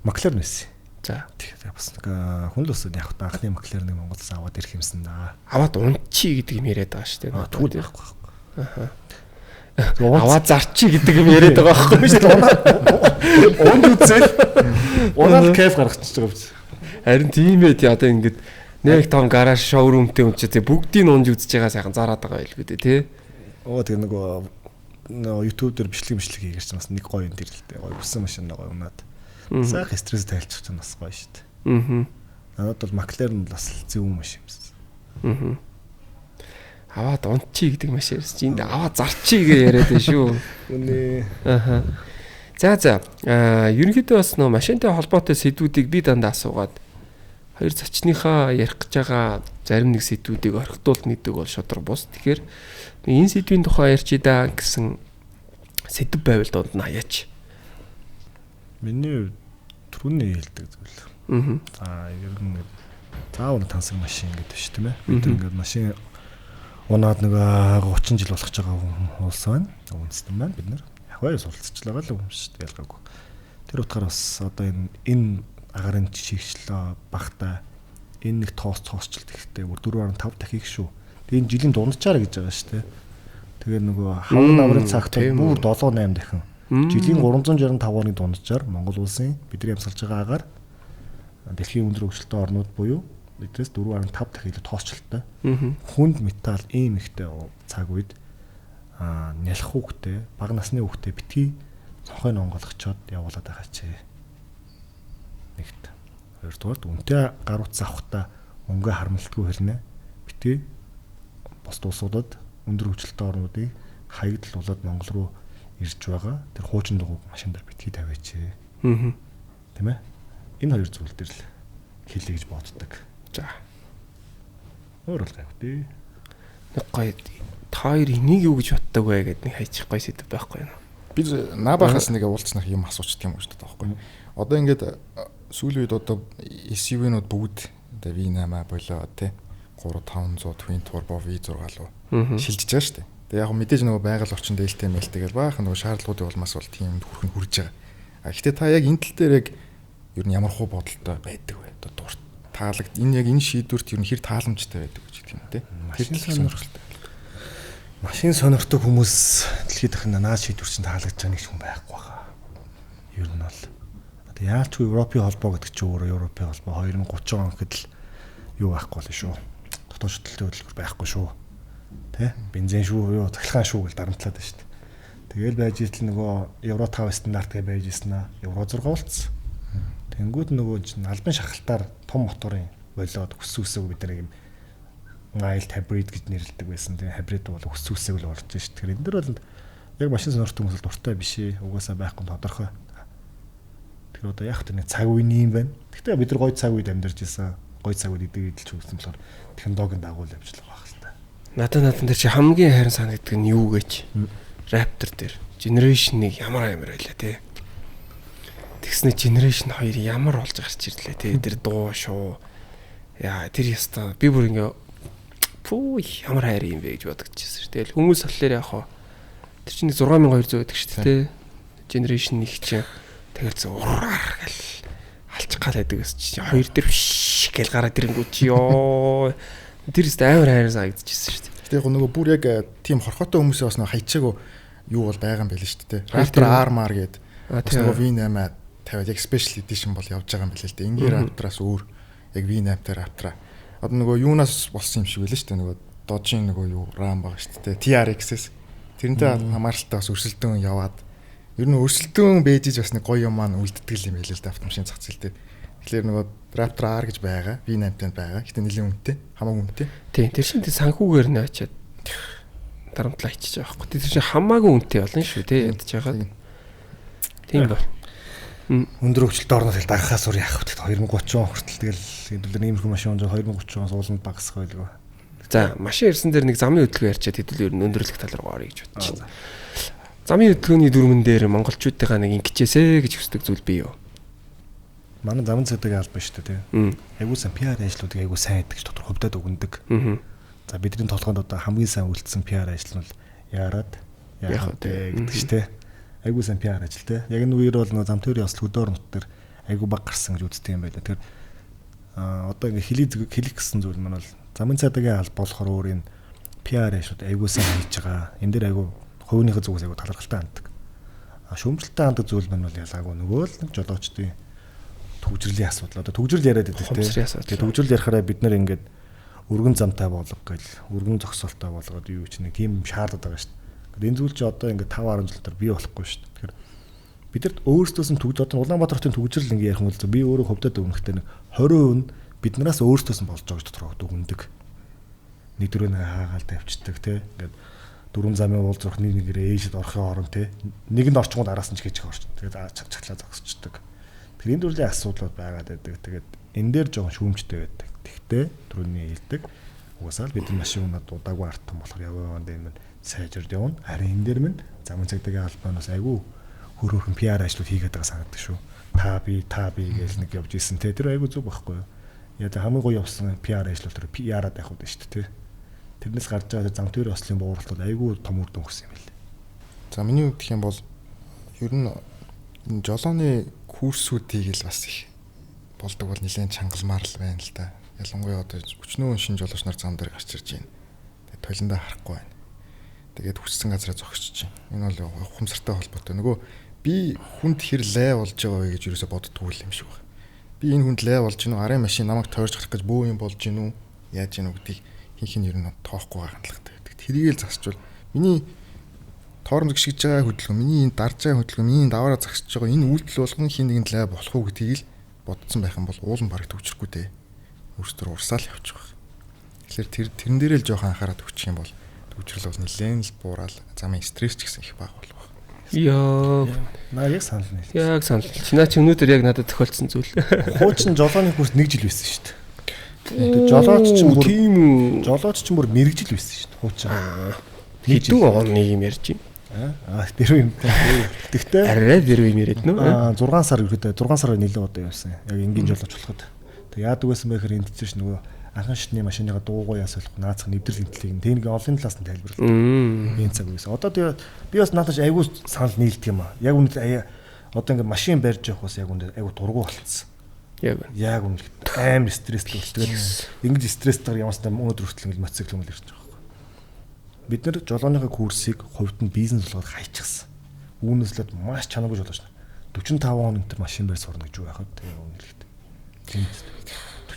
Макларен байсан. За. Тэгэхээр бас нэг хүн л өсөд яг анхны Маклареныг Монголоос аваад ирэх юмсан да. Аваад унчи гэдэг юм яриад байгаа шүү дээ. Тэгвэл байхгүй. Аваад зарчи гэдэг юм яриад байгаа байхгүй шүү дээ. Унд үзэл. Унаад кайф гаргачихж байгаа биз. Харин тийм ээ тий одоо ингэдэг нэг том гараж шоурумтэй үнчээ бүгдийг унж үзэж байгаа сайхан зараад байгаа байл бид тий. Тэр нөгөө YouTube дээр бичлэг хийгэрч бас нэг гоё юм дээр л дээ. Гоё бүсэн машин гоё унаад. Сайх стресс тайлчих чинь бас гоё шүү дээ. Надад бол Макларен бас зөв машин юмсан. Аваад унчи гэдэг машин ирсэн. Энд аваад зарчи гэж яриад байна шүү. Үнэ. За. Ерөнхийдөө бас нөө машинтай холбоотой сэдвүүдийг би дандаа асуугаад хоёр зочныхаа ярих гэж байгаа зарим нэг сэдвүүдийг орхитуулт нэгдэг бол шудраг бус. Тэгэхээр энэ сэдвийн тухай ярьчи да гэсэн сэдв байвал донд нь хаяач. Миний түрүүний хэлдэг зүйл. За ер нь заавал тансаг машин гэдэг шүү тийм ээ. Бид ингээд машин унаад нэг 30 жил болгож байгаа хүмүүс байна. Үндэстэн байна бид нар. Хаваа суралцчихлаа л юм шүү дээ ялгаагүй. Тэр утгаар бас одоо энэ агарын чигчлээ багтаа энэ нэг тоосчлт ихтэй бүр 4.5 дахих шүү. Тэгээ энэ жилийн дунджаар гэж байгаа шүү дээ. Тэгээ нөгөө хавар намрын цагт бүр 7-8 дахин. Жилийн 365-ны дунджаар Монгол улсын бидний амьсгалж байгаа агаар дэлхийн өндөр хөгжилтэй орнууд буюу эдгээс 4.5 дахин илүү тоосчлттай. Хүнд металл ийм ихтэй цаг үед нялх хүүхдээ бага насны хүүхдээ битгий цонхойн онгойлгочоод явуулаад байгаа ч. Нэгт. Хоёрдугаар үнтэй гар утас авахта өнгө харамлтгүй хэрнэ. Битгий бос улсуудад өндөр хөгжилтэй орнуудыг хаягдлуулаад Монгол руу ирж байгаа. Тэр хуучин дугуй машин дээр битгий тавиач. Тийм ээ. Энэ хоёр зүйл дээр л хэлье гэж боддог. За. Өөр л гайхав. Нэг гоё та хоёр энийг юу гэж боддог вэ гэдэг нэг хайчих гоё сэдв байхгүй юу? Би Набахаас нэг уулзснах юм асуучих тийм үү байхгүй. Одоо ингээд сүүлийн үед одоо SUV-нууд бүгд одоо V8 болоо тий 3500 Twin Turbo V6 руу шилжиж байгаа шүү дээ. Тэгээ яг мэдээж нөгөө байгаль орчинд ээлтэй мэлтэй гэж баахан нөгөө шаардлагуудын улмаас бол тийм хүрхэн хүрж байгаа. Гэхдээ та яг энэ тал дээр яг ер нь ямар хуу бодолтой байдаг вэ? Одоо дурт таалагд энэ яг энэ шийдвэрт ер нь хэр тааламжтай байдаг гэж тийм үү те. Тэр сонирхолтой. Машин сонирхдаг хүмүүс дэлхийд дахин наад шийдвэр чинь таалагдж байгаа нэг хүн байхгүй байгаа. Ер нь бол одоо яалчгүй Европын холбоо гэдэг чинь өөрөө Европын холбоо 2030 он гэхэд л юу байхгүй болно шүү. Дотоод шүтэлтэй хөдөлгөөр байхгүй шүү. Тэ? Бензин шүү, юу цахилгаан шүү гэж дарамтлаад байна шүү дээ. Тэгэл байж итэл нөгөө Евро 5 стандарт гэж байж ирсэн аа. Евро 6 болцсон. Тэнгүүд нөгөө чинь албан шахалтаар том моторын болоод хүсүүсээг бид нэг юм mild hybrid гэж нэрлэдэг байсан. Тэгээ hybrid бол хүсүүсээг л орж шүү. Тэгэхээр энэ дэр бол яг машин сонирхдаг хүмүүс дуртай биш ээ. Угаасаа байхгүй тодорхой. Тэгэхээр одоо яг тэр нэг цаг үеийн юм байна. Гэхдээ бид нар гоё цаг үед амьдарч ирсэн. Гоё цаг үед идэж үзсэн болохоор технологийн дагуул явж л байгаа хэлтэй. Надад дээр чи хамгийн хайрын санагддаг нь юу гэж? Raptor дээр Generation 1 ямар амар байлаа те. Тэгснэ Generation 2 ямар болж гарч ирлээ те. Тэр дуу шуу. Яа тэр яста би бүр ингээ Пүү ямар хайр юм бэ гэж бодогдчихсэн шүү. Тэгэл хүмүүс болохоор яг хоо тэр чинь 6200 гэдэг шүү дээ. Generation 1 чинь тэгэл зураар гэл алчих гал байдаг гэсэн чинь хоёр дээр биш гэл гараад ирэнгүүт чи ёо. Тэр өст амар хайр санагдчихсэн шүү дээ. Тэгээ нөгөө бүр яг тийм хорхотой хүмүүсээ бас нөгөө хайчаагүй юу бол байгаа юм байл шүү дээ. Raptor R-Mar гэдэг. Бас нөгөө V8 тавиад яг special edition бол явж байгаа юм байл л дээ. Ингээр Raptor-аас өөр яг V8 дээр Raptor. Одоо нөгөө юунаас болсон юм шиг байлаа шүү дээ. Нөгөө Dodge-ийн нөгөө юу RAM байгаа шүү дээ. TRX-с. Тэрнтэй хамааралтай бас өрсөлдөөн яваад ер нь өрсөлдөөн бэжиж бас нэг гоё юм маань үлддэг юм байл л дээ автомашин зах зээл дээр. Тэгэхээр нөгөө Raptor R гэж байгаа. V8-тэй байгаа. Гэтэ нэлийн үнэтэй. Хамаагүй үнэтэй. Тийм тэр шинэ санхүүгээр нь очиад дарамтлаа ичиж байгаа байхгүй. Тэр чинь хамаагүй үнэтэй болно шүү те ядж байгаа. Тийм ба. Өндөр хөгжилтэй орнод тэгэл дагахаас өөр яах вэ? 2030 хүртэл тэгэл хэдүүлэр иймэрхүү машин 2030-аас ууланд багасах байлгүй. За машин ирсэн дээр нэг замын хөдөлгөөн ярьчаад хэдүүл ер нь өндөрлөх тал руу орё гэж бодчих. Замын хөдөлгөөний дүрмэн дээр монголчуудынхаа нэг ингэчээсэ гэж хүсдэг зүйл бий юу? Манай замын цэдэг албан шүү дээ тийм. Айгуу сайн PR ажлуудыг айгуу сайн хийдэг ч тодорхой хөвдөд өгнөдөг. За бидний толгойд одоо хамгийн сайн үлдсэн PR ажил нь яарад яах вэ гэдэг ч тийм. Айгуу сайн PR ажил тийм. Яг энэ үеэр бол зам төвийн бас хөдөөр нут дээр айгуу баг гарсан гэж үздэг юм байна. Тэгэхээр одоо ингээ хэлэх гэсэн зүйл маань бол замын цэдгийн алба болохоор өөр энэ PR ажлууд айгуу сайн хийж байгаа. Энэ дээр айгуу хувийнхээ зүгээс айгуу талархалтай ханддаг. Шүүмжлэлтэй ханддаг зүйл маань бол ялгаагүй нөгөө л нэг жолоочдын төгжрлийн асуудал. Одоо төгжрөл яриад байдаг тийм. Тэгээ төгжрөл ярихаараа бид нэр ингээд өргөн замтай болго гэл өргөн зогсоолтой болгоод юу ч нэг тийм шаардаад байгаа шүү дээ. Энэ зүйл чи одоо ингээд 5-10 жил дээр бий болохгүй шүү дээ. Тэгэхээр бид нар өөрсдөөс нь төгж одоо Улаанбаатар хотын төгжрөл ингээд ярих юм бол би өөрөө хөвдөд өгнөхтэй нэг 20% нь биднээс өөрсдөөс нь болж байгаа дотроо дүгндэг. Нэг дөрөв нэг хаагаал тавьчихдаг тийм. Ингээд дөрвөн замын уул зурх нэгээрээ ээжэд орохын оронд тийм. Нэгэнд орчингууд араас нь ч гэж орч. Тэгээд чагчаглаа зогсчихдаг. Тэгэхээр энэ төрлийн асуудлууд байгаад байдаг. Тэгээд энэ дээр жоохон шүүмжтэй байдаг. Тэгтээ түрүүний хэлдэг. Угсаал бидний машин унаад удаагүй артсан болохоор яваа энэ сайжирд явна. Харин энэ дээр минь замын цагдаагийн албанаас айгүй хөрөөхөн PR ажлууд хийгээд байгаа санагддаг шүү. Та би гэж нэг явж исэн те тэр айгүй зүг байхгүй юу? Яг хамгийн гоё явсан PR ажлууд тэр PR-аад байх уу шүү дээ. Тэрнээс гарч байгаа зам төвийн ослын бууруултууд айгүй том үр дүн өгсөн юм байна. За миний үг гэх юм бол ер нь энэ жолооны курсүүдийг л бас их болдог бол нэлээд чангалмаар л байна л да. Ялангуяа одоо өчнөө шинэ жолооч нар зам дээр гарч ирж байна. Тэгээд толиндоо харахгүй байна. Тэгээд хүссэн газараа зогсож байна. Энэ бол ухамсартай холбоотой. Нөгөө би хүнд хэр лай болж байгаа вэ гэж юусоо боддггүй юм шиг байна. Би энэ хүнд лай болж гинүү, арын машин намайг тойрч гарах гэж бөө юм болж гинүү, яаж гинүү гэдгийг хинх нь ер нь тоохгүй байгаа хандлагатай байдаг. Тэрийг л засчвал миний тоорн згшиж байгаа хөдөлгөөн, миний энэ дарж байгаа хөдөлгөөн, миний даваараа загсаж байгаа энэ үйлдэл болгон хин нэгэнд лай болох уу гэдгийг л бодсон байх юм бол уулан бараг төвчрөхгүй дээ. Өөрсдөө урсаал явчих واخ. Тэгэхээр тэрэн дээрээ л жоохон анхаарал өгчих юм бол төвчрөл бол нэлээд л буураад замын стресс ч гэсэн их баг болох. Яа. Наа яг санал нь. Яг санал. Чинаа чи өнөөдөр яг надад тохиолдсон зүйл. Хуучин жолооны курс 1 жил байсан шүү дээ. Жолооч ч бүр мэрэгжил байсан шүү дээ. Хуучин. Хэдэн оны юм ярьж байна? Тэр юм. Тэгтээ арай тэр юм яриад нөө. 6 сар ирэхэд 6 сар нэлээд удаа явсан. Яг энгийн жолооч болоход. Тэг яадаг байсан бэ гэхээр энд чинь нөгөө анхан шатны машиныга дуугүй ясалах наацх нэвтрэл энтлийг тэнэг олон талаас нь тайлбарлав. Энэ цаг үеэс. Одоо тэгээ би бас наадаж айгүй санал нийлдэг юм аа. Яг үнэ одоо ингээд машин барьж явах бас яг үнэ айгүй дургу болцсон. Яг үнэ амар стресстэй бол. Тэгээд ингэж стресстэйгээр ямаастай өнөөдөр хүртэл ингээд мотоцикл юм л ирж байгаа байхгүй. Бид нэр жолооныхаа курсыг хувьд нь бизнес болгоод хайчихсан. Үүнээслээд маш чанаргүй жолооч нар 45 хоног энэ машин барь сурна гэж юу яхад тэгээ үнэ л гэдэг.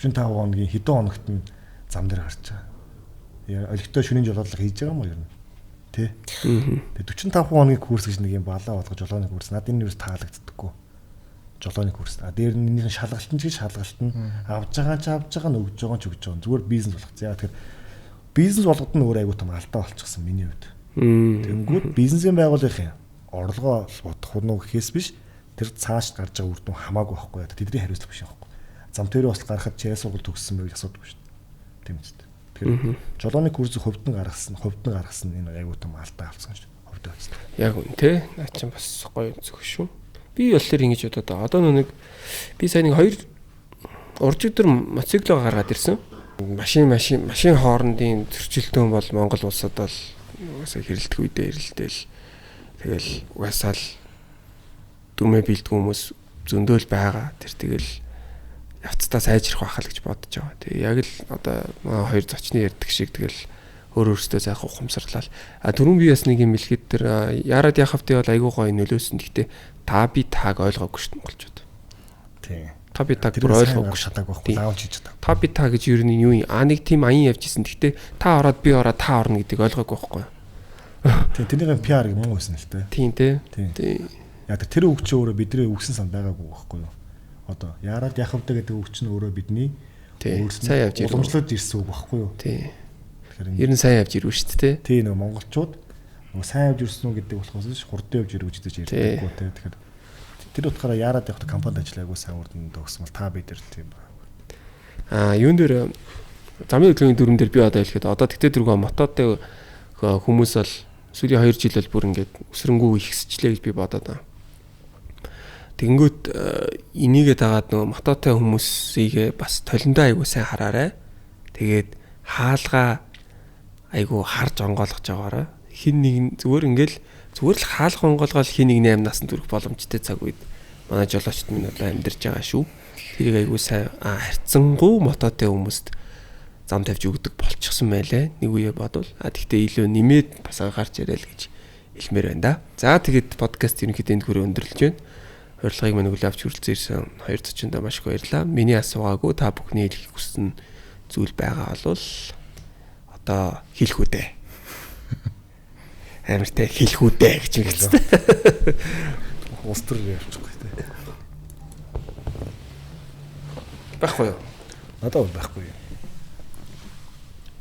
45 хоногийн хэдэн хоногт нь зам дээр гарч байгаа. Олигтой шөнийн жолоодлого хийж байгаа юм уу ер нь? Тэ. Тэгээ 45 хоногийн курс гэж нэг юм балаа болгож жолооны курс. Над энэ юу таалагддаггүй. Жолооны курс. Дээр нь шалгалт нь авж байгаа нь өгж байгаа нь зүгээр бизнес болгох. За тэгэхээр бизнес болгоход нь өөр айгуу том алдаа болчихсон миний хувьд. Тэнгүүд бизнесийн байгууллагын орлогоо бодох уу гэхээс биш тэр цааш гарч байгаа үр дүн хамаагүй байхгүй. Тэдний хариуцлага биш байхгүй. Зам төвийн ус гарахад чи сургууль төгссөн байг асуудаггүй шүү дээ. Тийм үстэй. Тэгэхээр жолооны курсыг хувьд нь гаргасан энэ айгуу том алдаа авсан шүү дээ. Хувьд авсан. Яг үн тэ. Наа чинь бас гоё зөв шүү. Би болохоор ингэж бодоод одоо нэг би сая нэг 2 уржиг дөр мотоциклоо гаргаад ирсэн. Машин хоорондын зөрчилдөөн бол Монгол улсад бол угаасаа хэрэлдэх үедээ хэрэлдээл тэгэл угаасаа л дүрмээ бэлдэх хүмүүс зөндөөл байгаа. Тэр тэгэл явцдаа сайжрах байхаа л гэж бодож байгаа. Тэгээ яг л одоо хоёр зочны ярьдаг шиг тэгэл өөрөөсөө сайхан ухамсарлал. Түрүүн би бас нэг юм хэлэхэд тэр Яраад Яхавтай бол айгүй гоё нөлөөсөн. Гэхдээ та би тааг ойлгоогүй шүү дээ монголчууд. Тийм. Та би тааг бүр ойлгоогүй шатаагүй байхгүй лаунж хийж байгаа. Та би та гэж юу юм нэг тийм аян явж исэн. Гэхдээ та ороод би ороод та орно гэдгийг ойлгоогүй байхгүй. Тийм тэрний PR юм байсан л дээ. Тийм тий. Яг тэр үг чи өөрөө бидний үгсэн сан байгаагүй байхгүй юу? Одоо Яраад Яхавтай гэдэг үг чинь өөрөө бидний сайн явж ирсэн. Уламжлаад ирсэн үг байхгүй юу? Тийм. Ер нь сайн явж ирвэ шүү дээ. Тийм нэг монголчууд сайн явж ирсэн үү гэдэг болохоос хурдан явж ирвэ гэж ярьдаггүй те. Тэгэхээр тэр утгаараа Яраад Яхавтай компанид ажиллаагүй сайн урд төгсөн бол та бид нар тийм ба. Юун дээр замын хөдөлгөөний дүрэн дээр би одоо хэлэхэд одоо тэгтээ дөрвөө мототой хүмүүс бол сүүлийн 2 жил бол бүр ингээд өсрөнгүү ихсчлээ гэж би бодоод байна. Тэгэнгүүт энийгээ дагаад нөгөө мототой хүмүүсийг бас толиндоо айгуу сайн хараарай. Тэгээд хаалгаа айгуу харж онгойлгож байгаараа хин нэг зүгээр л хаалга онгойлгоод хин нэг 8 наснд хүрэх боломжтой цаг үед манай жолоочд минь одоо амьдарч байгаа шүү. Тэрийг айгуу сайн харьцангуй мототой хүмүүст зам тавьж өгдөг болчихсон байлээ. Нэг үе бодвол тэгтээ илүү нэмээд бас анхаарч яриа л гэж хэлмээр байна да. За тэгээд подкаст ерөнхийдөө энэ хүрээ өндөрлөж байна. Урилгыг мань өглөө авч хүрэлцэн ирсэн хоёр зочиндоо маш их баярлалаа. Миний асуугаагүй та бүхний хэлхийг хүссэн зүйл байгаа бол одоо хэлэх үдэ. Амартай хэлэх үдэ гэж хэлсэн. Улс төр явчихгүй те. Байхгүй юу? Надад бол байхгүй юу.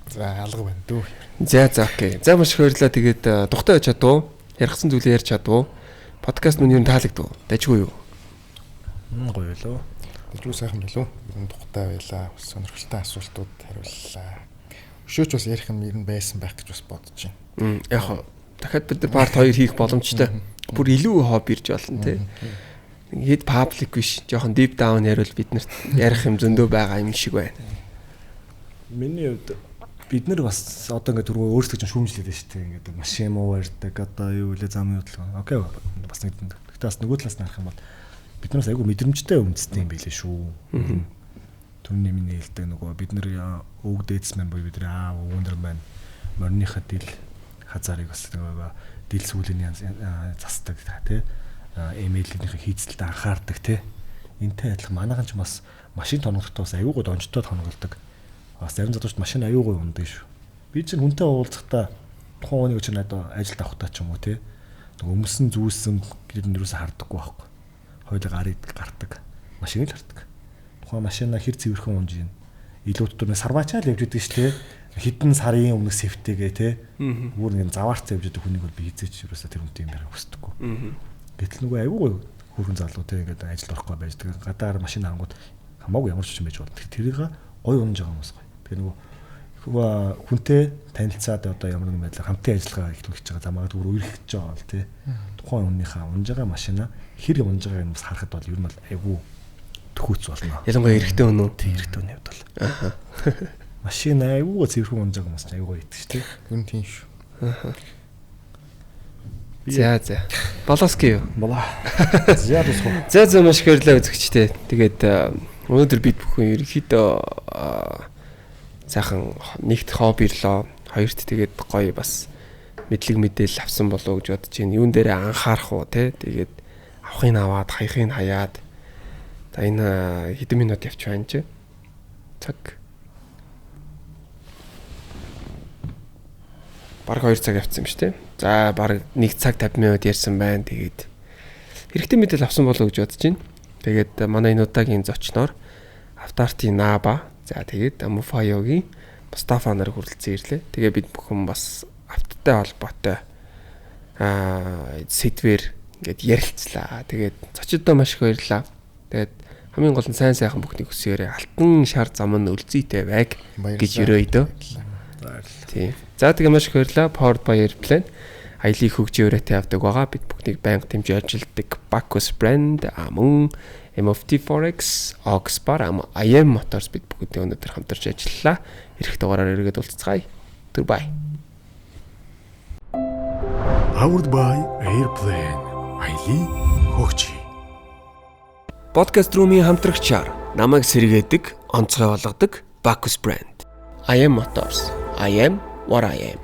За алга байна дүү. За окей. За маш их баярлалаа. Тэгээд тухтай байж чадв. Ярихсан зүйлээ ярьж чадв. Подкаст мөн юу таалагдв. Дажгүй юу? Гоё лөө. Илүү сайхан билүү? Ер нь тухтай байлаа. Сонирхолтой асуултууд хариуллаа. Өшөөч бас ярих юм ер нь байсан байх гэж бас бодож байна. Яг дахиад бид нар part 2 хийх боломжтой. Бүр илүү хобби ирж болно тий. Хэд паблик биш, жоохон deep down ярил бид нарт ярих юм зөндөө байгаа юм шиг байна. Миний хувьд бид нар бас одоо ингээд түрүү өөрсдөө ч шүүмжлээд байна шүү дээ. Ингээд машин муу барьдаг одоо юу вэ замын хөдөлгөөн. Окей бас нэг гэхдээ бас нөгөө талаас нь харах юм бол биднээс айгүй мэдрэмжтэй үндэстэй юм билээ шүү. Түрний миний хэлдэг нөгөө бид нар өвөг дээдс маань буюу бидний аав өвөндөр маань морныхаа дил хазаарыг бас нөгөө дил сүүлийн засдаг тий. Эмэйлийнхээ хийцэлд анхаардаг тий. Энтэй адилхан манайхан ч бас машин тоноглохдоо бас айгүй гоо донжтой тонголдог. Бас зарим залуучууд машин аюугүй ундаг шүү. Би чинь хүнтэй уулзахдаа тухайн нэг ч надад ажилд авахтаа ч юм уу тий. Өмсөн зүүсэн гэдэг нь юусаа хардаггүй байхгүй. Хойлоо гардаг. Машин л хардаг. Тухайн машина хэр цэвэрхэн унж ийн. Илүү дотор сарвачаал явж идэг шүү тий. Хитэн сарын өмнө сэвтэйгээ тий. Бүр нэг заваарц явж идэг хүнийг бол би хизээч юусаа тэр хүнтэй юм яриа хүсдэггүй. Гэтэл нөгөө аюугүй хөргөн залуу тий ингээд ажилд орохгүй байждаг. Гадаар машин ангууд хамаагүй ямар ч юм байж болно. Тэрийг гой унж байгаа хүмүүс гоё. Тэгээ нөгөө хүнтэй танилцаад одоо ямар нэгэн байдлаар хамтын ажиллагаа эхлүүлж байгаа замаад бүр үерхэж байгаа бол тий. Тухайн хүнийхээ унж байгаа машина хэр унж байгааг нь бас харахад бол ер нь бол айгүй төхөөц болно. Ялангуяа эрэгтэй хүн үү? Тий эрэгтэй хүний хувьд бол. Машин айгүй цэвэрхэн унж байгаа хүмүүс айгүй идэх шүү тий. Ер нь тийм шүү. За. Болоски юу? Болоо. За тусах. За маш их баярлалаа үзэгчтэй. Тэгээд өнөөдөр бид бүхэн ерөнхийдөө сайхан нэгт хобби ирлоо. Хоёрт тэгээд гоё бас мэдлэг мэдээлэл авсан болов уу гэж бодож байна. Юун дээрээ анхаарах уу те. Тэгээд авахыг аваад, хаяхыг хаяад. За энэ хэдэн минут явчих байна чи. Цаг. Бараг 2 цаг явцсан юм шүү те. За бараг 1 цаг 50 минут ярьсан байна. Тэгээд хэрэгтэй мэдээлэл авсан болов уу гэж бодож байна. Тэгээд манай энэ удаагийн зочноор Автартын Наба. За тэгээд Муфаягийн Мустафа нар хүрэлцэн ирлээ. Тэгээ бид бүхэн бас авттай холбоотой сэдвэр ингээд ярилцлаа. Тэгээд зочдоо маш их баярлалаа. Тэгээд хамгийн гол нь сайн бүхнийг хүсээрээ алтан шар зам нь үлзийтэй байг гэж өрөөйдөө. Тийм. За тэгээ маш их баярлалаа. Powered by Airplane. аялыг хөгжийн өрөөтэй авдаг байгаа. Бид бүгдийг байнга дэмжиж ажилладаг Bacchus brand мөн MFT Forex, Oxbar, IM Motors бид бүгдээ өнөөдөр хамтарч ажиллалаа. Ирэх дугаараар эргээд уулзцгаая. Goodbye. Powered by Airplane. Аялыг хөгжий. Podcast Room-ийн хамтрагчаар намайг сэргээдэг, онцгой болгодог Bacchus brand. IM Motors. I am what I am.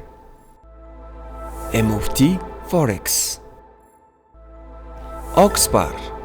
MFT Forex. Oxbar